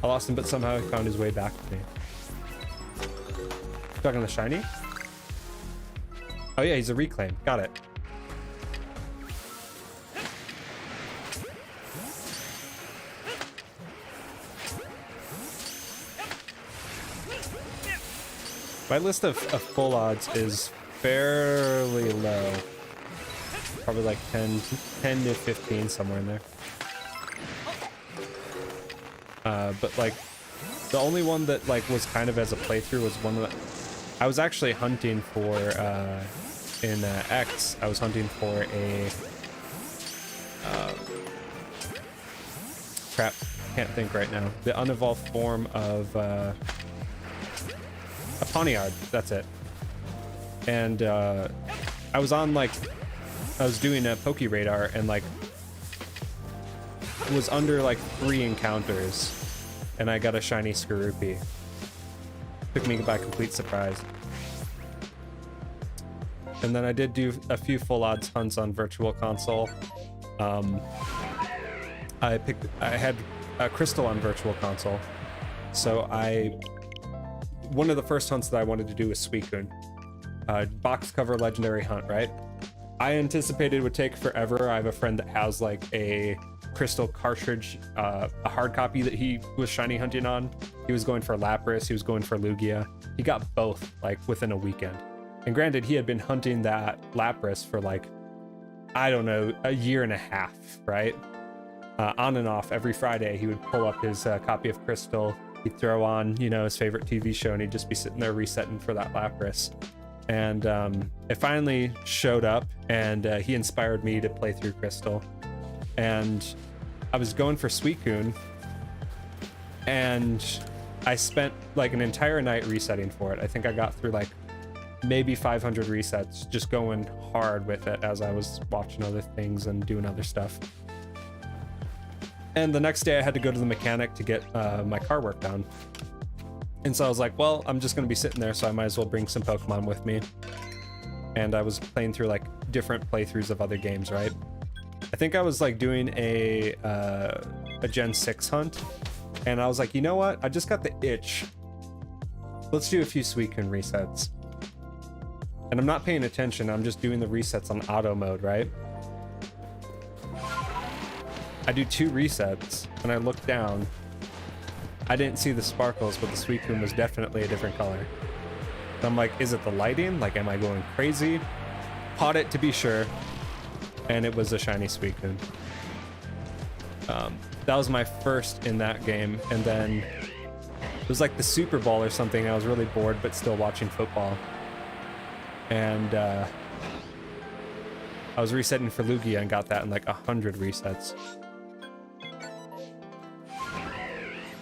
I lost him, but somehow he found his way back to me. Talking the shiny? Oh yeah, he's a reclaim. Got it. My list of full odds is fairly low. Probably like 10 to 15, somewhere in there. But like the only one that like was kind of as a playthrough was one that I was actually hunting for in X. I was hunting for a crap, can't think right now. The unevolved form of a Poniard, that's it. And I was on like I was doing a Poke Radar and like was under like 3 encounters and I got a shiny Skorupi. Took me by complete surprise. And then I did do a few full odds hunts on Virtual Console. I had a Crystal on Virtual Console. So one of the first hunts that I wanted to do was Suicune. Box cover legendary hunt, right? I anticipated it would take forever. I have a friend that has like a Crystal cartridge, a hard copy that he was shiny hunting on. He was going for Lapras, he was going for Lugia. He got both like within a weekend. And granted, he had been hunting that Lapras for like, I don't know, a year and a half, right? On and off every Friday, he would pull up his copy of Crystal. He'd throw on, you know, his favorite TV show, and he'd just be sitting there resetting for that Lapras. And it finally showed up, and he inspired me to play through Crystal. And I was going for Suicune, and I spent like an entire night resetting for it. I think I got through like maybe 500 resets, just going hard with it as I was watching other things and doing other stuff. And the next day I had to go to the mechanic to get my car worked on. And so I was like, well, I'm just going to be sitting there, so I might as well bring some Pokemon with me. And I was playing through like different playthroughs of other games, right? I think I was like doing a Gen 6 hunt. And I was like, you know what? I just got the itch. Let's do a few Suicune resets. And I'm not paying attention. I'm just doing the resets on auto mode, right? I do 2 resets, and I look down. I didn't see the sparkles, but the Suicune was definitely a different color. And I'm like, is it the lighting? Like, am I going crazy? Caught it to be sure, and it was a shiny Suicune. That was my first in that game, and then it was like the Super Bowl or something. I was really bored, but still watching football. And I was resetting for Lugia and got that in like 100 resets.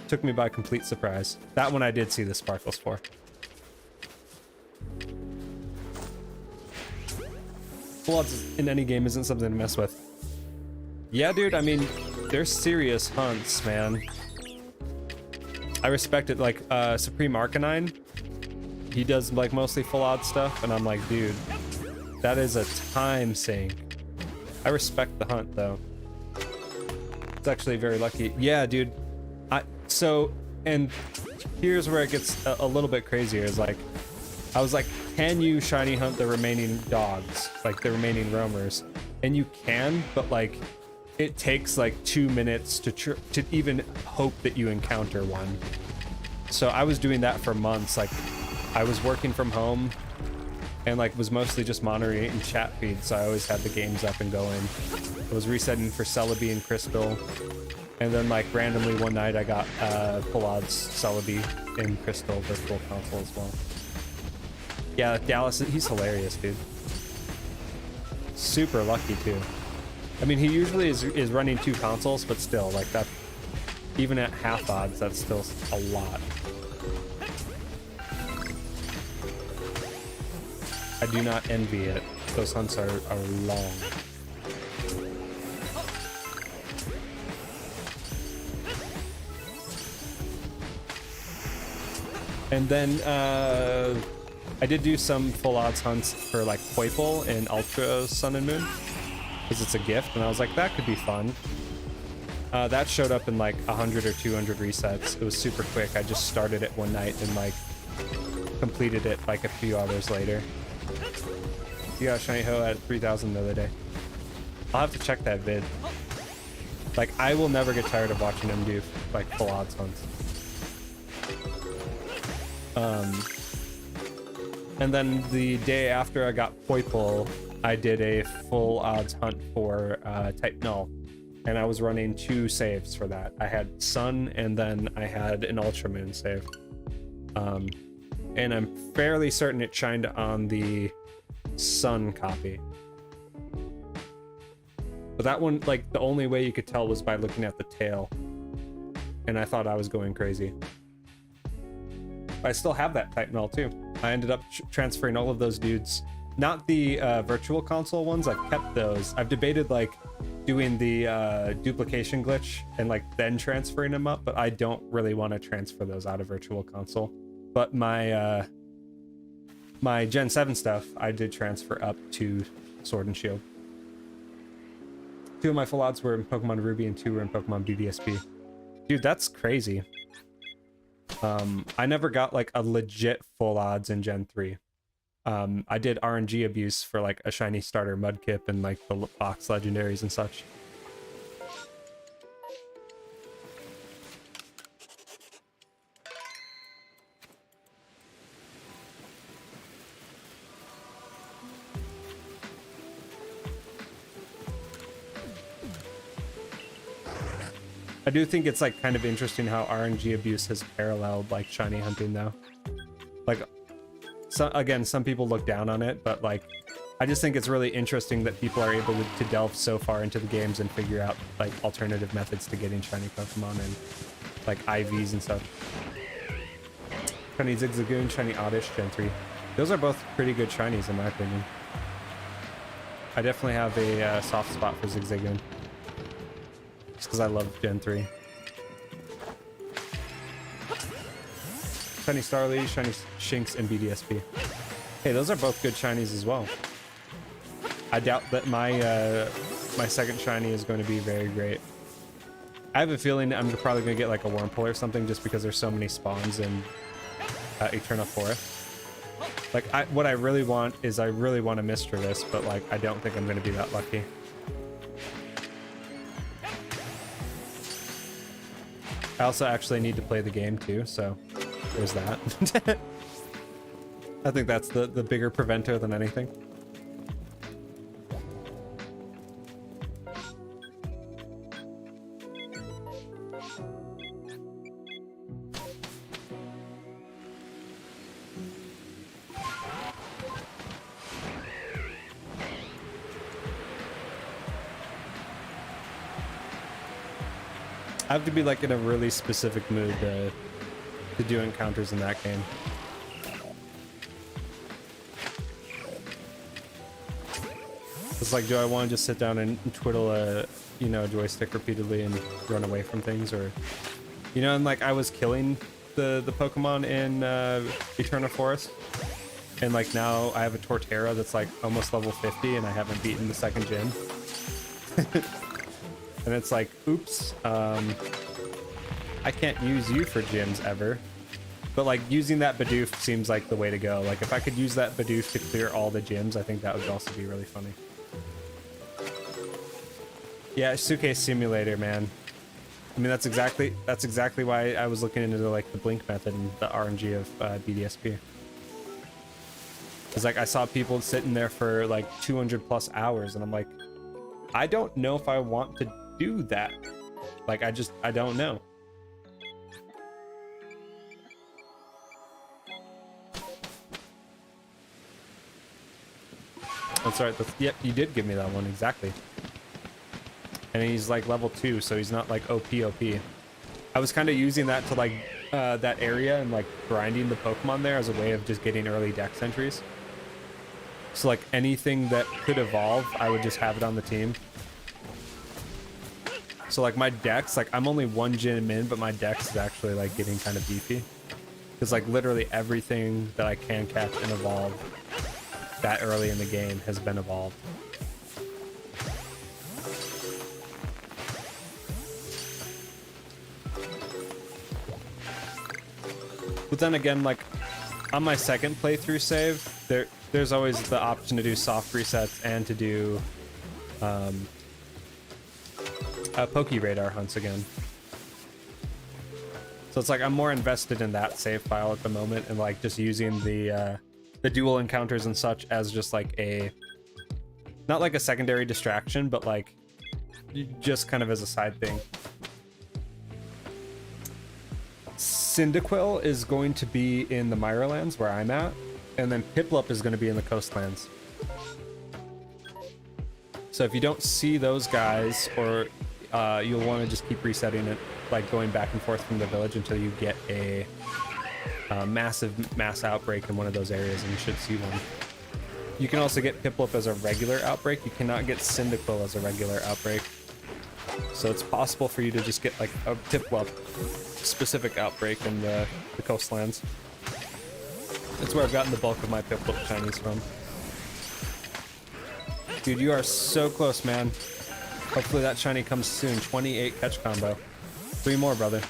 Took me by complete surprise. That one I did see the sparkles for. Full odds in any game isn't something to mess with. Yeah, dude, I mean, they're serious hunts, man. I respect it. Like, Supreme Arcanine, he does like mostly full odd stuff, and I'm like, dude, that is a time sink. I respect the hunt, though. It's actually very lucky. Yeah, dude. So, and here's where it gets a little bit crazier, is like, I was like, can you shiny hunt the remaining dogs, like the remaining roamers? And you can, but like it takes like 2 minutes to even hope that you encounter one. So I was doing that for months. Like I was working from home and like was mostly just monitoring chat feeds, so I always had the games up and going. I was resetting for Celebi and Crystal, and then like randomly one night I got full odds Celebi and Crystal virtual console as well. Yeah, Dallas, he's hilarious, dude. Super lucky too. I mean, he usually is running 2 consoles, but still, like that, even at half odds, that's still a lot. I do not envy it. Those hunts are long. And then I did do some full odds hunts for like Poiple and Ultra Sun and Moon, because it's a gift, and I was like, that could be fun. That showed up in like 100 or 200 resets. It was super quick. I just started it one night and like completed it like a few hours later. You got Shiny Ho at 3,000 the other day. I'll have to check that vid. Like, I will never get tired of watching him do like full odds hunts. And then the day after I got Poiple, I did a full odds hunt for Type Null, and I was running 2 saves for that. I had Sun, and then I had an Ultra Moon save. And I'm fairly certain it shined on the Sun copy. But that one, like, the only way you could tell was by looking at the tail, and I thought I was going crazy. I still have that Type Null too. I ended up transferring all of those dudes. Not the virtual console ones, I've kept those. I've debated like doing the duplication glitch and like then transferring them up, but I don't really want to transfer those out of virtual console. But my my Gen 7 stuff, I did transfer up to Sword and Shield. 2 of my full odds were in Pokemon Ruby and 2 were in Pokemon BBSP. Dude, that's crazy. I never got like a legit full odds in Gen 3. I did RNG abuse for like a shiny starter Mudkip and like the box legendaries and such. I do think it's like kind of interesting how RNG abuse has paralleled like shiny hunting though. Like, so again, some people look down on it, but like, I just think it's really interesting that people are able to delve so far into the games and figure out like alternative methods to getting shiny Pokemon and like IVs and stuff. Shiny Zigzagoon, shiny Oddish, Gen 3. Those are both pretty good shinies in my opinion. I definitely have a soft spot for Zigzagoon. Just because I love Gen 3. Shiny Starly, shiny Shinx, and BDSP. Hey, those are both good shinies as well. I doubt that my my second shiny is going to be very great. I have a feeling I'm probably going to get like a Wurmple or something just because there's so many spawns in Eternal Forest. Like, what I really want is I really want a Misdreavus, but like I don't think I'm going to be that lucky. I also actually need to play the game too, so there's that. I think that's the bigger preventer than anything. I have to be like in a really specific mood to do encounters in that game. It's like, do I want to just sit down and twiddle a, you know, joystick repeatedly and run away from things, or, you know, and like I was killing the Pokemon in Eternal Forest, and like now I have a Torterra that's like almost level 50 and I haven't beaten the second gym. And it's like, oops, I can't use you for gyms ever. But like using that Bidoof seems like the way to go. Like if I could use that Bidoof to clear all the gyms, I think that would also be really funny. Yeah, Suitcase Simulator, man. I mean, that's exactly why I was looking into like the blink method and the RNG of BDSP. Because like I saw people sitting there for like 200 plus hours, and I'm like, I don't know if I want to do that. Like I don't know. That's right. Yep, you did give me that one exactly. And he's like level 2, so he's not like OP. I was kind of using that to like that area and like grinding the Pokemon there as a way of just getting early dex entries. So like anything that could evolve, I would just have it on the team. So like my dex, like I'm only 1 gym in, but my dex is actually like getting kind of beefy. Because like literally everything that I can catch and evolve that early in the game has been evolved. But then again, like on my second playthrough save, there's always the option to do soft resets and to do Poke Radar hunts again. So it's like I'm more invested in that save file at the moment, and like just using the dual encounters and such as just like not like a secondary distraction, but like just kind of as a side thing. Cyndaquil is going to be in the Myralands where I'm at, and then Piplup is going to be in the Coastlands. So if you don't see those guys, or you'll want to just keep resetting it, like going back and forth from the village until you get a massive mass outbreak in one of those areas, and you should see one. You can also get Piplup as a regular outbreak. You cannot get Cyndaquil as a regular outbreak. So it's possible for you to just get like a Piplup specific outbreak in the Coastlands. That's where I've gotten the bulk of my Piplup shinies from. Dude, you are so close, man. Hopefully that shiny comes soon. 28 catch combo. 3 more, brother.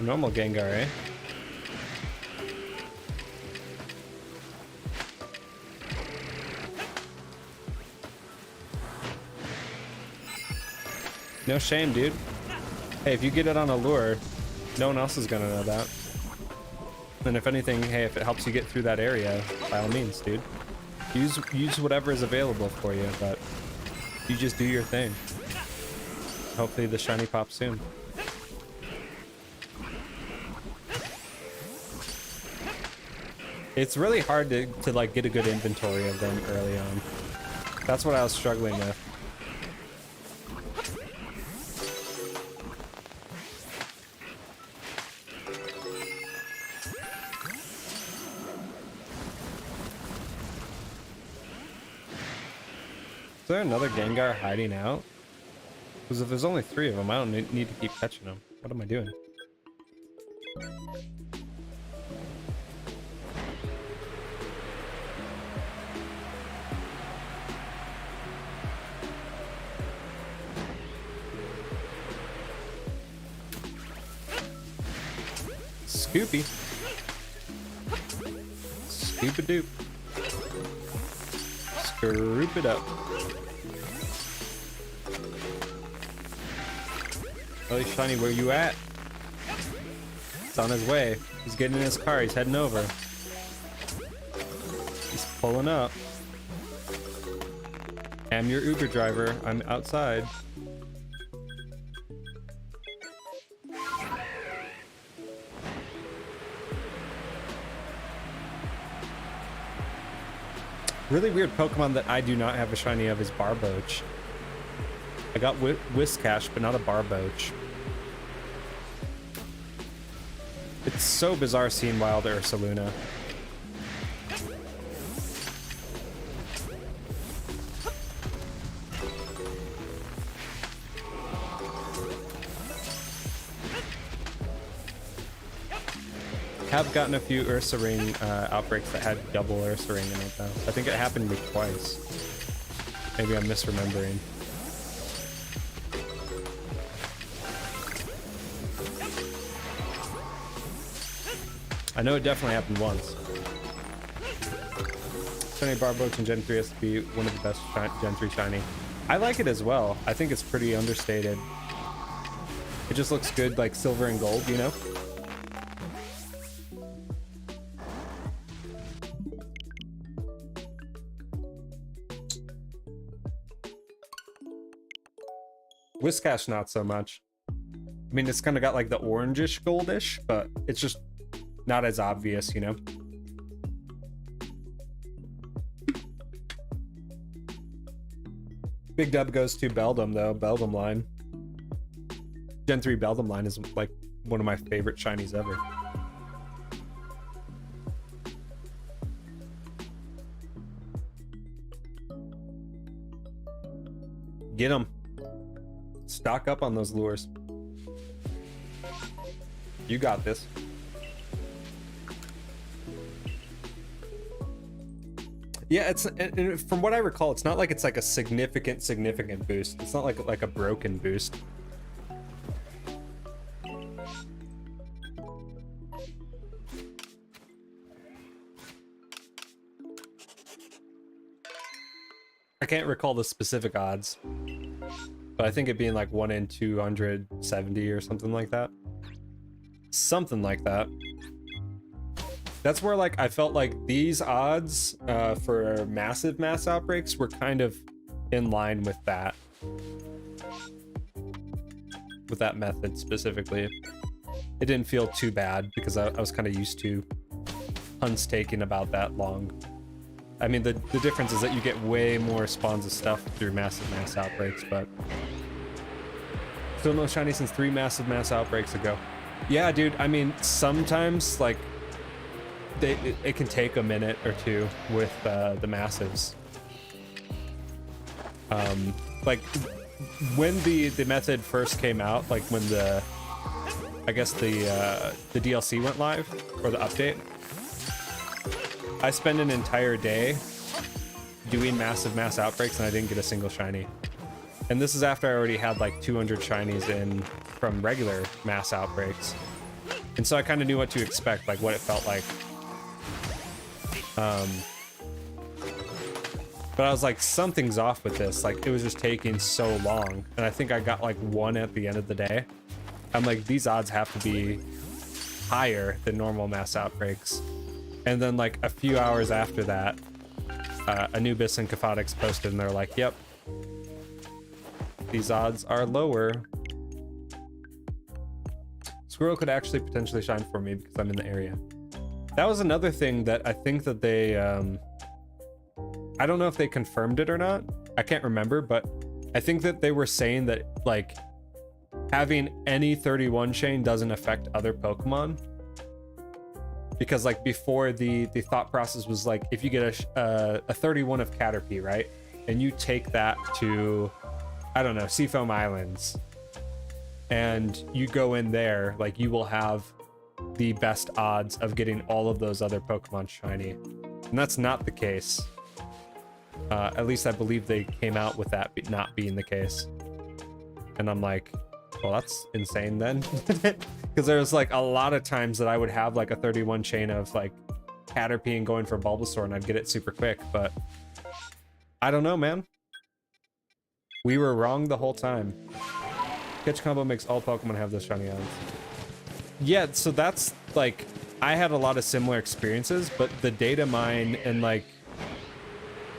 Normal Gengar, eh? No shame, dude. Hey, if you get it on a lure, no one else is gonna know that. And if anything, hey, if it helps you get through that area, by all means, dude. Use whatever is available for you, but you just do your thing. Hopefully the shiny pops soon. It's really hard to like get a good inventory of them early on. That's what I was struggling with. Is there another Gengar hiding out? Because if there's only 3 of them, I don't need to keep catching them. What am I doing? Scoopy. Scoop a doop. Scoop it up. Oh, shiny, where you at? It's on his way. He's getting in his car. He's heading over. He's pulling up. I'm your Uber driver. I'm outside. Really weird Pokemon that I do not have a shiny of is Barboach. I got Whiscash, but not a Barboach. It's so bizarre seeing Wild Ursaluna. Have gotten a few Ursa Ring outbreaks that had double Ursa Ring in it though. I think it happened to me twice. Maybe I'm misremembering. I know it definitely happened once. Shiny Barbox in Gen 3 has to be one of the best Gen 3 shiny. I like it as well. I think it's pretty understated. It just looks good like silver and gold, you know? Whiscash not so much. I mean, it's kind of got like the orangish goldish, but it's just not as obvious, you know? Big dub goes to Beldum though. Beldum line. Gen 3 Beldum line is like one of my favorite shinies ever. Get them. Stock up on those lures. You got this. Yeah, it's, and from what I recall, it's not like it's like a significant boost. It's not like a broken boost. I can't recall the specific odds, but I think it being like 1 in 270 or something like that. Something like that. That's where like I felt like these odds for massive mass outbreaks were kind of in line with that. With that method specifically. It didn't feel too bad because I was kind of used to hunts taking about that long. I mean, the difference is that you get way more spawns of stuff through massive mass outbreaks, but still no shiny since 3 massive mass outbreaks ago. Yeah, dude, I mean, sometimes like it can take a minute or two with the massives. Like when the method first came out, like when I guess the DLC went live, or the update, I spent an entire day doing massive mass outbreaks and I didn't get a single shiny. And this is after I already had like 200 shinies in from regular mass outbreaks. And so I kind of knew what to expect, like what it felt like. But I was like, something's off with this. Like it was just taking so long. And I think I got like 1 at the end of the day. I'm like, these odds have to be higher than normal mass outbreaks. And then like a few hours after that, Anubis and Caphotix posted and they're like, yep, these odds are lower. Squirrel could actually potentially shine for me because I'm in the area. That was another thing that I think that they, I don't know if they confirmed it or not. I can't remember, but I think that they were saying that like having any 31 chain doesn't affect other Pokemon. Because like before the thought process was like, if you get a 31 of Caterpie, right? And you take that to, I don't know, Seafoam Islands, and you go in there, like you will have the best odds of getting all of those other Pokemon shiny. And that's not the case. At least I believe they came out with that not being the case. And I'm like, well, that's insane then. Because there was like a lot of times that I would have like a 31 chain of like Caterpie and going for Bulbasaur and I'd get it super quick, but I don't know, man. We were wrong the whole time. Catch combo makes all Pokemon have those shiny odds. Yeah, so that's like, I had a lot of similar experiences, but the data mine and like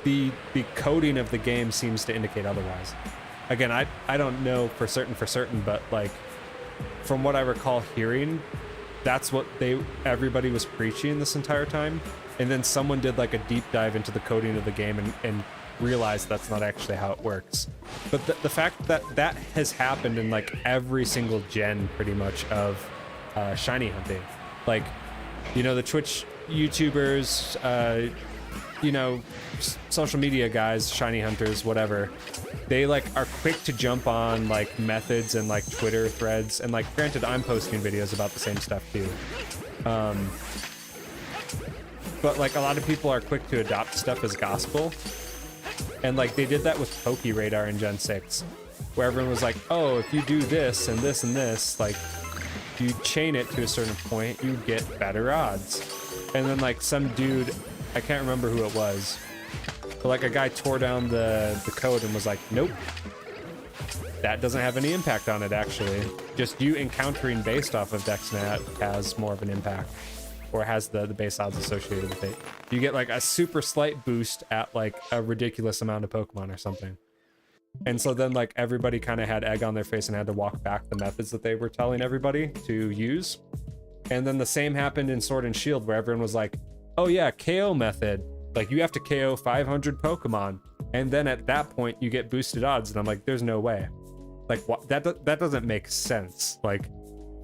the coding of the game seems to indicate otherwise. Again, I don't know for certain, but like from what I recall hearing, that's what everybody was preaching this entire time. And then someone did like a deep dive into the coding of the game and realized that's not actually how it works. But the fact that that has happened in like every single gen pretty much of shiny hunting, like, you know, the Twitch YouTubers, you know, social media guys, shiny hunters, whatever, they like are quick to jump on like methods and like Twitter threads, and like granted I'm posting videos about the same stuff too, but like a lot of people are quick to adopt stuff as gospel, and like they did that with Poke Radar in Gen 6, where everyone was like, oh, if you do this and this and this, like you chain it to a certain point, you get better odds. And then like some dude, I can't remember who it was, but like a guy tore down the code and was like, nope, that doesn't have any impact on it actually. Just you encountering based off of DexNat has more of an impact, or has the base odds associated with it. You get like a super slight boost at like a ridiculous amount of Pokemon or something. And so then like everybody kind of had egg on their face and had to walk back the methods that they were telling everybody to use. And then the same happened in Sword and Shield, where everyone was like, oh yeah, KO method, like you have to KO 500 Pokemon, and then at that point you get boosted odds. And I'm like, there's no way, like what, that doesn't make sense. Like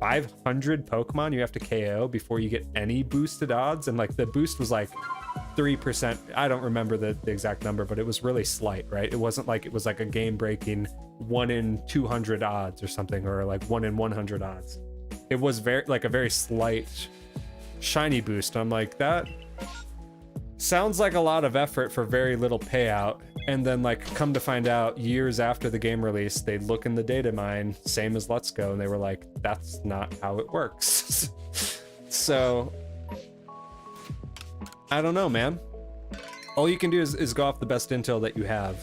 500 Pokemon you have to KO before you get any boosted odds. And like the boost was like 3%. I don't remember the exact number, but it was really slight, right? It wasn't like it was like a game breaking 1 in 200 odds or something, or like 1 in 100 odds. It was very like a very slight shiny boost. I'm like, that sounds like a lot of effort for very little payout. And then like come to find out, years after the game release, they look in the data mine, same as Let's Go, and they were like, that's not how it works. So I don't know, man. All you can do is go off the best intel that you have.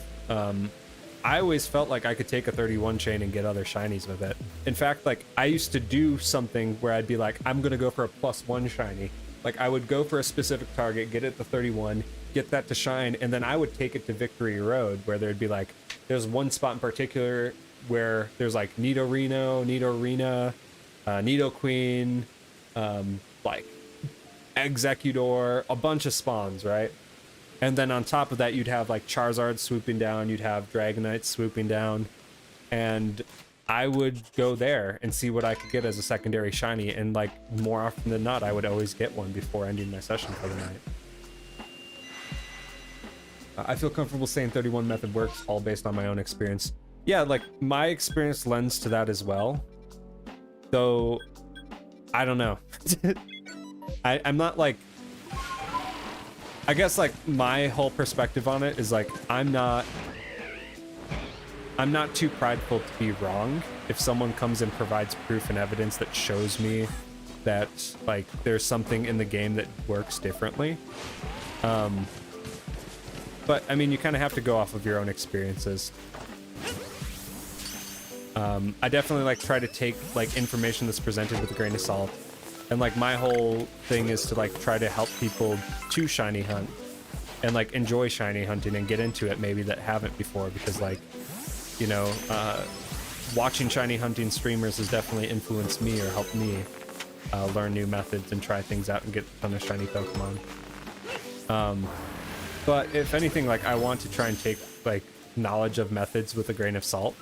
I always felt like I could take a 31 chain and get other shinies with it. In fact, like I used to do something where I'd be like, I'm gonna go for a +1 shiny. Like I would go for a specific target, get it to 31, get that to shine, and then I would take it to Victory Road, where there'd be like, there's one spot in particular where there's like Nidorino, Nidorina, Nidoqueen, like Executor, a bunch of spawns, right? And then on top of that, you'd have like Charizard swooping down, you'd have Dragonite swooping down, and I would go there and see what I could get as a secondary shiny, and like more often than not, I would always get one before ending my session for the night. I feel comfortable saying 31 method works, all based on my own experience. Yeah, like my experience lends to that as well, though I don't know. I'm not like, I guess like my whole perspective on it is like, I'm not too prideful to be wrong. If someone comes and provides proof and evidence that shows me that like there's something in the game that works differently. But I mean, you kind of have to go off of your own experiences. I definitely like try to take like information that's presented with a grain of salt. And like my whole thing is to like try to help people to shiny hunt and like enjoy shiny hunting and get into it maybe that haven't before, because like, you know, watching shiny hunting streamers has definitely influenced me or helped me learn new methods and try things out and get a ton of shiny Pokemon. But if anything, like I want to try and take like knowledge of methods with a grain of salt.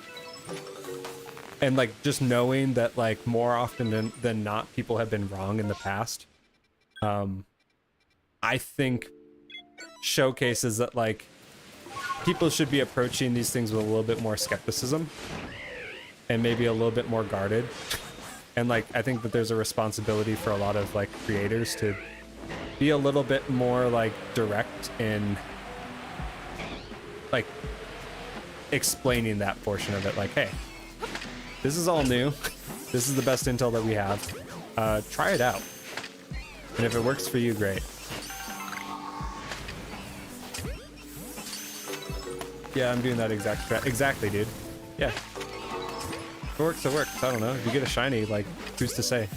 And like just knowing that like more often than not, people have been wrong in the past, I think showcases that like people should be approaching these things with a little bit more skepticism and maybe a little bit more guarded. And like I think that there's a responsibility for a lot of like creators to be a little bit more like direct in like explaining that portion of it. Like, hey, this is all new. This is the best intel that we have. Try it out. And if it works for you, great. Yeah, I'm doing that exact strat. Exactly, dude. Yeah. If it works, it works. I don't know. If you get a shiny, like, who's to say?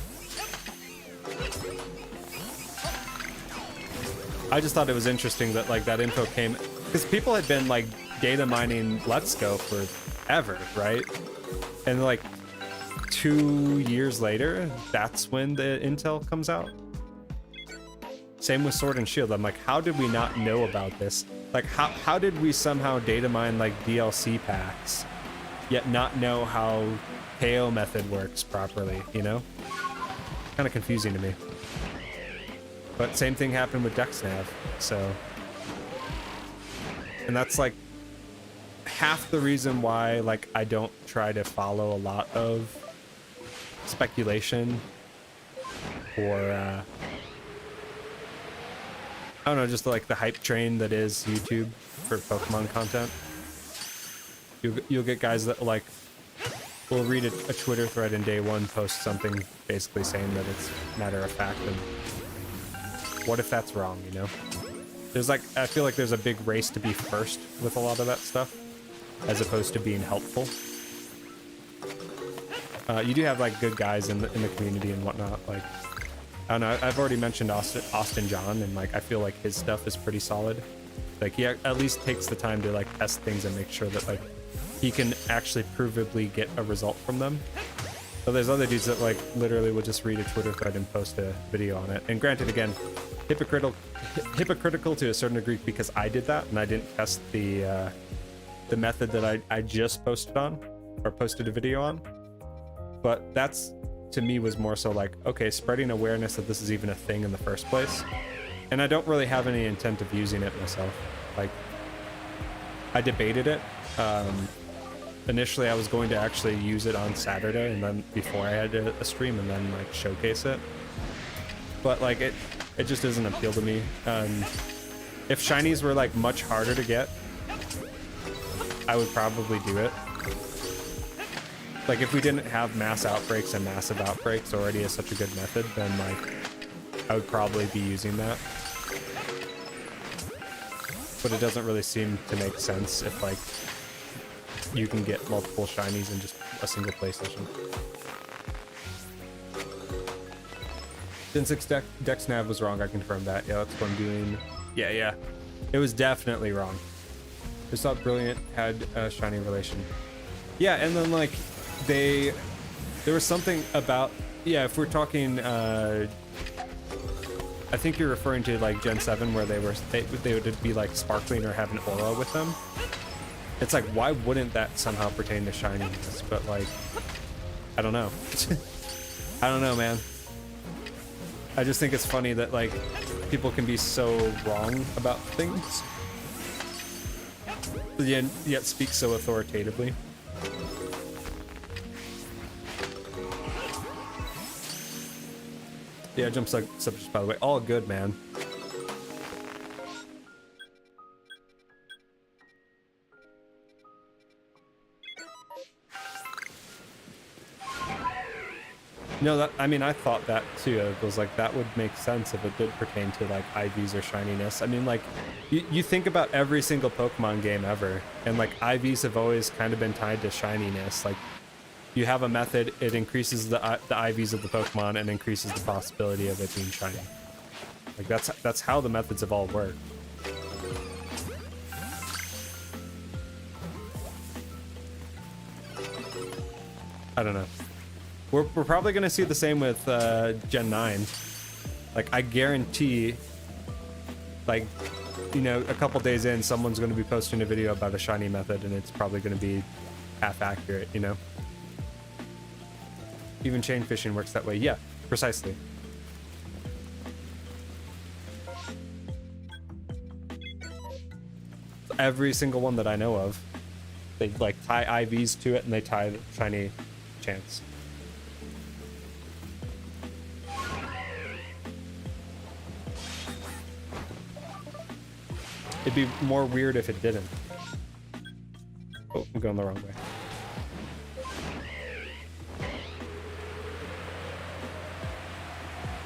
I just thought it was interesting that, like, that info came... Because people had been, like, data mining Let's Go forever, right? And like 2 years later, that's when the intel comes out. Same with Sword and Shield. I'm like, how did we not know about this? Like, how did we somehow data mine like DLC packs, yet not know how KO method works properly, you know? Kind of confusing to me. But same thing happened with DexNav, so And that's like half the reason why like I don't try to follow a lot of speculation or I don't know, just like the hype train that is YouTube for Pokemon content. You'll get guys that like will read a Twitter thread in day one, post something basically saying that it's matter of fact, and what if that's wrong, you know? There's like, I feel like there's a big race to be first with a lot of that stuff, as opposed to being helpful. You do have like good guys in the community and whatnot. Like, I don't know, I've already mentioned Austin John, and like I feel like his stuff is pretty solid. Like he at least takes the time to like test things and make sure that like he can actually provably get a result from them. So there's other dudes that like literally will just read a Twitter thread and post a video on it. And granted, again, hypocritical to a certain degree, because I did that and I didn't test the method that I just posted on, or posted a video on. But that's, to me, was more so like, okay, spreading awareness that this is even a thing in the first place. And I don't really have any intent of using it myself. Like, I debated it. Initially I was going to actually use it on Saturday, and then before I had a stream, and then like showcase it. But like it just doesn't appeal to me. If shinies were like much harder to get, I would probably do it. Like if we didn't have mass outbreaks and massive outbreaks already as such a good method, then like I would probably be using that. But it doesn't really seem to make sense if like you can get multiple shinies in just a single play session. Gen 6 Dex Nav was wrong, I confirm that. Yeah, that's what I'm doing. Yeah. It was definitely wrong. I thought Brilliant had a shiny relation. Yeah, and then like there was something about, yeah, if we're talking I think you're referring to like Gen 7 where they would be like sparkling or have an aura with them. It's like, why wouldn't that somehow pertain to shininess? But like, I don't know. I don't know, man. I just think it's funny that like people can be so wrong about things, yet speak so authoritatively. Yeah, jump subjects, by the way, all good, man. No, that, I mean, I thought that too. It was like, that would make sense if it did pertain to like IVs or shininess. I mean, like, you think about every single Pokemon game ever, and like IVs have always kind of been tied to shininess. Like, you have a method, it increases the IVs of the Pokemon and increases the possibility of it being shiny. Like, that's how the methods have all worked. I don't know. We're probably going to see the same with Gen 9. Like, I guarantee, like, you know, a couple days in, someone's going to be posting a video about a shiny method, and it's probably going to be half accurate, you know? Even chain fishing works that way. Yeah, precisely. Every single one that I know of, they, like, tie IVs to it, and they tie the shiny chance. It'd be more weird if it didn't. Oh, I'm going the wrong way.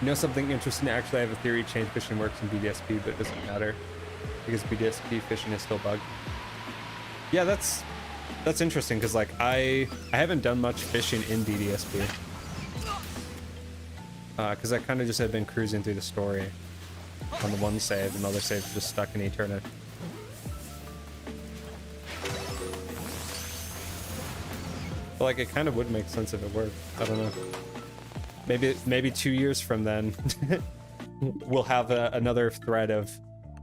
You know something interesting? Actually, I have a theory. Chain fishing works in BDSP, but it doesn't matter because BDSP fishing is still bugged. Yeah, that's interesting because like I haven't done much fishing in BDSP because I kind of just have been cruising through the story on the one save, and the other save is just stuck in Eternity. But like, it kind of would make sense if it worked. I don't know. Maybe 2 years from then, we'll have another thread of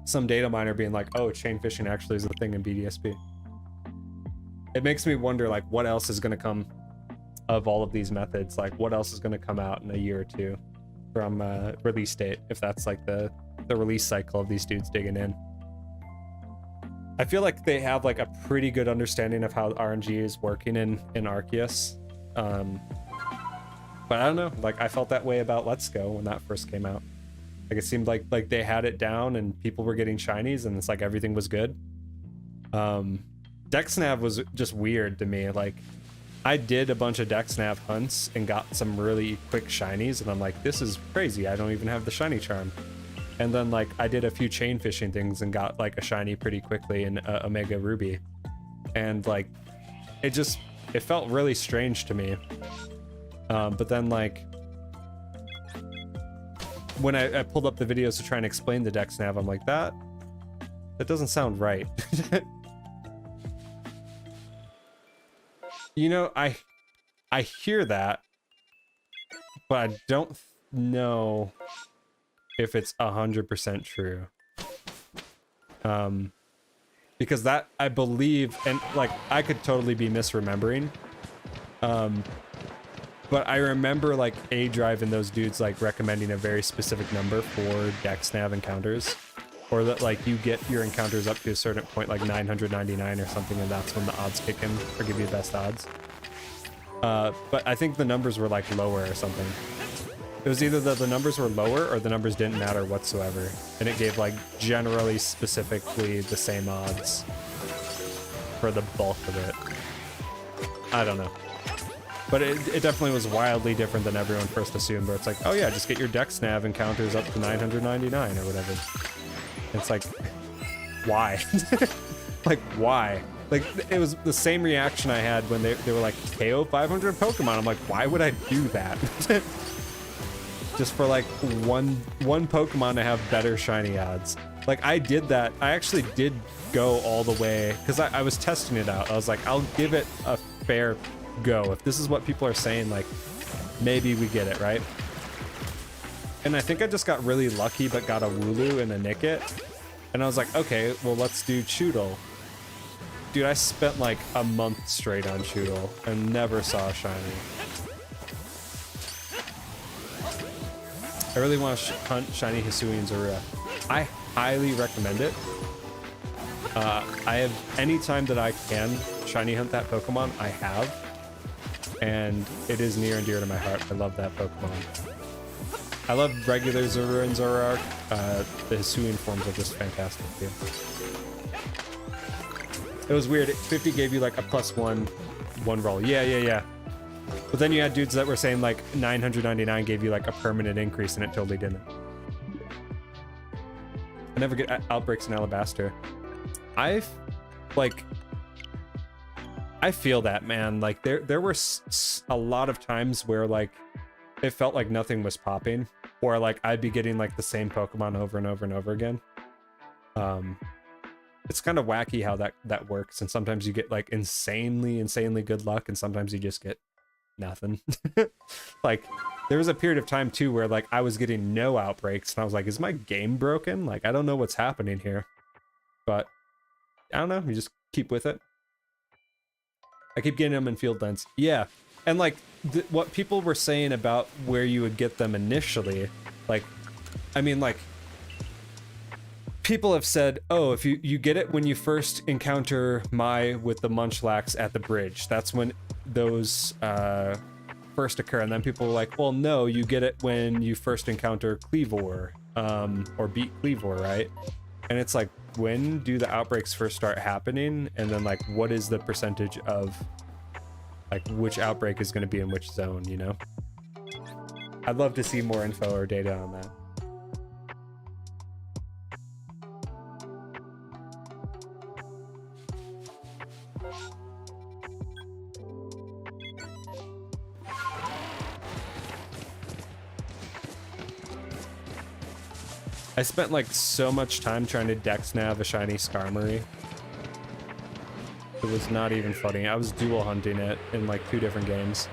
some data miner being like, "Oh, chain fishing actually is a thing in BDSP." It makes me wonder, like, what else is going to come of all of these methods? Like, what else is going to come out in a year or two from release date, if that's like the release cycle of these dudes digging in. I feel like they have like a pretty good understanding of how RNG is working in Arceus. But I don't know, like I felt that way about Let's Go when that first came out. Like it seemed like they had it down and people were getting shinies and it's like everything was good. Dexnav was just weird to me. Like I did a bunch of Dexnav hunts and got some really quick shinies and I'm like, this is crazy. I don't even have the shiny charm. And then like I did a few chain fishing things and got like a shiny pretty quickly in Omega Ruby. And like it felt really strange to me. But then like when I pulled up the videos to try and explain the Dexnav, I'm like, that doesn't sound right. You know, I hear that, but I don't know if it's 100% true. Because that, I believe, and like I could totally be misremembering, but I remember like A-Drive and those dudes like recommending a very specific number for Dexnav encounters, or that like you get your encounters up to a certain point, like 999 or something, and that's when the odds kick in or give you the best odds. But I think the numbers were like lower or something. It was either that the numbers were lower or the numbers didn't matter whatsoever, and it gave like generally specifically the same odds for the bulk of it. I don't know. But it definitely was wildly different than everyone first assumed, where it's like, oh yeah, just get your Dexnav encounters up to 999 or whatever. It's like, why? Like, why? Like, it was the same reaction I had when they were like, KO 500 Pokemon. I'm like, why would I do that? Just for like one Pokemon to have better shiny odds. Like I did that. I actually did go all the way because I was testing it out. I was like, I'll give it a fair go. If this is what people are saying, like maybe we get it, right? And I think I just got really lucky, but got a Wooloo and a Nickit. And I was like, okay, well, let's do Choodle. Dude, I spent like a month straight on Choodle and never saw a shiny. I really want to hunt shiny Hisuian Zorua. I highly recommend it. I have, any time that I can shiny hunt that Pokemon, I have. And it is near and dear to my heart. I love that Pokemon. I love regular Zorua and Zoroark. The Hisuian forms are just fantastic too. It was weird. 50 gave you like a +1 roll. Yeah. But then you had dudes that were saying like 999 gave you like a permanent increase, and it totally didn't. I never get outbreaks in Alabaster. I feel that, man. Like there were a lot of times where like it felt like nothing was popping, or like I'd be getting like the same Pokemon over and over and over again. It's kind of wacky how that works, and sometimes you get like insanely good luck, and sometimes you just get nothing. Like there was a period of time too where like I was getting no outbreaks, and I was like, is my game broken? Like I don't know what's happening here. But I don't know, you just keep with it. I keep getting them in field lens. Yeah, and like what people were saying about where you would get them initially, like, I mean, like, people have said, oh, if you get it when you first encounter Mai with the Munchlax at the bridge, that's when those first occur. And then people were like, well, no, you get it when you first encounter Cleavor, or beat Cleavor, right? And it's like, when do the outbreaks first start happening? And then like, what is the percentage of like which outbreak is going to be in which zone, you know? I'd love to see more info or data on that. I spent like so much time trying to Dexnav a shiny Skarmory. It was not even funny. I was dual hunting it in like 2 different games.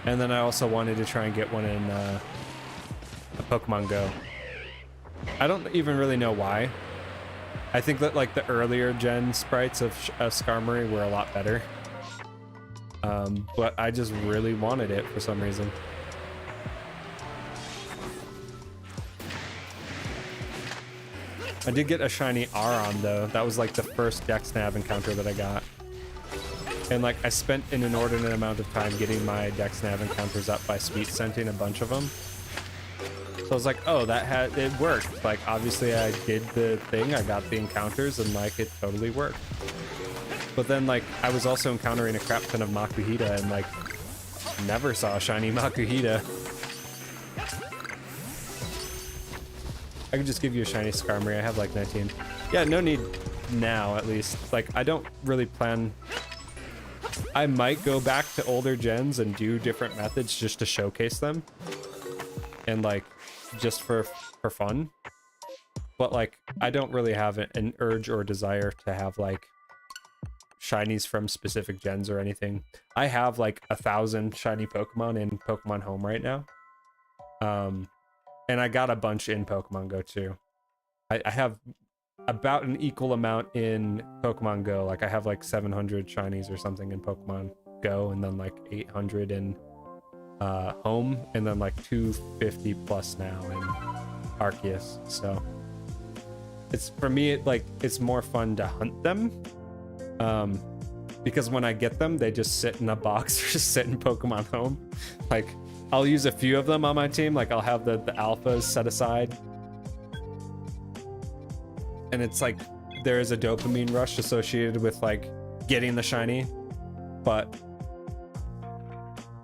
And then I also wanted to try and get one in a Pokemon Go. I don't even really know why. I think that like the earlier gen sprites of Skarmory were a lot better. But I just really wanted it for some reason. I did get a shiny Aron though. That was like the first Dexnav encounter that I got. And like I spent an inordinate amount of time getting my Dexnav encounters up by sweet scenting a bunch of them. So I was like, oh, it worked. Like obviously I did the thing, I got the encounters, and like it totally worked. But then like I was also encountering a crap ton of Makuhita and like never saw a shiny Makuhita. I could just give you a shiny Skarmory. I have like 19. Yeah, no need now, at least. Like, I don't really plan... I might go back to older gens and do different methods just to showcase them. And, like, just for fun. But, like, I don't really have an urge or desire to have, like, shinies from specific gens or anything. I have, like, 1,000 shiny Pokemon in Pokemon Home right now. And I got a bunch in Pokemon Go too. I have about an equal amount in Pokemon Go. Like I have like 700 shinies or something in Pokemon Go, and then like 800 in Home, and then like 250 plus now in Arceus. So it's, for me, it's more fun to hunt them. Because when I get them, they just sit in a box or just sit in Pokemon Home. Like, I'll use a few of them on my team. Like, I'll have the alphas set aside. And it's like, there is a dopamine rush associated with, like, getting the shiny. But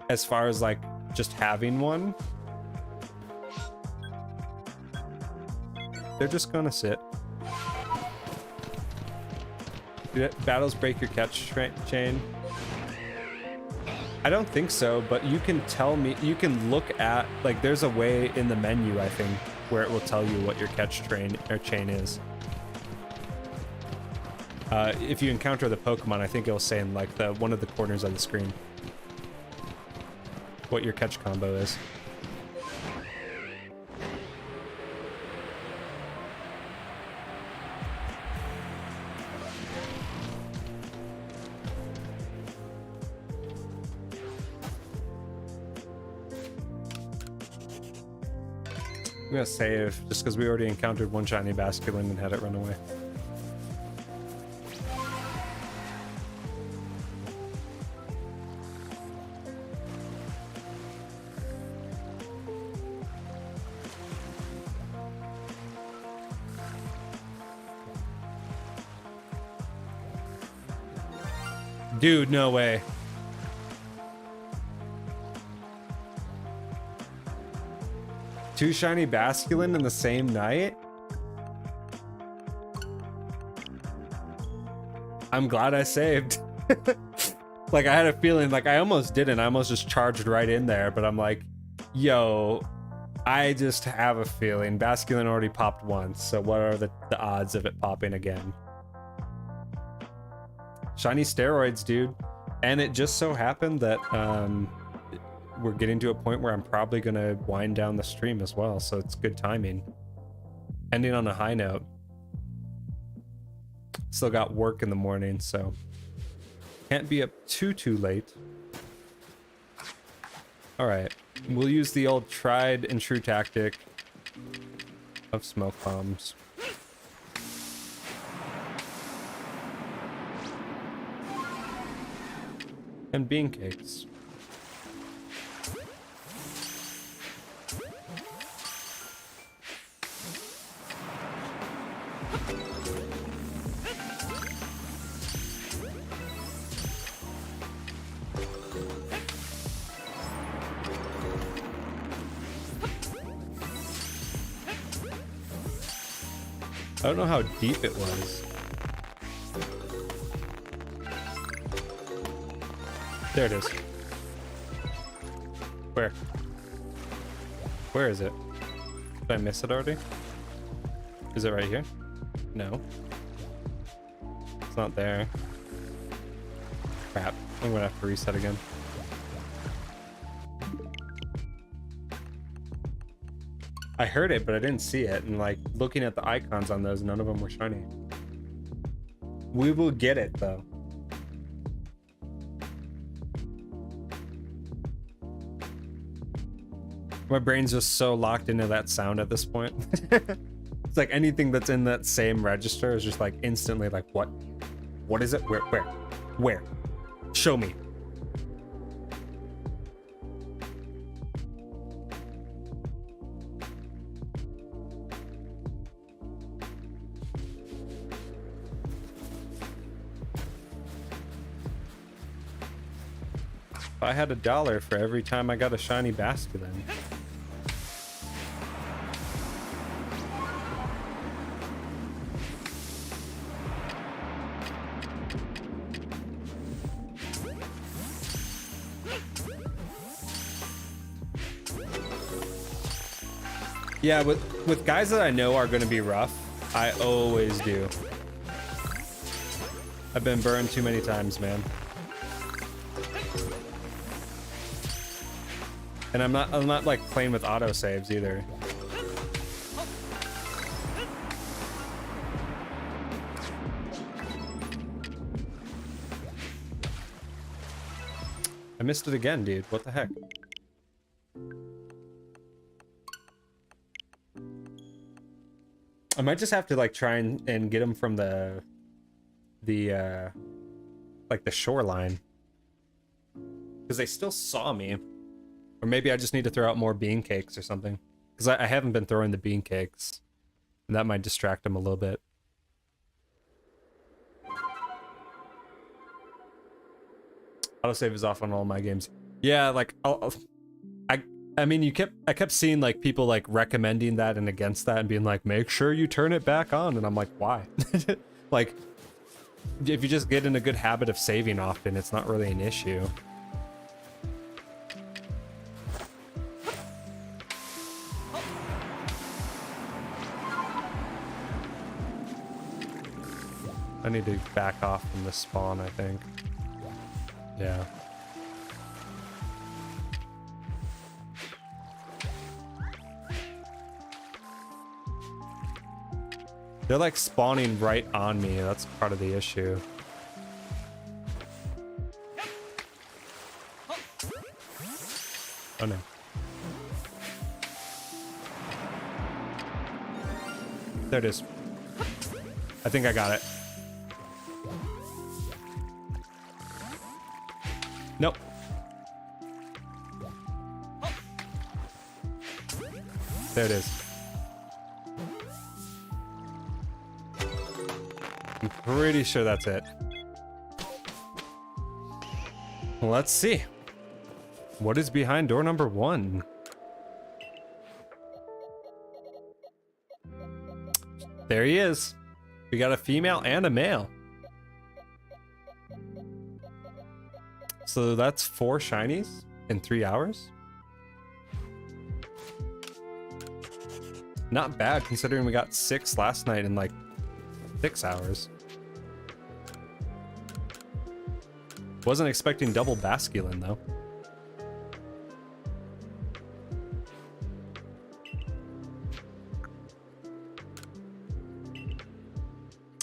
as far as, like, just having one, they're just gonna sit. Do battles break your catch chain? I don't think so, but you can tell me, you can look at, like, there's a way in the menu, I think, where it will tell you what your catch train or chain is. If you encounter the Pokemon, I think it'll say in like one of the corners of the screen what your catch combo is. I'm gonna save just because we already encountered one shiny Basculin and had it run away. Dude, no way. Two shiny Basculin in the same night? I'm glad I saved. Like, I had a feeling, like, I almost didn't. I almost just charged right in there, but I'm like, yo, I just have a feeling. Basculin already popped once, so what are the odds of it popping again? Shiny steroids, dude. And it just so happened that, we're getting to a point where I'm probably gonna wind down the stream as well, so it's good timing. Ending on a high note. Still got work in the morning, so can't be up too late. All right, we'll use the old tried and true tactic of smoke bombs. And bean cakes. I don't know how deep it was. There it is. Where? Where is it? Did I miss it already? Is it right here? No. It's not there. Crap. I'm gonna have to reset again. I heard it, but I didn't see it, and like looking at the icons on those, none of them were shiny. We will get it though. My brain's just so locked into that sound at this point. It's like anything that's in that same register is just like instantly like, what? What is it? Where? Show me. If I had $1 for every time I got a shiny basculin. Yeah, with guys that I know are going to be rough, I always do. I've been burned too many times, man. And I'm not like playing with auto saves either. I missed it again, dude. What the heck? I might just have to like try and get them from the like the shoreline, because they still saw me. Or maybe I just need to throw out more bean cakes or something, because I haven't been throwing the bean cakes, and that might distract them a little bit. Autosave is off on all my games. Yeah, like I mean, I kept seeing like people like recommending that and against that and being like, make sure you turn it back on, and I'm like, why? Like, if you just get in a good habit of saving often, it's not really an issue. I need to back off from the spawn, I think. Yeah. They're like spawning right on me. That's part of the issue. Oh no. There it is. I think I got it. Nope. There it is. I'm pretty sure that's it. Let's see. What is behind door number 1? There he is. We got a female and a male. So that's 4 shinies in 3 hours. Not bad considering we got 6 last night in like 6 hours. Wasn't expecting double basculin though.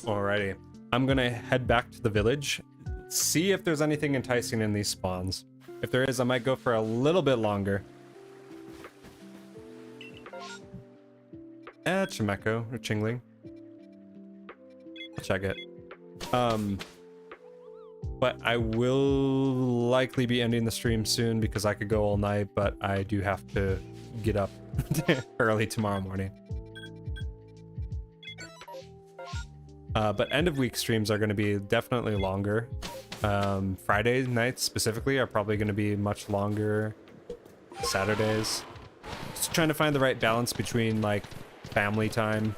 Alrighty, I'm gonna head back to the village, see if there's anything enticing in these spawns. If there is, I might go for a little bit longer. Chimecho or Chingling. I'll check it. But I will likely be ending the stream soon because I could go all night, but I do have to get up early tomorrow morning. But end of week streams are going to be definitely longer. Friday nights specifically are probably going to be much longer. Saturdays. Just trying to find the right balance between like family time,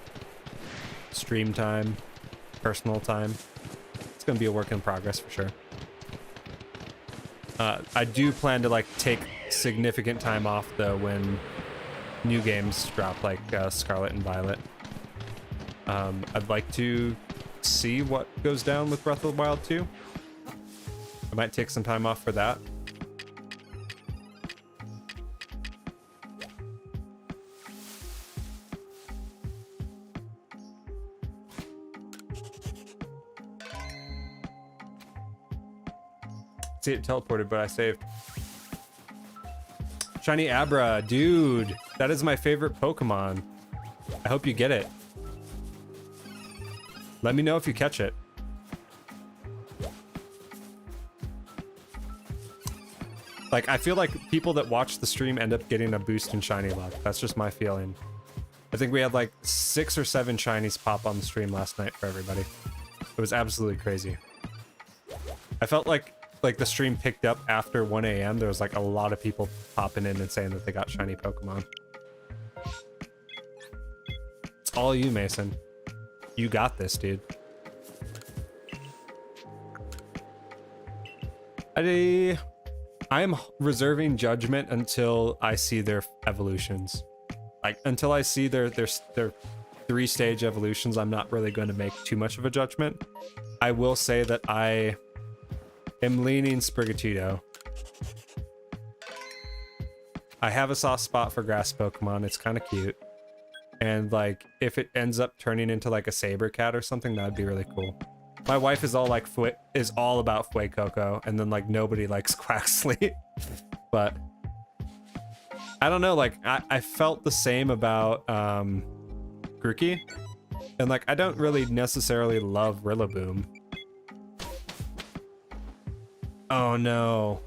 stream time, personal time. It's going to be a work in progress for sure. I do plan to like take significant time off though when new games drop, like Scarlet and Violet. I'd like to see what goes down with Breath of the Wild 2. I might take some time off for that. See it teleported, but I saved. Shiny Abra, dude, that is my favorite Pokemon. I hope you get it. Let me know if you catch it. Like, I feel like people that watch the stream end up getting a boost in shiny luck. That's just my feeling. I think we had like 6 or 7 shinies pop on the stream last night for everybody. It was absolutely crazy. I felt like the stream picked up after 1 a.m. There was like a lot of people popping in and saying that they got shiny Pokemon. It's all you, Mason. You got this, dude. I am reserving judgment until I see their evolutions. Like, until I see their 3-stage evolutions, I'm not really going to make too much of a judgment. I will say that I am leaning Sprigatito. I have a soft spot for grass Pokemon. It's kind of cute. And like, if it ends up turning into like a Saber Cat or something, that'd be really cool. My wife is all like is all about Fuecoco, and then like nobody likes Quaxley. But I don't know, like I felt the same about Grookey. And like, I don't really necessarily love Rillaboom. Oh no.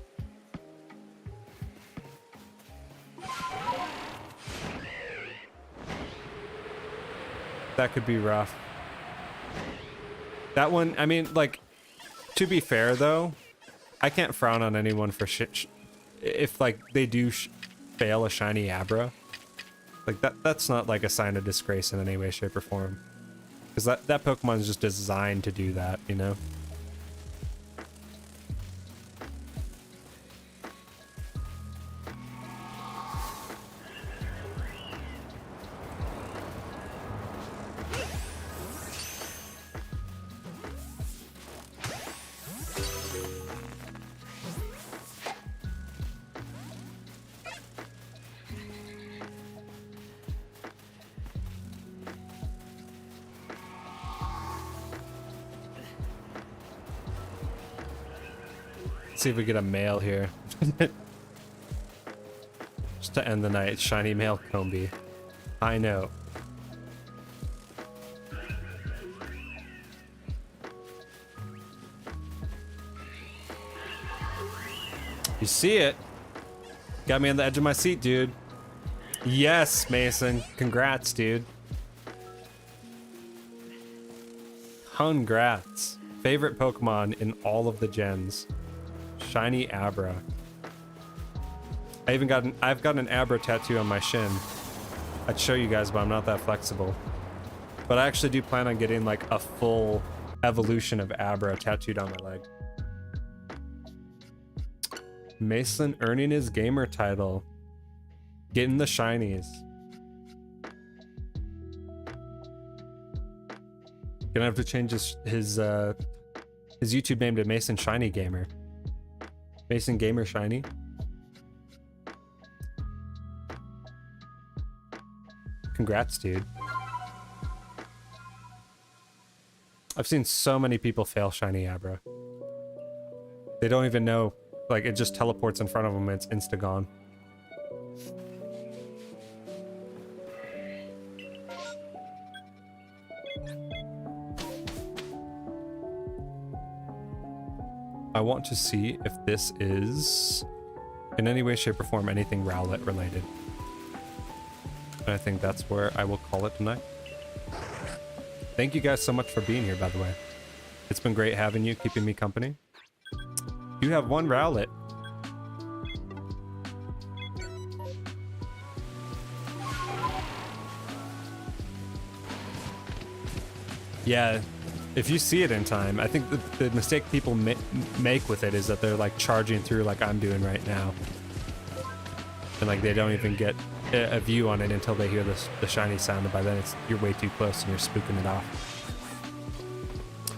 That could be rough. That one, I mean, like, to be fair though, I can't frown on anyone for shit if like they do fail a shiny Abra. Like that's not like a sign of disgrace in any way, shape, or form. Because that Pokemon is just designed to do that, you know? See if we get a male here. Just to end the night. Shiny male Combi. I know. You see it? Got me on the edge of my seat, dude. Yes, Mason. Congrats, dude. Congrats. Favorite Pokemon in all of the gens. Shiny Abra. I've got an Abra tattoo on my shin. I'd show you guys, but I'm not that flexible. But I actually do plan on getting like a full evolution of Abra tattooed on my leg. Mason earning his gamer title. Getting the shinies. Gonna have to change his YouTube name to Mason Shiny Gamer. Mason Gamer Shiny. Congrats, dude. I've seen so many people fail shiny Abra. They don't even know, like, it just teleports in front of them and it's insta gone. I want to see if this is in any way, shape, or form anything Rowlett related. And I think that's where I will call it tonight. Thank you guys so much for being here, by the way. It's been great having you, keeping me company. You have one Rowlett. Yeah. If you see it in time, I think the mistake people make with it is that they're like charging through like I'm doing right now. And like they don't even get a view on it until they hear the shiny sound, and by then you're way too close and you're spooking it off.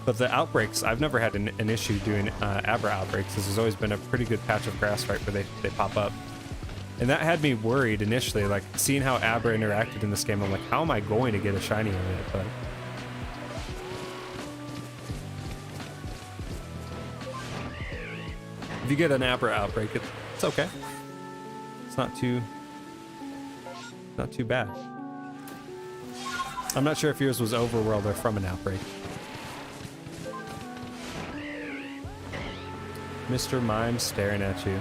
But the outbreaks, I've never had an issue doing Abra outbreaks. There's always been a pretty good patch of grass right where they pop up. And that had me worried initially, like seeing how Abra interacted in this game. I'm like, how am I going to get a shiny on it? But if you get an Abra outbreak, it's okay. It's not too bad. I'm not sure if yours was overworld or from an outbreak. Mr. Mime staring at you.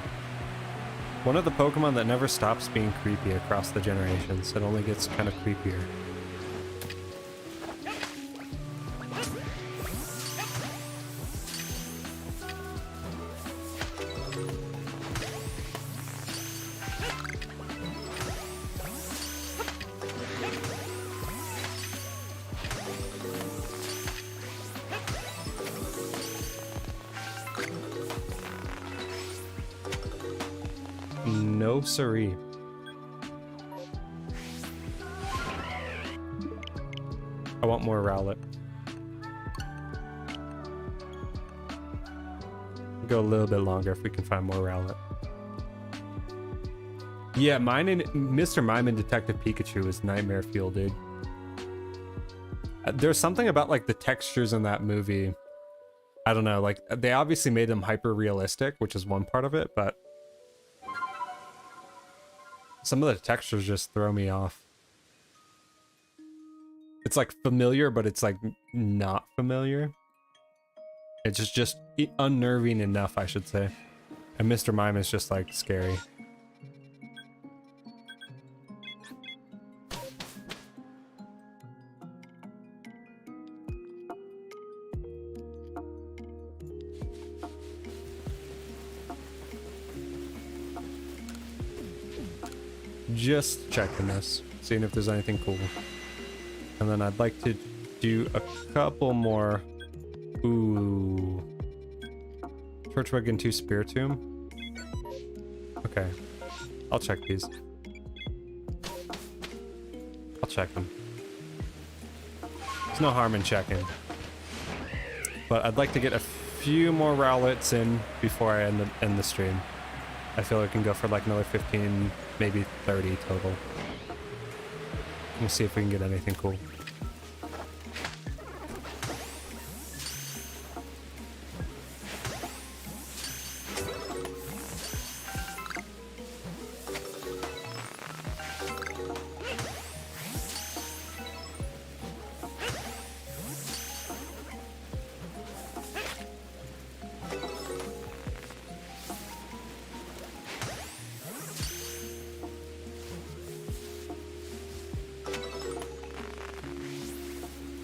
One of the Pokemon that never stops being creepy across the generations. It only gets kind of creepier. No siree. I want more Rowlett. Go a little bit longer if we can find more Rowlett. Yeah, mine and Mr. Mime and Detective Pikachu is nightmare fuel, dude. There's something about like the textures in that movie. I don't know, like they obviously made them hyper realistic, which is one part of it, but some of the textures just throw me off. It's like familiar, but it's like not familiar. It's just unnerving enough, I should say. And Mr. Mime is just like scary. Just checking this, seeing if there's anything cool. And then I'd like to do a couple more. Ooh. Churchwig and 2 Spiritomb. Okay. I'll check these. I'll check them. There's no harm in checking. But I'd like to get a few more Rowletts in before I end the stream. I feel I can go for like another 15, maybe 30 total. We'll see if we can get anything cool.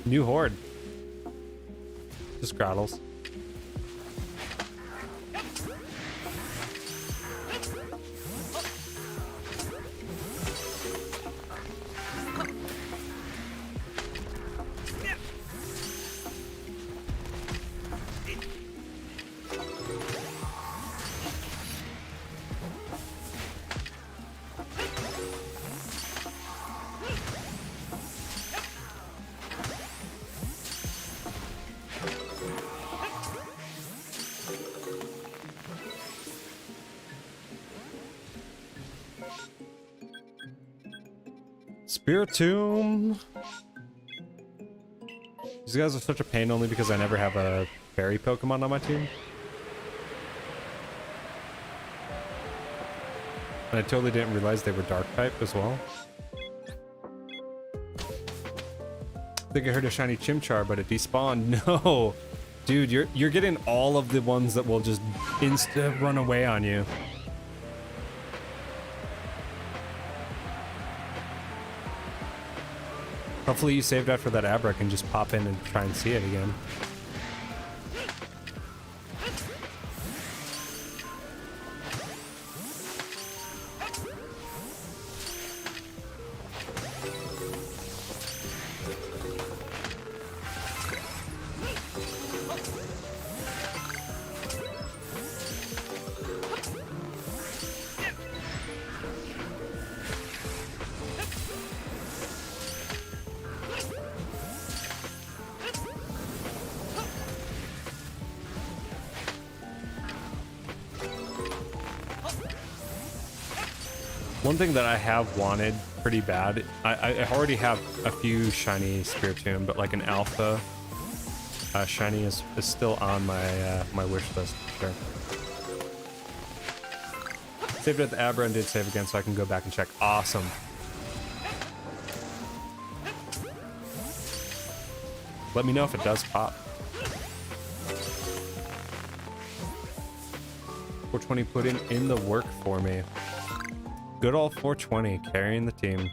New horde. Just Grottles. Spiritomb. These guys are such a pain only because I never have a fairy Pokemon on my team. And I totally didn't realize they were dark type as well. I think I heard a shiny Chimchar, but it despawned. No! Dude, you're getting all of the ones that will just insta run away on you. Hopefully you saved after that Abra and just pop in and try and see it again. One thing that I have wanted pretty bad, I already have a few shiny Spiritomb, but like an alpha shiny is still on my my wish list for sure. Saved at the Abra and did save again, so I can go back and check. Awesome. Let me know if it does pop. 420 putting in the work for me. Good old 420 carrying the team,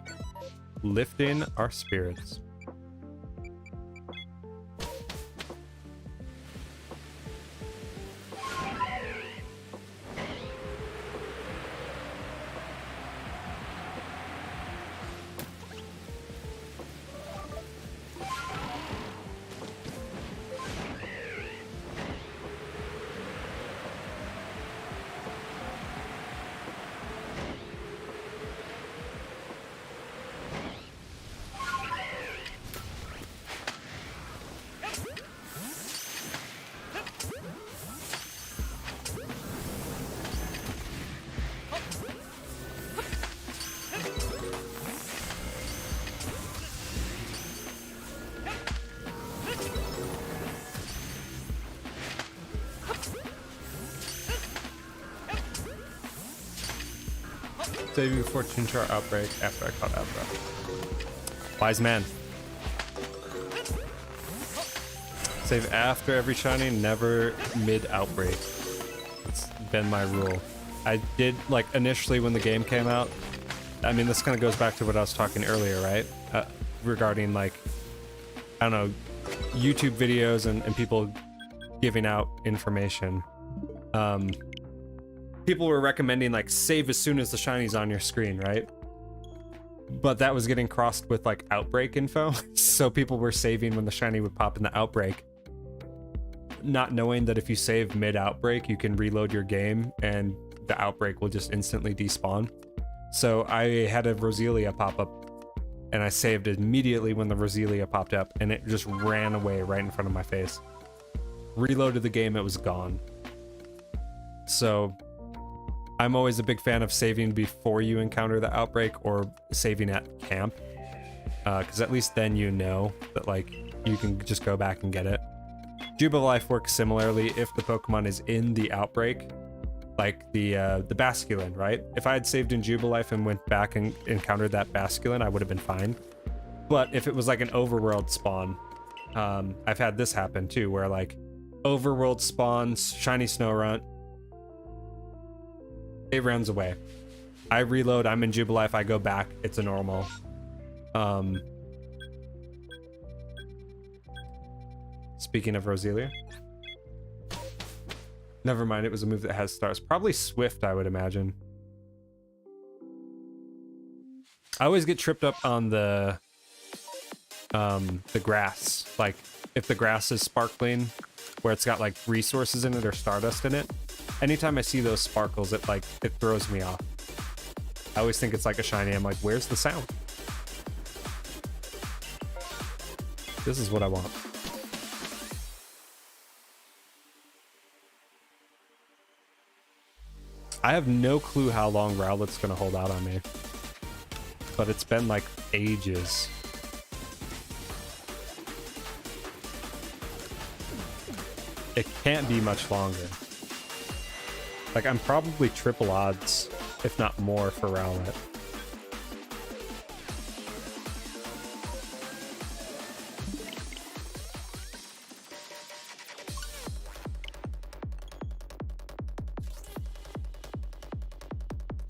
lifting our spirits. Saving fortune chart outbreak after I caught Abra. Wise man. Save after every shiny, never mid outbreak. It's been my rule. I did, like, initially when the game came out, I mean, this kind of goes back to what I was talking earlier, right? Regarding, like, I don't know, YouTube videos and people giving out information. People were recommending, like, save as soon as the shiny's on your screen, right? But that was getting crossed with, like, outbreak info. So people were saving when the shiny would pop in the outbreak, not knowing that if you save mid-outbreak, you can reload your game and the outbreak will just instantly despawn. So I had a Roselia pop up and I saved immediately when the Roselia popped up and it just ran away right in front of my face. Reloaded the game, it was gone. So I'm always a big fan of saving before you encounter the outbreak or saving at camp, because at least then you know that, like, you can just go back and get it. Jubilife works similarly if the Pokemon is in the outbreak, like the Basculin, right? If I had saved in Jubilife and went back and encountered that Basculin, I would have been fine. But if it was like an overworld spawn, I've had this happen too, where, like, overworld spawns, shiny Snorunt, it runs away. I reload, I'm in Jubilife, I go back, it's a normal. Speaking of Roselia. Never mind, it was a move that has stars. Probably Swift, I would imagine. I always get tripped up on the grass. Like, if the grass is sparkling, where it's got, like, resources in it or stardust in it, anytime I see those sparkles, it throws me off. I always think it's like a shiny. I'm like, where's the sound? This is what I want. I have no clue how long Rowlett's gonna hold out on me, but it's been like ages. It can't be much longer. Like, I'm probably triple odds, if not more, for Rowlett.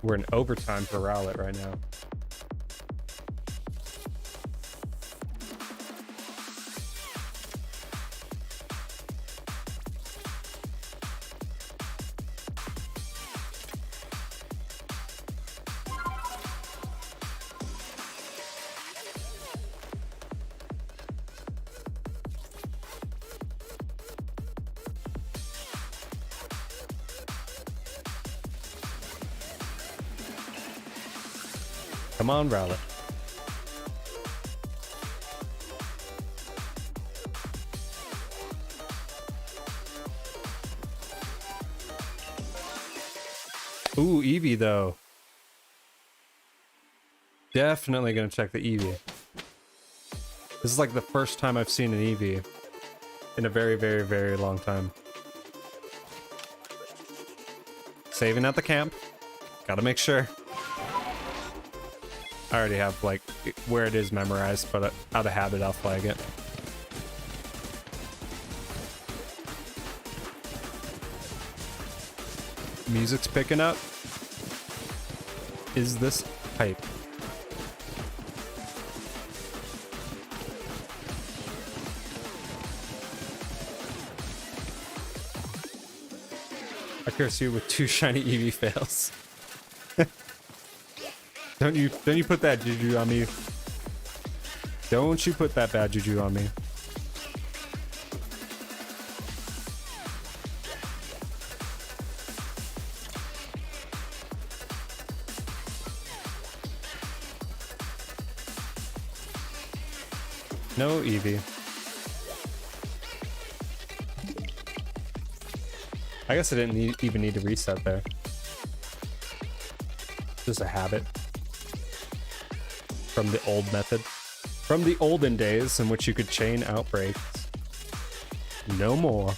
We're in overtime for Rowlett right now. Come on, Rowlett. Ooh, Eevee, though. Definitely gonna check the Eevee. This is like the first time I've seen an Eevee in a very, very, very long time. Saving at the camp. Gotta make sure. I already have, like, where it is memorized, but out of habit, I'll flag it. Music's picking up. Is this hype? I curse you with 2 shiny Eevee fails. Don't you put that juju on me. Don't you put that bad juju on me. No Eevee. I guess I didn't even need to reset there. Just a habit. From the old method. From the olden days in which you could chain outbreaks. No more.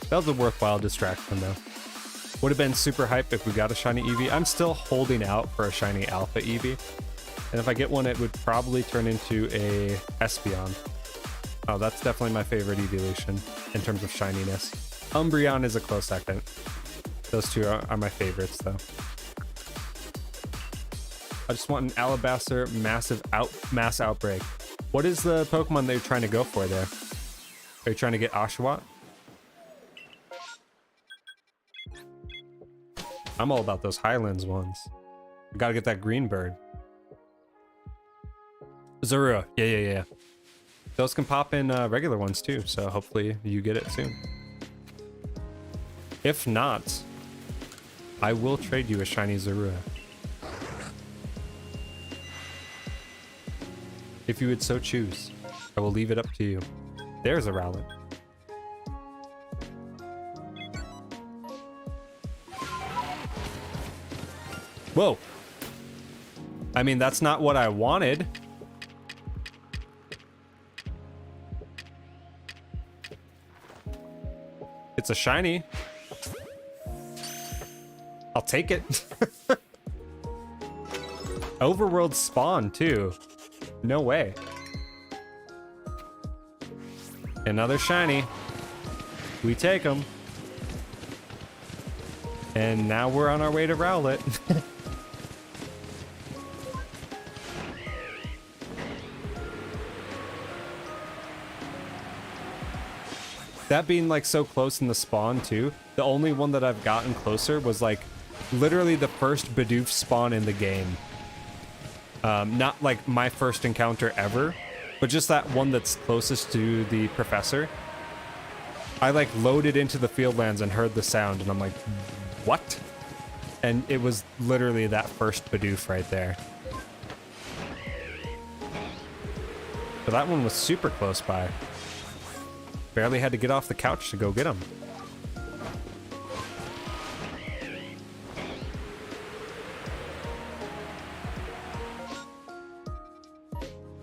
That was a worthwhile distraction though. Would have been super hype if we got a shiny Eevee. I'm still holding out for a shiny Alpha Eevee. And if I get one, it would probably turn into a Espeon. Oh, that's definitely my favorite evolution in terms of shininess. Umbreon is a close second. Those two are my favorites, though. I just want an Alabaster mass outbreak. What is the Pokemon they're trying to go for there? Are you trying to get Oshawott? I'm all about those Highlands ones. I gotta get that green bird. Zorua. Yeah. Those can pop in regular ones too, so hopefully you get it soon. If not, I will trade you a shiny Zorua. If you would so choose, I will leave it up to you. There's a Rowlett. Whoa. I mean, that's not what I wanted. It's a shiny. I'll take it. Overworld spawn too. No way. Another shiny. We take them. And now we're on our way to Rowlett. That being like so close in the spawn too, the only one that I've gotten closer was like literally the first Bidoof spawn in the game. Not like my first encounter ever, but just that one that's closest to the professor. I like loaded into the Fieldlands and heard the sound and I'm like, what? And it was literally that first Bidoof right there. So that one was super close by. Barely had to get off the couch to go get him.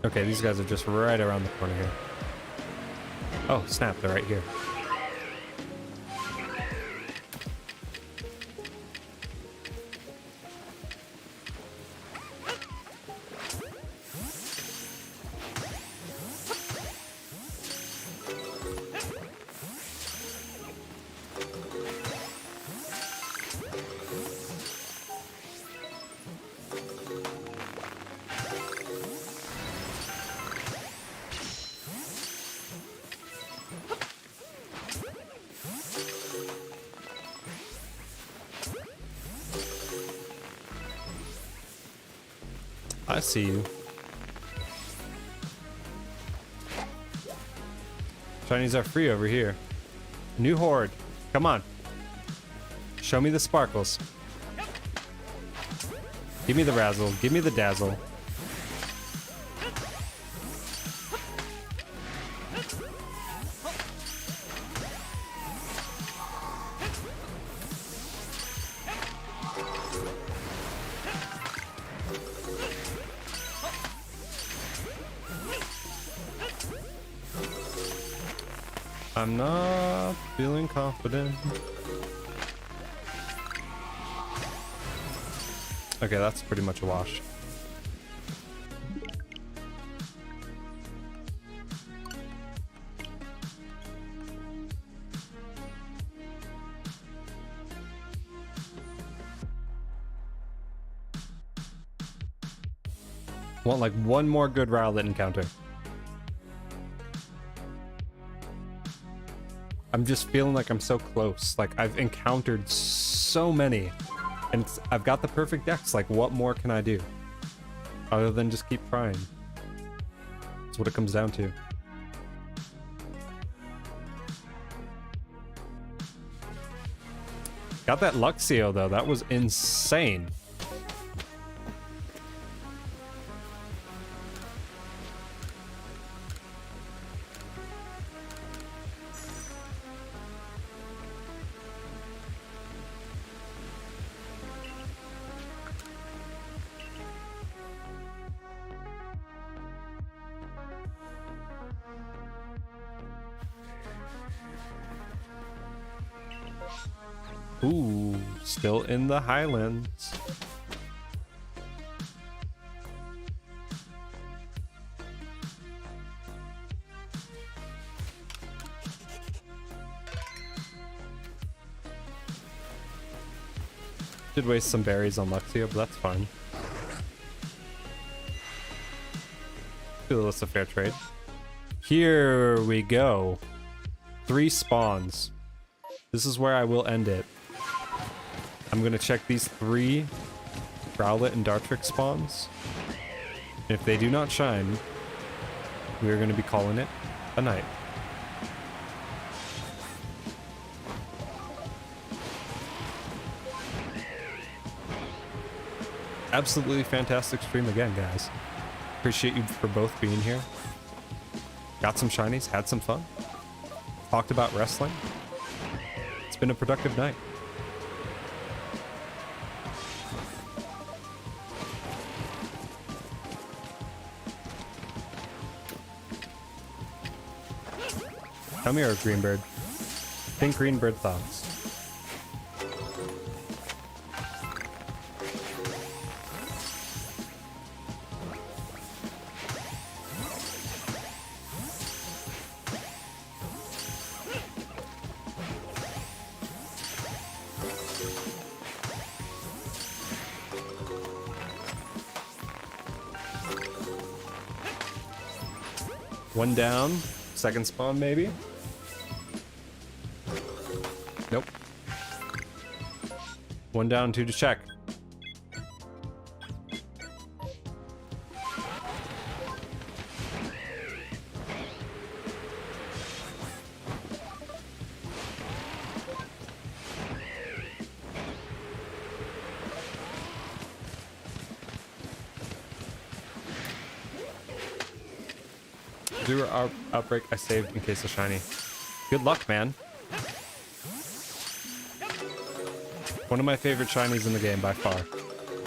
Okay, these guys are just right around the corner here. Oh, snap, they're right here. I see you. Shinies are free over here. New horde. Come on. Show me the sparkles. Give me the razzle. Give me the dazzle. I'm not feeling confident. Okay, that's pretty much a wash. Want like one more good Rowlett encounter. I'm just feeling like I'm so close. Like I've encountered so many and I've got the perfect decks. Like what more can I do other than just keep trying? That's what it comes down to. Got that Luxio though. That was insane. Ooh, still in the Highlands. Did waste some berries on Luxio, but that's fine. Feel that's a fair trade. Here we go. 3 spawns. This is where I will end it. I'm gonna check these 3 Rowlett and Dartrick spawns. And if they do not shine, we are gonna be calling it a night. Absolutely fantastic stream again, guys. Appreciate you for both being here. Got some shinies, had some fun. Talked about wrestling. It's been a productive night. Come here, Greenbird. Think Greenbird thoughts. One down, second spawn maybe? Nope. One down, 2 to check. Do our outbreak I saved in case of shiny. Good luck, man. One of my favorite shinies in the game by far.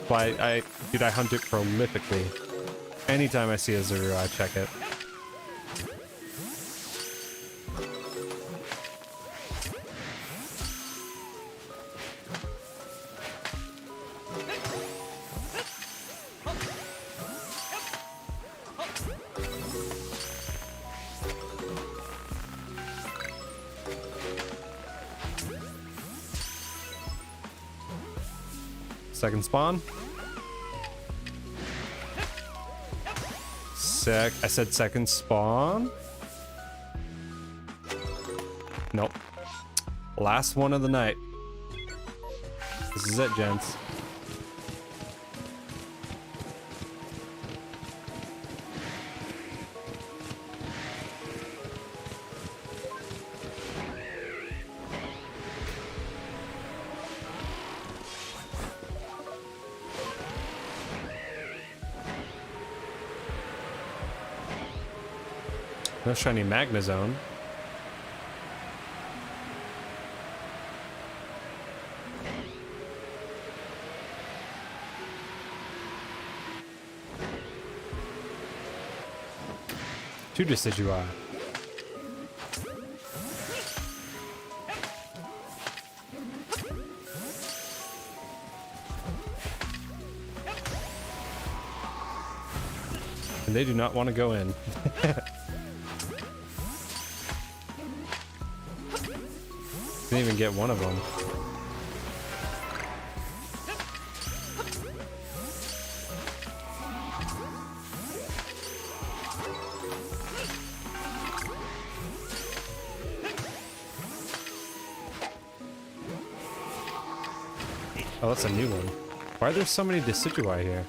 Why dude, I hunt it prolifically. Anytime I see a Zuru, I check it. Second spawn. I said second spawn. Nope. Last one of the night. This is it, gents. No shiny Magnezone. Two Decidueye. And they do not want to go in. Didn't even get one of them. Oh, that's a new one. Why are there so many Decidueye here?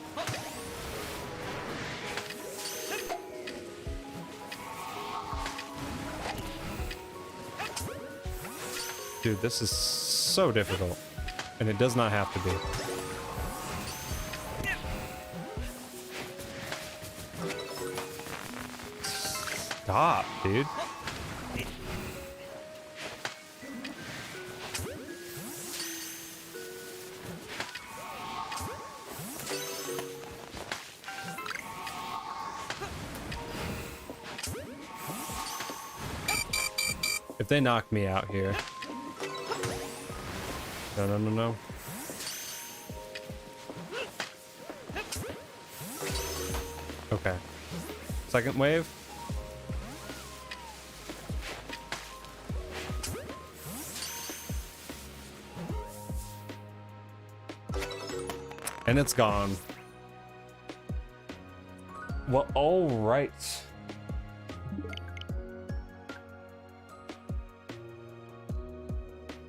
Dude, this is so difficult. And it does not have to be. Stop, dude. If they knock me out here. No, no, no, no. Okay. Second wave. And it's gone. Well, all right.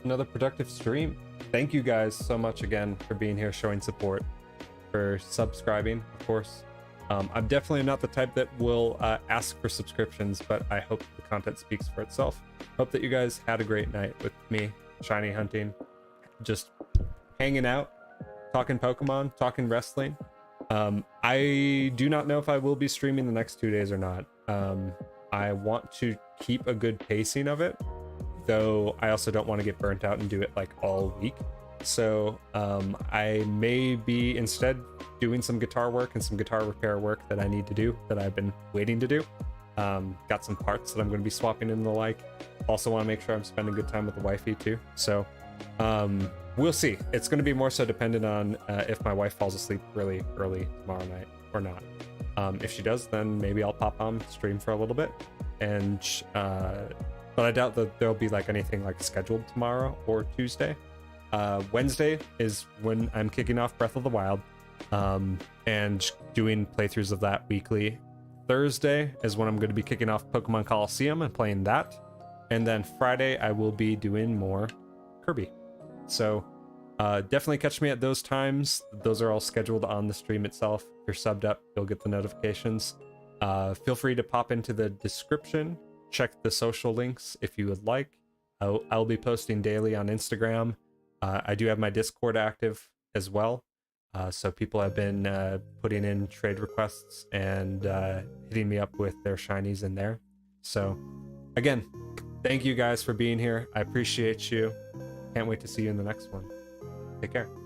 Another productive stream. Thank you guys so much again for being here, showing support, for subscribing, of course. I'm definitely not the type that will ask for subscriptions, but I hope the content speaks for itself. Hope that you guys had a great night with me, shiny hunting, just hanging out, talking Pokemon, talking wrestling. I do not know if I will be streaming the next 2 days or not. I want to keep a good pacing of it, though I also don't want to get burnt out and do it like all week. So I may be instead doing some guitar work and some guitar repair work that I need to do, that I've been waiting to do. Got some parts that I'm going to be swapping in the like. Also want to make sure I'm spending good time with the wifey too. So we'll see. It's going to be more so dependent on if my wife falls asleep really early tomorrow night or not. If she does, then maybe I'll pop on stream for a little bit. And but I doubt that there'll be like anything like scheduled tomorrow or Tuesday. Wednesday is when I'm kicking off Breath of the Wild and doing playthroughs of that weekly. Thursday is when I'm going to be kicking off Pokemon Coliseum and playing that. And then Friday I will be doing more Kirby. So definitely catch me at those times. Those are all scheduled on the stream itself. If you're subbed up, you'll get the notifications. Feel free to pop into the description, check the social links if you would like. I'll be posting daily on Instagram. I do have my Discord active as well. So people have been putting in trade requests and hitting me up with their shinies in there. So again, thank you guys for being here. I appreciate you. Can't wait to see you in the next one. Take care.